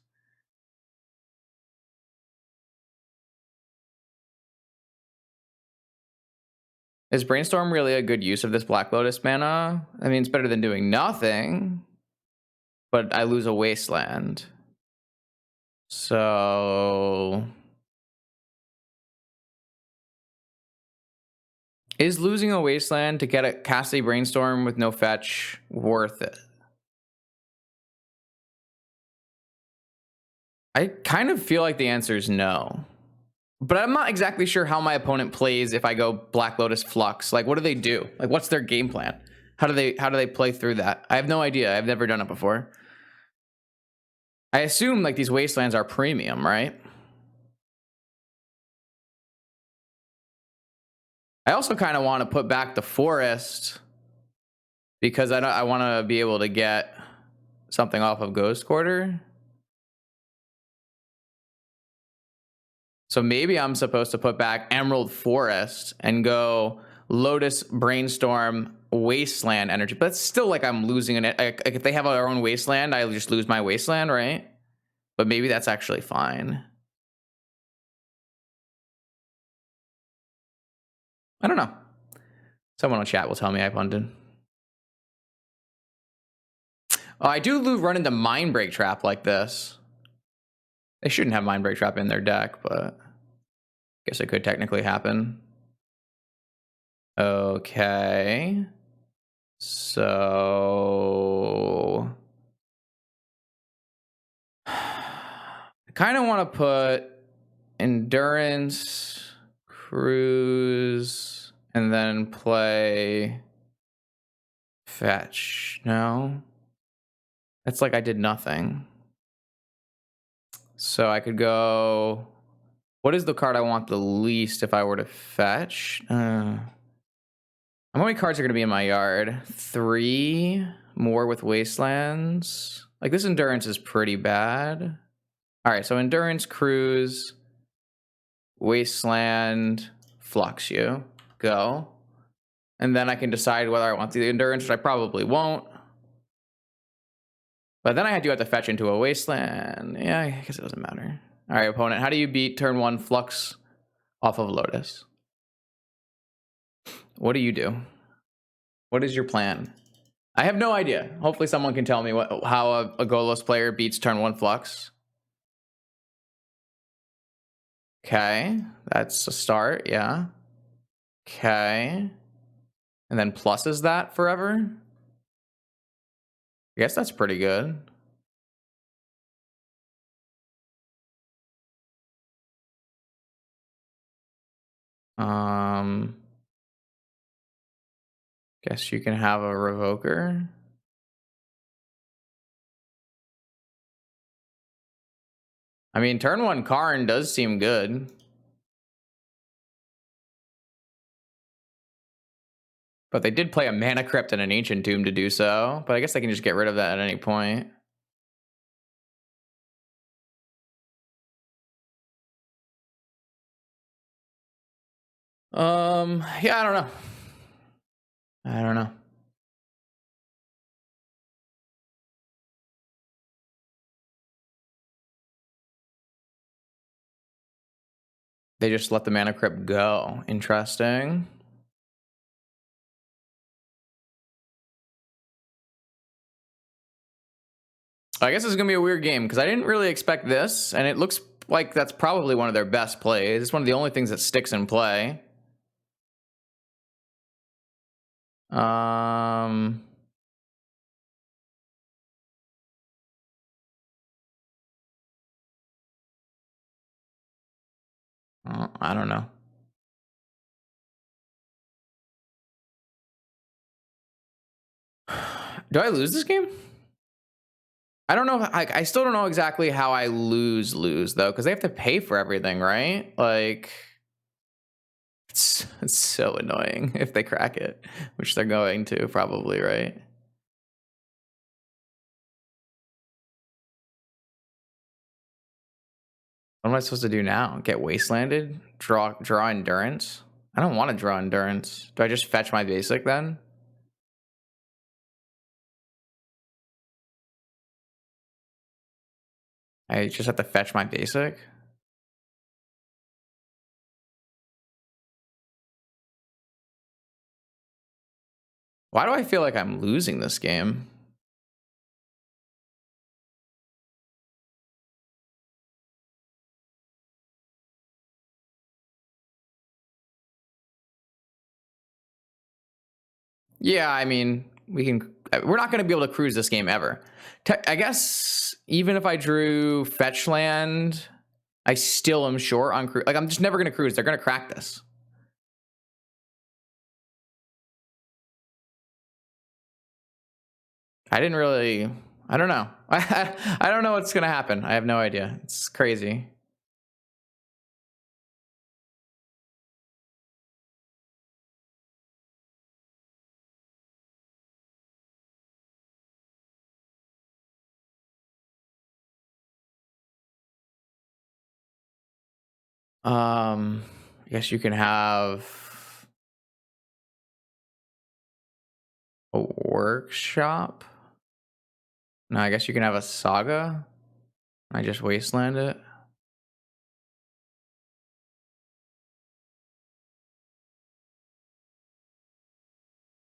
Is Brainstorm really a good use of this Black Lotus mana? I mean, it's better than doing nothing, but I lose a Wasteland. So... Is losing a Wasteland to get a cast a Brainstorm with no fetch worth it? I kind of feel like the answer is no. But I'm not exactly sure how my opponent plays if I go Black Lotus Flux. Like, what do they do? Like, what's their game plan? How do they play through that? I have no idea. I've never done it before. I assume, like, these Wastelands are premium, right? I also kind of want to put back the Forest because I want to be able to get something off of Ghost Quarter. So maybe I'm supposed to put back Emerald Forest and go Lotus, Brainstorm, Wasteland energy. But it's still like I'm losing an... Like, if they have their own Wasteland, I just lose my Wasteland, right? But maybe that's actually fine. I don't know. Someone on chat will tell me I punted. Oh, I do run into Mindbreak Trap like this. They shouldn't have Mindbreak Trap in their deck, but I guess it could technically happen. Okay. So... I kind of want to put Endurance, Cruise, and then play Fetch. No? That's like I did nothing. So I could go... What is the card I want the least if I were to fetch? How many cards are going to be in my yard? 3 more with Wastelands. Like, this Endurance is pretty bad. All right, so Endurance, Cruise, Wasteland, Flux you. Go. And then I can decide whether I want the Endurance, which I probably won't. But then I do have to fetch into a Wasteland. Yeah, I guess it doesn't matter. All right, opponent, how do you beat turn 1 Flux off of Lotus? What do you do? What is your plan? I have no idea. Hopefully someone can tell me how a Golos player beats turn 1 Flux. Okay, that's a start, yeah. Okay. And then pluses that forever? I guess that's pretty good. Guess you can have a Revoker. I mean, turn 1 Karn does seem good. But they did play a Mana Crypt and an Ancient Tomb to do so. But I guess they can just get rid of that at any point. Yeah, I don't know. I don't know. They just let the Mana Crypt go. Interesting. I guess it's going to be a weird game because I didn't really expect this, and it looks like that's probably one of their best plays. It's one of the only things that sticks in play. I don't know. Do I lose this game? I don't know. I still don't know exactly how I lose though, because they have to pay for everything, right? Like, it's so annoying if they crack it, which they're going to probably, right? What am I supposed to do now? Get Wastelanded? Draw Endurance? I don't want to draw Endurance. Do I just fetch my basic then? I just have to fetch my basic? Why do I feel like I'm losing this game? Yeah, I mean, we're not going to be able to cruise this game ever. I guess even if I drew fetch land, I still am short on cruise. Like, I'm just never going to cruise. They're going to crack this. I don't know. I don't know what's going to happen. I have no idea. It's crazy. I guess you can have a workshop. No, I guess you can have a saga. I just wasteland it.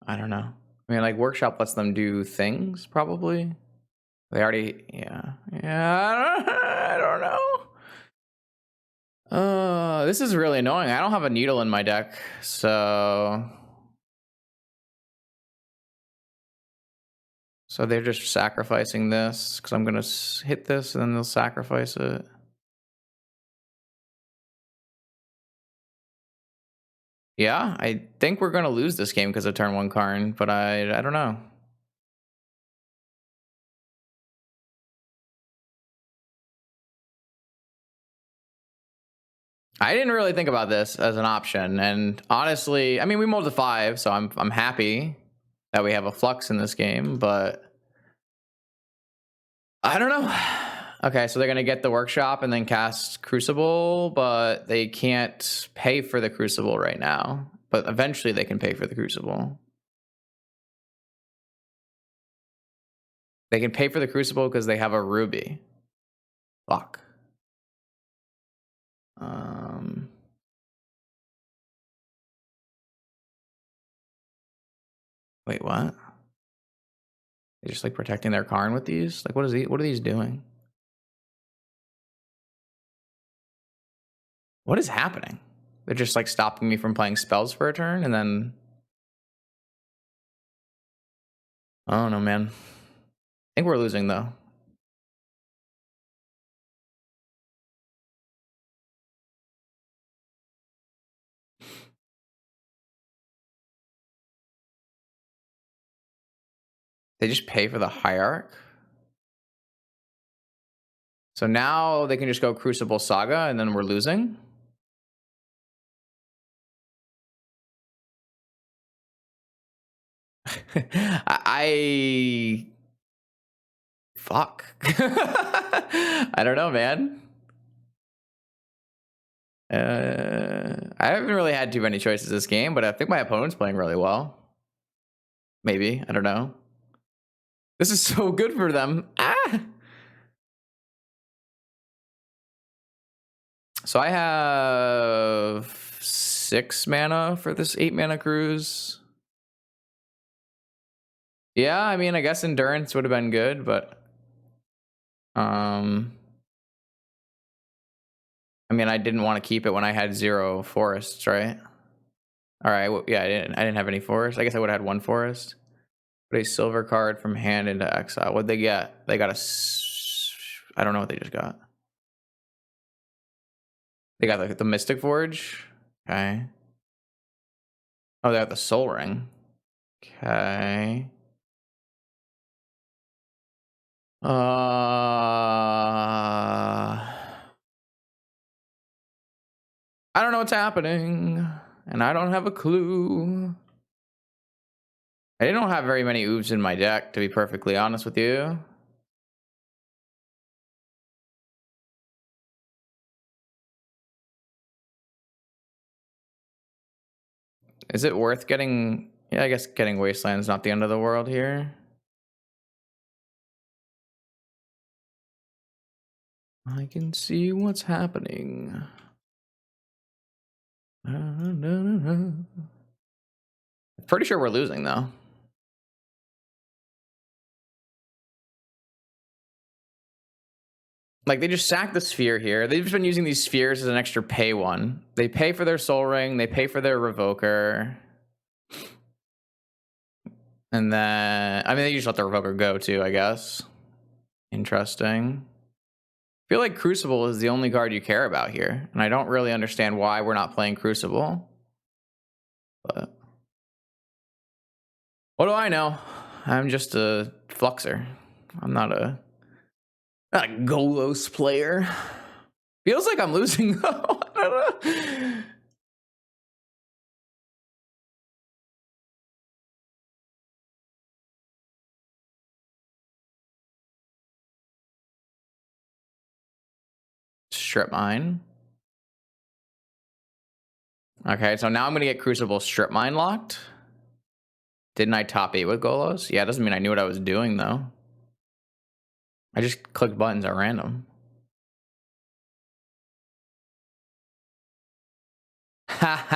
I don't know. I mean, like, workshop lets them do things, probably. They already, yeah. I don't know. This is really annoying. I don't have a needle in my deck, so they're just sacrificing this because I'm gonna hit this and then they'll sacrifice it. Yeah, I think we're gonna lose this game because of turn 1 Karn, but I don't know. I didn't really think about this as an option, and honestly, I mean, we mulled to 5, so I'm happy that we have a flux in this game, but I don't know. Okay, so they're gonna get the workshop and then cast Crucible, but they can't pay for the Crucible right now. But eventually they can pay for the Crucible. They can pay for the Crucible because they have a Ruby. Fuck. Wait, what? They're just like protecting their Karn with these? Like, what are these doing? What is happening? They're just like stopping me from playing spells for a turn, and then I don't know, man. I think we're losing though. They just pay for the Hierarch. So now they can just go Crucible Saga, and then we're losing. I fuck. I don't know, man. I haven't really had too many choices this game, but I think my opponent's playing really well. Maybe, I don't know. This is so good for them. Ah. So I have 6 mana for this 8 mana cruise. Yeah, I mean, I guess endurance would have been good, but I mean, I didn't want to keep it when I had 0 forests, right? All right, well, yeah, I didn't have any forests. I guess I would have had 1 forest. Put a silver card from hand into exile. What'd they get? They got I don't know what they just got. They got the Mystic Forge. Okay. Oh, they got the Soul Ring. Okay. I don't know what's happening, and I don't have a clue. I don't have very many oofs in my deck, to be perfectly honest with you. Is it worth getting... Yeah, I guess getting Wasteland's not the end of the world here. I can see what's happening. Pretty sure we're losing, though. Like, they just sacked the sphere here. They've just been using these spheres as an extra pay one. They pay for their Soul Ring. They pay for their Revoker. And then... I mean, they just let the Revoker go, too, I guess. Interesting. I feel like Crucible is the only card you care about here. And I don't really understand why we're not playing Crucible. But... what do I know? I'm just a Fluxer. I'm not a Golos player. Feels like I'm losing, though. I don't know. Strip mine. Okay, so now I'm going to get Crucible Strip Mine locked. Didn't I top 8 with Golos? Yeah, it doesn't mean I knew what I was doing, though. I just clicked buttons at random. Ha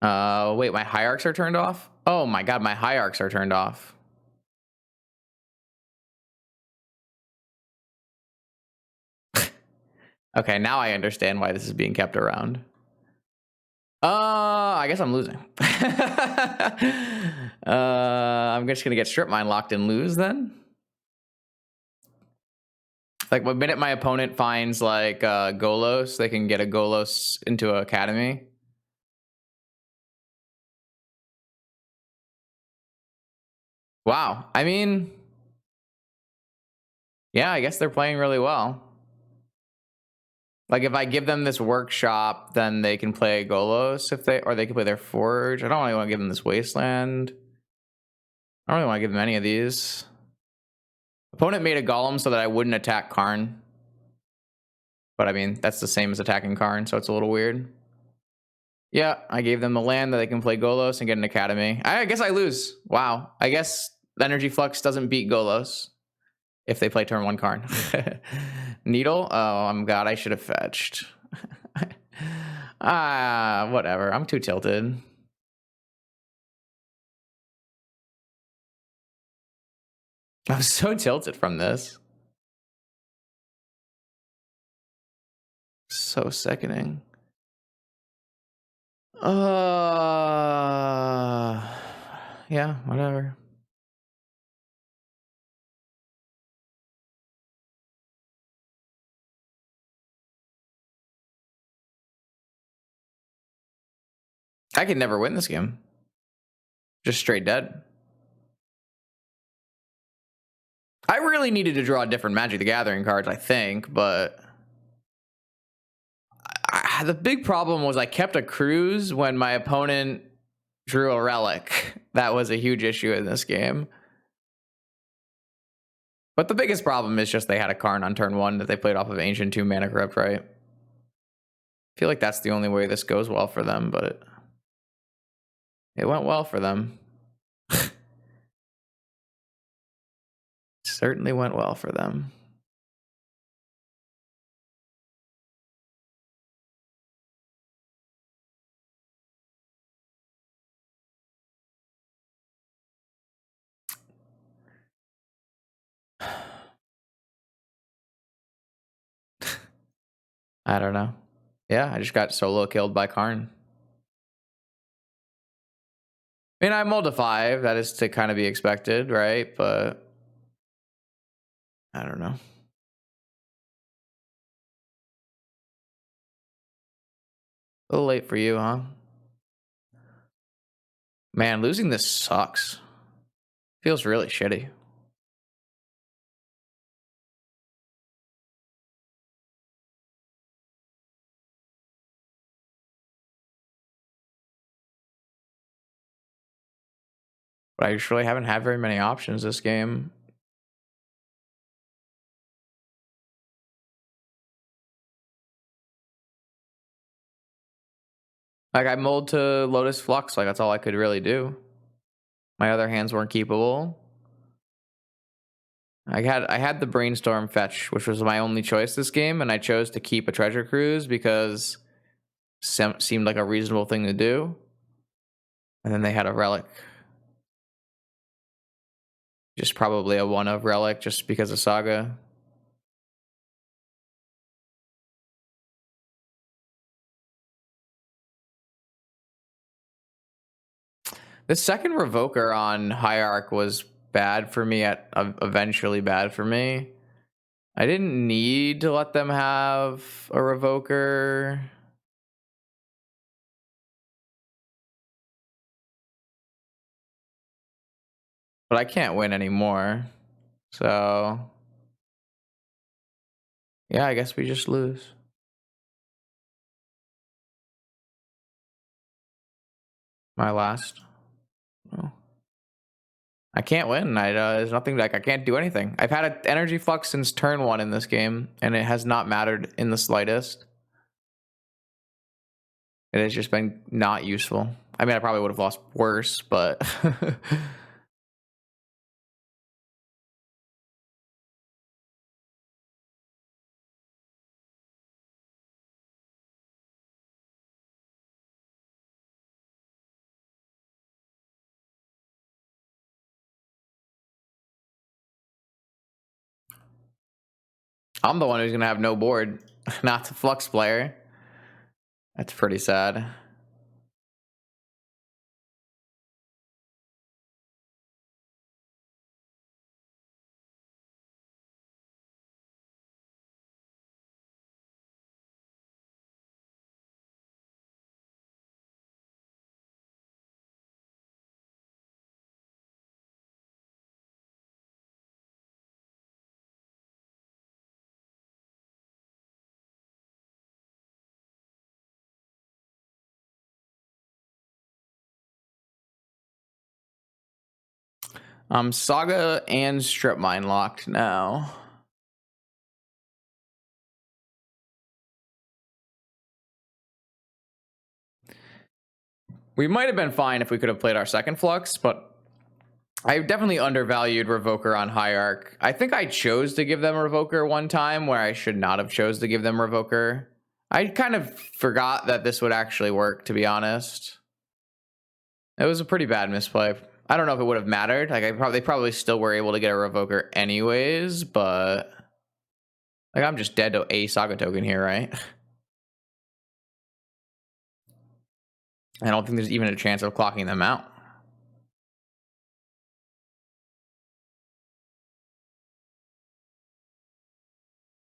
ha! Wait, my Hierarchs are turned off? Oh my god, my Hierarchs are turned off. Okay, now I understand why this is being kept around. I guess I'm losing. I'm just gonna get Strip Mine locked and lose then. Like, the minute my opponent finds like Golos, they can get a Golos into Academy. Wow. I mean, yeah, I guess they're playing really well. Like if I give them this workshop, then they can play Golos or they can play their Forge. I don't really want to give them this Wasteland. I don't really want to give them any of these. Opponent made a Golem so that I wouldn't attack Karn. But I mean, that's the same as attacking Karn, so it's a little weird. Yeah, I gave them the land that they can play Golos and get an Academy. I guess I lose. Wow. I guess Energy Flux doesn't beat Golos if they play turn 1 Karn. Needle? Oh, God, I should have fetched. Whatever. I'm too tilted. I'm so tilted from this. So sickening. Yeah, whatever. I could never win this game. Just straight dead. I really needed to draw different Magic the Gathering cards, I think, but the big problem was I kept a cruise when my opponent drew a relic. That was a huge issue in this game. But the biggest problem is just they had a Karn on turn 1 that they played off of Ancient 2 Mana Crypt, right? I feel like that's the only way this goes well for them, but it went well for them. Certainly went well for them. I don't know. Yeah, I just got solo killed by Karn. I mean, I mulled a 5. That is to kind of be expected, right? But I don't know. A little late for you, huh? Man, losing this sucks. Feels really shitty. But I just really haven't had very many options this game. Like, I mulled to Lotus Flux. Like, that's all I could really do. My other hands weren't keepable. I had the Brainstorm fetch, which was my only choice this game, and I chose to keep a Treasure Cruise because seemed like a reasonable thing to do. And then they had a Relic. Just probably a 1-of Relic just because of Saga. The second Revoker on Hierarch was bad for me eventually bad for me. I didn't need to let them have a Revoker. But I can't win anymore. So yeah, I guess we just lose. My last. Oh. I can't win. There's nothing like I can't do anything. I've had an energy flux since turn 1 in this game, and it has not mattered in the slightest. It has just been not useful. I mean, I probably would have lost worse, but I'm the one who's gonna have no board, not the flux player. That's pretty sad. Saga and Strip Mine locked now. We might have been fine if we could have played our second Flux, but I definitely undervalued Revoker on Hierarch. I think I chose to give them Revoker one time where I should not have chose to give them Revoker. I kind of forgot that this would actually work, to be honest. It was a pretty bad misplay. I don't know if it would have mattered. Like they probably still were able to get a Revoker anyways, but like I'm just dead to a Saga token here, right? I don't think there's even a chance of clocking them out.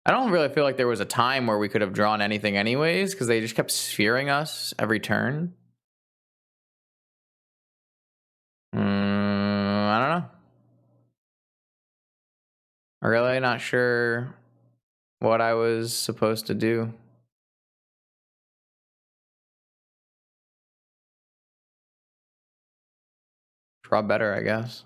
I don't really feel like there was a time where we could have drawn anything anyways, because they just kept sphering us every turn. I don't know. I'm really not sure what I was supposed to do. Draw better, I guess.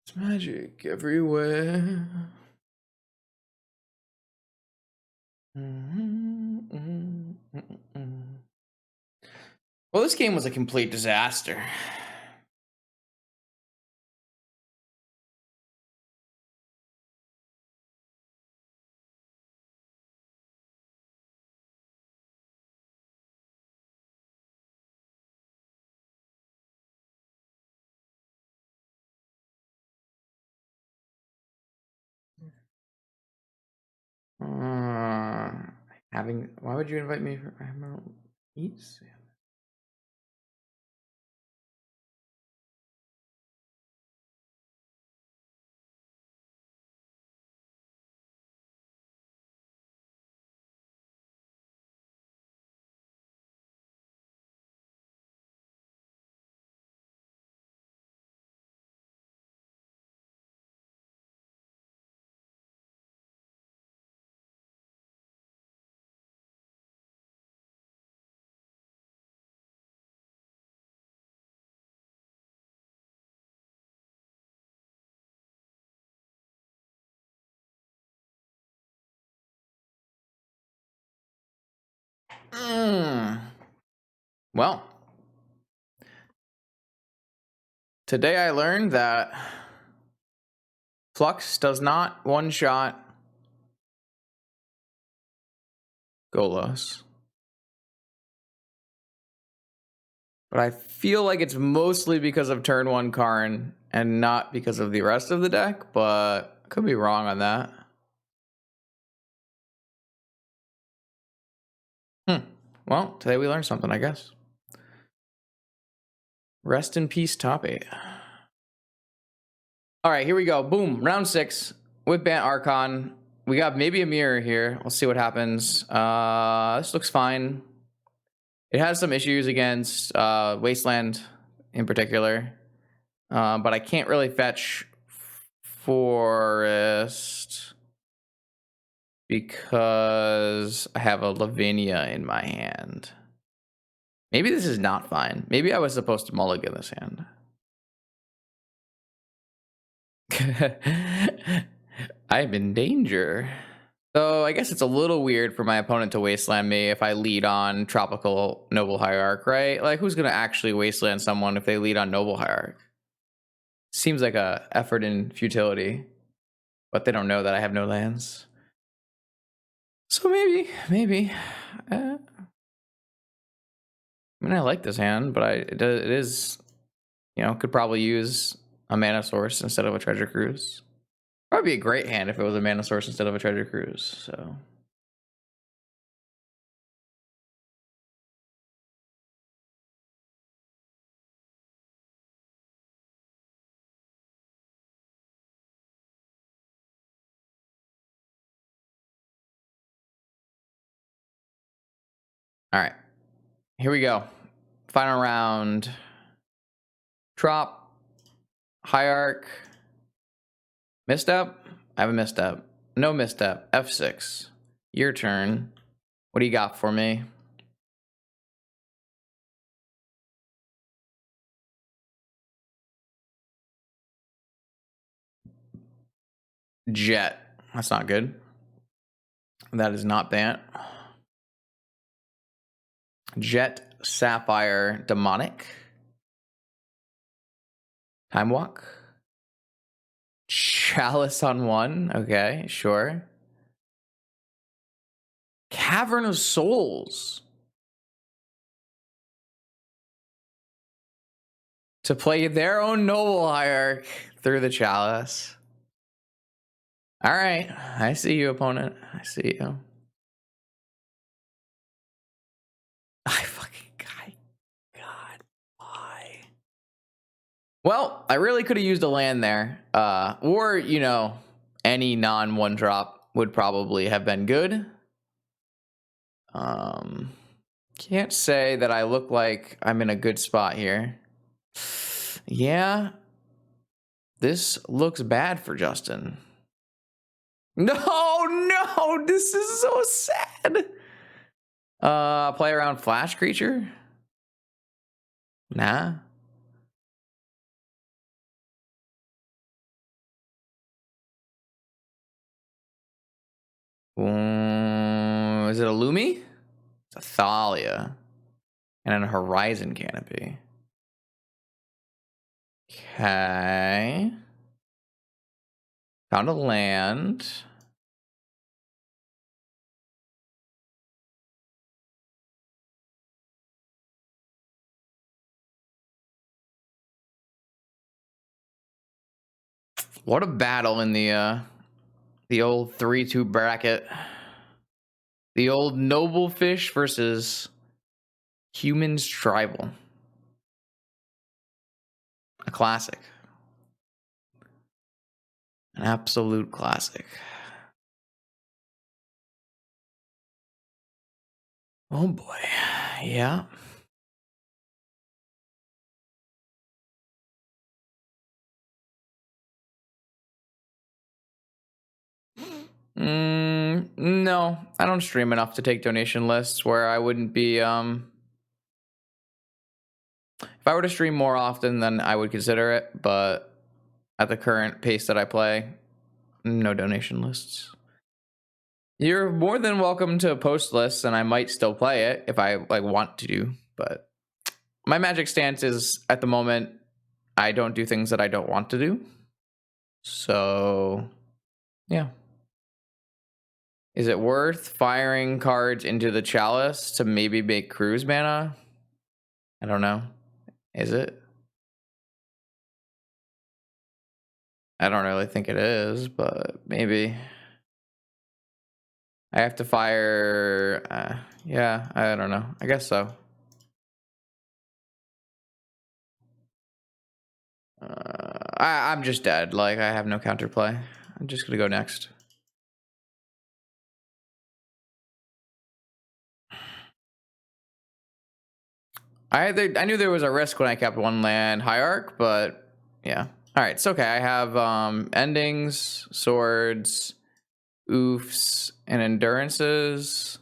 It's magic everywhere. Well, this game was a complete disaster. Why would you invite me for Emerald Eat Salmon? Well, today I learned that Flux does not one-shot Golos. But I feel like it's mostly because of turn 1 Karn and not because of the rest of the deck, but I could be wrong on that. Well, today we learned something, I guess. Rest in peace, top 8. All right, here we go. Boom, round 6 with Bant Archon. We got maybe a mirror here. We'll see what happens. This looks fine. It has some issues against Wasteland in particular, but I can't really fetch Forest because I have a Lavinia in my hand. Maybe this is not fine. Maybe I was supposed to mulligan this hand. I'm in danger. So I guess it's a little weird for my opponent to wasteland me if I lead on Tropical Noble Hierarch, right? Like, who's going to actually wasteland someone if they lead on Noble Hierarch? Seems like a effort in futility, but they don't know that I have no lands. So maybe. I mean, I like this hand, but it is, could probably use a mana source instead of a treasure cruise. Probably be a great hand if it was a mana source instead of a treasure cruise. So. All right, here we go. Final round. Trop. Hierarch. Misstep? I have a misstep. No misstep. F6. Your turn. What do you got for me? Jet. That's not good. That is not Bant. Jet, Sapphire, Demonic. Time Walk. Chalice on 1. Okay, sure. Cavern of Souls. To play their own Noble Hierarch through the Chalice. All right. I see you, opponent. I see you. God, why? Well, I really could have used a land there. Or, you know, any non-1 drop would probably have been good. Can't say that I look like I'm in a good spot here. Yeah. This looks bad for Justin. No, this is so sad. Play around Flash Creature? Nah. Is it a Lumi? It's a Thalia. And then a Horizon Canopy. Okay. Found a land. What a battle in the old 3-2 bracket. The old Noble Fish versus Humans Tribal. A classic. An absolute classic. Oh boy. Yeah. No, I don't stream enough to take donation lists where I wouldn't be if I were to stream more often then I would consider it, but at the current pace that I play, no donation lists. You're more than welcome to post lists and I might still play it if I want to do, but my Magic stance is at the moment I don't do things that I don't want to do. So, yeah. Is it worth firing cards into the Chalice to maybe make Cruise mana? I don't know. Is it? I don't really think it is, but maybe. I have to fire... yeah, I don't know. I guess so. I'm just dead. Like, I have no counterplay. I'm just gonna go next. I knew there was a risk when I kept 1 land Hierarch, but yeah. All right, it's okay. I have endings, swords, oofs, and endurances,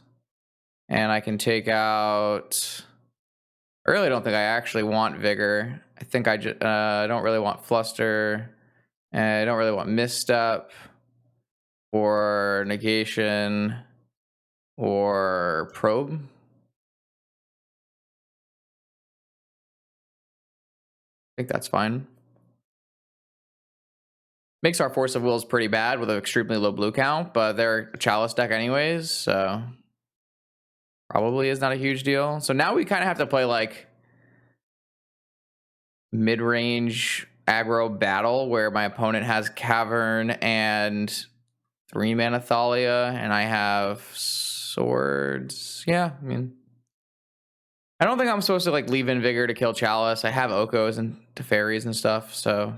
and I can take out. I really don't think I actually want vigor. I think I just don't really want fluster, and I don't really want misstep, or negation, or probe. I think that's fine. Makes our Force of Wills pretty bad with an extremely low blue count, but they're a Chalice deck anyways, so probably is not a huge deal. So now we kind of have to play like mid-range aggro battle where my opponent has Cavern and 3 mana Thalia, and I have swords. Yeah, I mean, I don't think I'm supposed to like leave in Vigor to kill Chalice. I have Okos and Teferis and stuff, so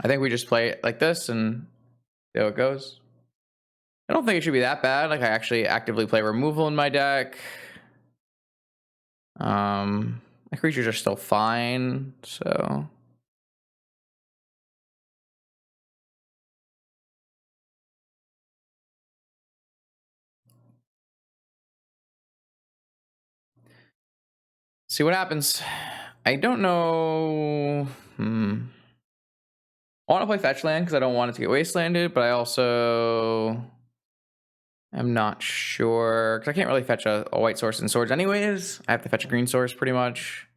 I think we just play it like this and see how it goes. I don't think it should be that bad. Like, I actually actively play removal in my deck. My creatures are still fine, so see what happens. I don't know. Well, I want to play fetch land because I don't want it to get wastelanded, but I also am not sure because I can't really fetch a white source in swords anyways. I have to fetch a green source pretty much.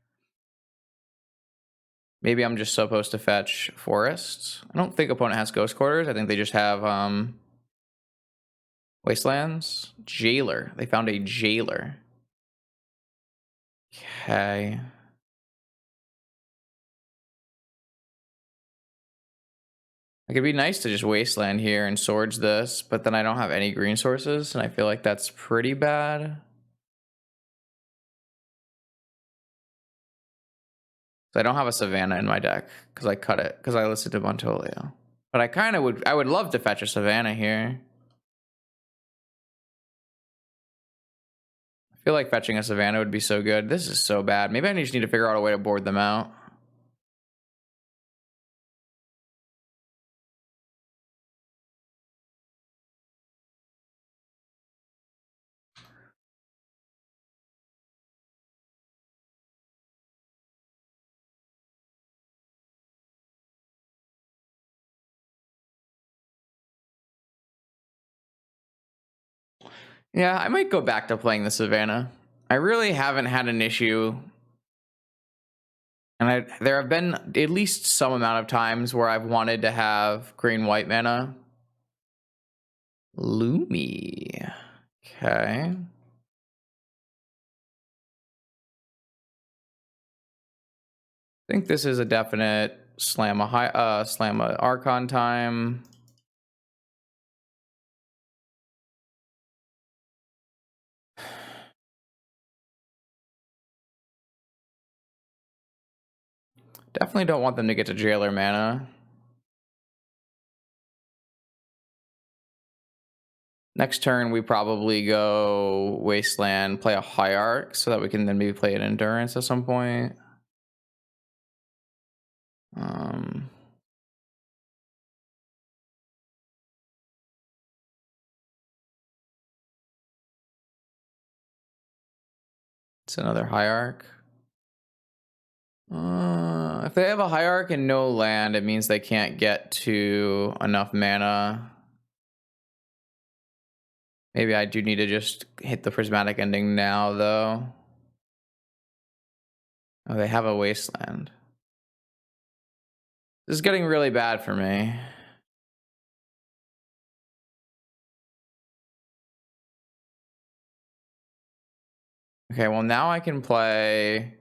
Maybe I'm just supposed to fetch forests. I don't think opponent has ghost quarters. I think they just have wastelands. Jailer. They found a jailer. Okay. Like, it'd be nice to just wasteland here and swords this, but then I don't have any green sources, and I feel like that's pretty bad. So I don't have a Savannah in my deck because I cut it because I listed to Montolio. But I kind of I would love to fetch a Savannah here. I feel like fetching a Savannah would be so good. This is so bad. Maybe I just need to figure out a way to board them out. Yeah, I might go back to playing the Savannah. I really haven't had an issue. And there have been at least some amount of times where I've wanted to have green-white mana. Lumi. Okay. I think this is a definite slam a Archon time. Definitely don't want them to get to jailer mana. Next turn, we probably go Wasteland, play a Hierarch, so that we can then maybe play an Endurance at some point. It's another Hierarch. If they have a Hierarch and no land, it means they can't get to enough mana. Maybe I do need to just hit the Prismatic Ending now, though. Oh, they have a Wasteland. This is getting really bad for me. Okay, well now I can play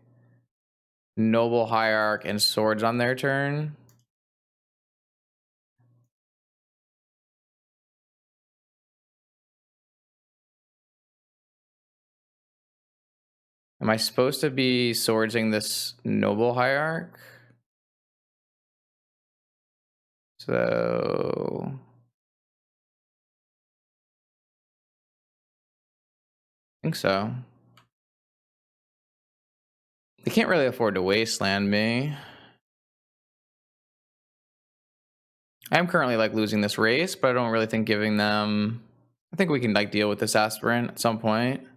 Noble Hierarch and Swords on their turn. Am I supposed to be swordsing this Noble Hierarch? So I think so. They can't really afford to wasteland me. I'm currently like losing this race, but I don't really think giving them. I think we can like deal with this aspirant at some point.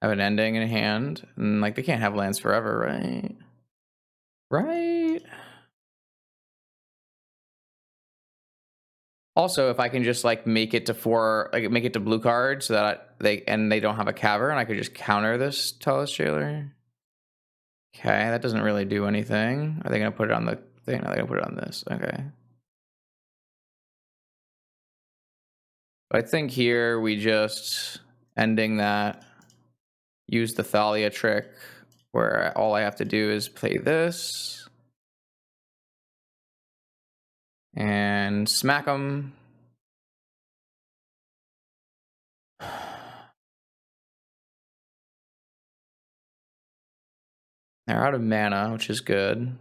Have an ending in hand, and like they can't have lands forever, right? Right. Also, if I can just like make it to four, like make it to blue card, so that they don't have a cavern, I could just counter this Tellus Jailer. Okay, that doesn't really do anything. Are they gonna put it on the thing? No, they're gonna put it on this. Okay. I think here we just ending that. Use the Thalia trick, where all I have to do is play this and smack them. They're out of mana, which is good.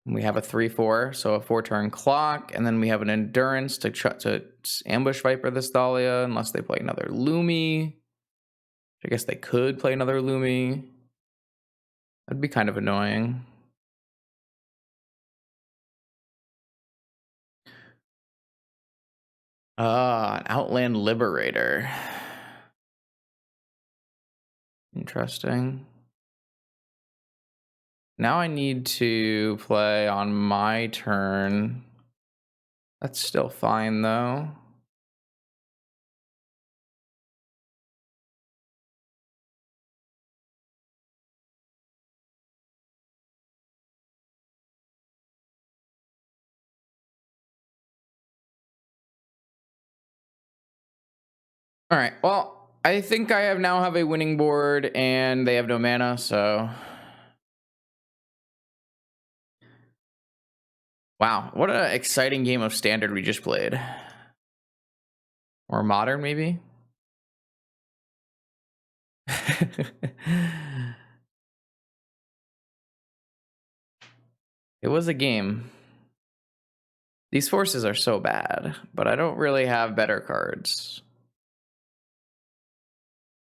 We have a 3/4, so a 4-turn clock, and then we have an endurance to ambush Viper this Thalia, unless they play another Lumi. I guess they could play another Lumi. That'd be kind of annoying. An Outland Liberator. Interesting. Now I need to play on my turn. That's still fine, though. All right, well, I think I now have a winning board, and they have no mana, so... Wow, what an exciting game of Standard we just played. Or Modern, maybe? It was a game. These forces are so bad, but I don't really have better cards.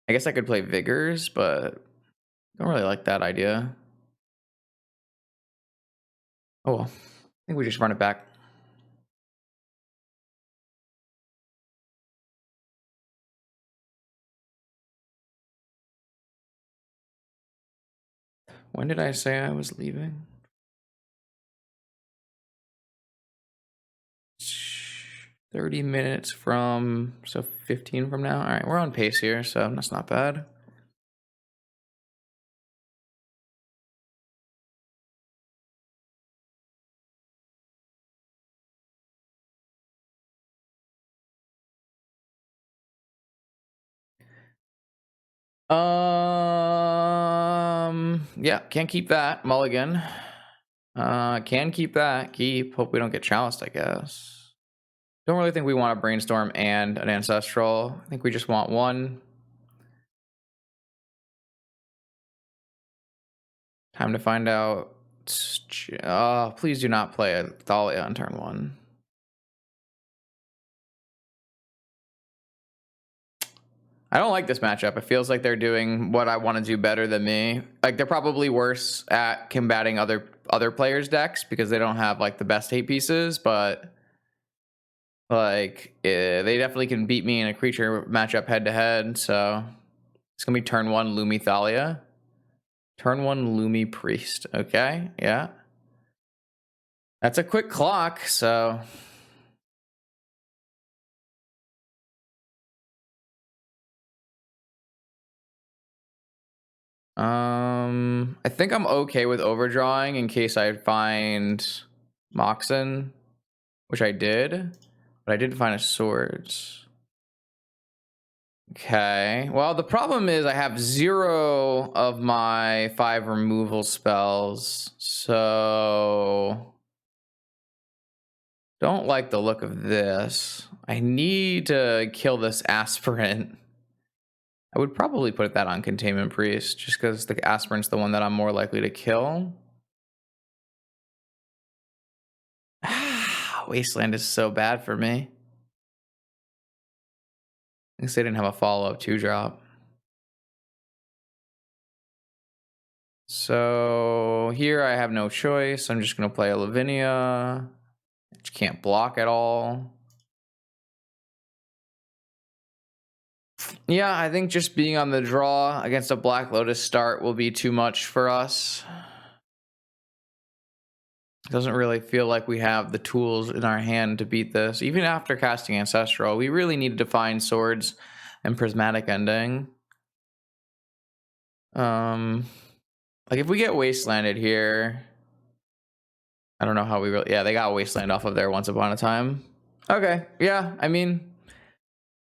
I guess I could play Vigors, but I don't really like that idea. Oh well, I think we just run it back. When did I say I was leaving? 30 minutes from, so 15 from now. All right, we're on pace here, so that's not bad. Yeah, can't keep that. Mulligan. Can keep that. Keep. Hope we don't get chaliced, I guess. Don't really think we want a brainstorm and an ancestral. I think we just want one. Time to find out. Oh, please do not play a Thalia on turn 1. I don't like this matchup. It feels like they're doing what I want to do better than me. Like, they're probably worse at combating other players' decks because they don't have like the best hate pieces, but like they definitely can beat me in a creature matchup head to head. So it's gonna be turn 1 Lumi Thalia, turn 1 Lumi Priest. Okay, yeah, that's a quick clock. So I think I'm okay with overdrawing in case I find Moxen, which I did, but I didn't find a swords. Okay, well, the problem is I have 0 of my 5 removal spells, so don't like the look of this. I need to kill this aspirant. I would probably put that on Containment Priest, just because the aspirant's the one that I'm more likely to kill. Wasteland is so bad for me. I guess they didn't have a follow-up 2-drop. So here I have no choice. I'm just going to play a Lavinia, which can't block at all. Yeah, I think just being on the draw against a Black Lotus start will be too much for us. It doesn't really feel like we have the tools in our hand to beat this. Even after casting Ancestral, we really needed to find swords and Prismatic Ending. Like if we get Wastelanded here, I don't know how we really... Yeah, they got Wasteland off of there once upon a time. Okay, yeah, I mean,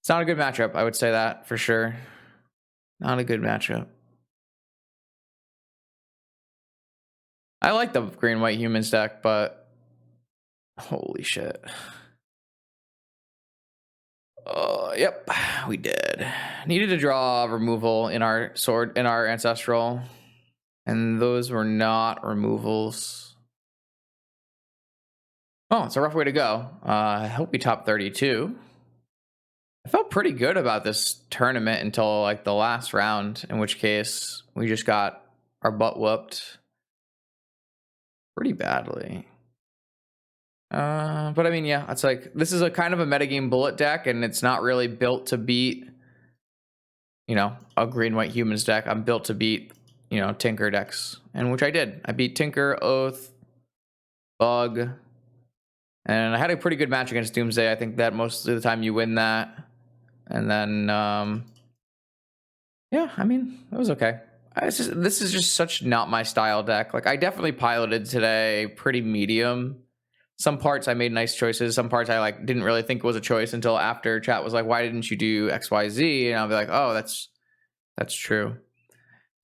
it's not a good matchup. I would say that for sure. Not a good matchup. I like the green-white humans deck, but holy shit. Yep, we did. Needed to draw removal in our sword, in our ancestral, and those were not removals. Oh, it's a rough way to go. I hope we top 32. I felt pretty good about this tournament until like the last round, in which case we just got our butt whooped pretty badly. But I mean, yeah, it's like, this is a kind of a metagame bullet deck, and it's not really built to beat, you know, a green-white humans deck. I'm built to beat you know, Tinker decks, and which I did. I beat Tinker, Oath, Bug, and I had a pretty good match against Doomsday. I think that most of the time you win that. And then, yeah, I mean, it was okay. This is just such not my style deck. Like, I definitely piloted today pretty medium. Some parts I made nice choices. Some parts I like didn't really think was a choice until after chat was like, why didn't you do XYZ? And I'll be like, oh, that's true.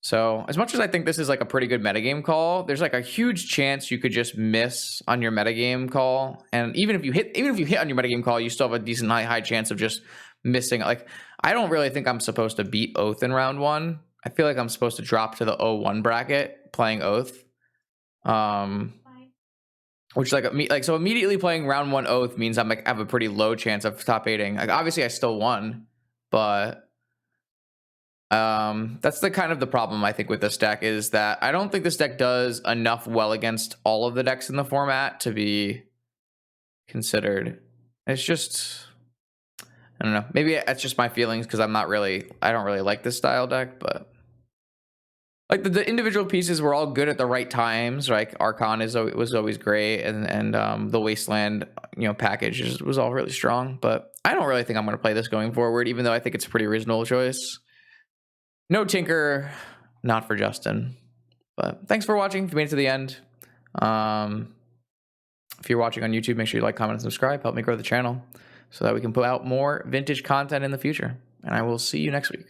So as much as I think this is like a pretty good metagame call, there's like a huge chance you could just miss on your metagame call. And even if you hit on your metagame call, you still have a decent high chance of just missing. Like, I don't really think I'm supposed to beat Oath in round 1. I feel like I'm supposed to drop to the 0-1 bracket playing Oath. Which so immediately playing round 1 Oath means I'm like have a pretty low chance of top 8ing. Like, obviously I still won, but that's the kind of the problem I think with this deck, is that I don't think this deck does enough well against all of the decks in the format to be considered. It's just, I don't know, maybe it's just my feelings because I don't really like this style deck, but like the individual pieces were all good at the right times. Like Archon was always great, and the Wasteland, you know, package was all really strong, but I don't really think I'm going to play this going forward, even though I think it's a pretty reasonable choice. No Tinker, not for Justin. But thanks for watching. If you made it to the end. If you're watching on YouTube, make sure you like, comment, and subscribe. Help me grow the channel so that we can put out more vintage content in the future. And I will see you next week.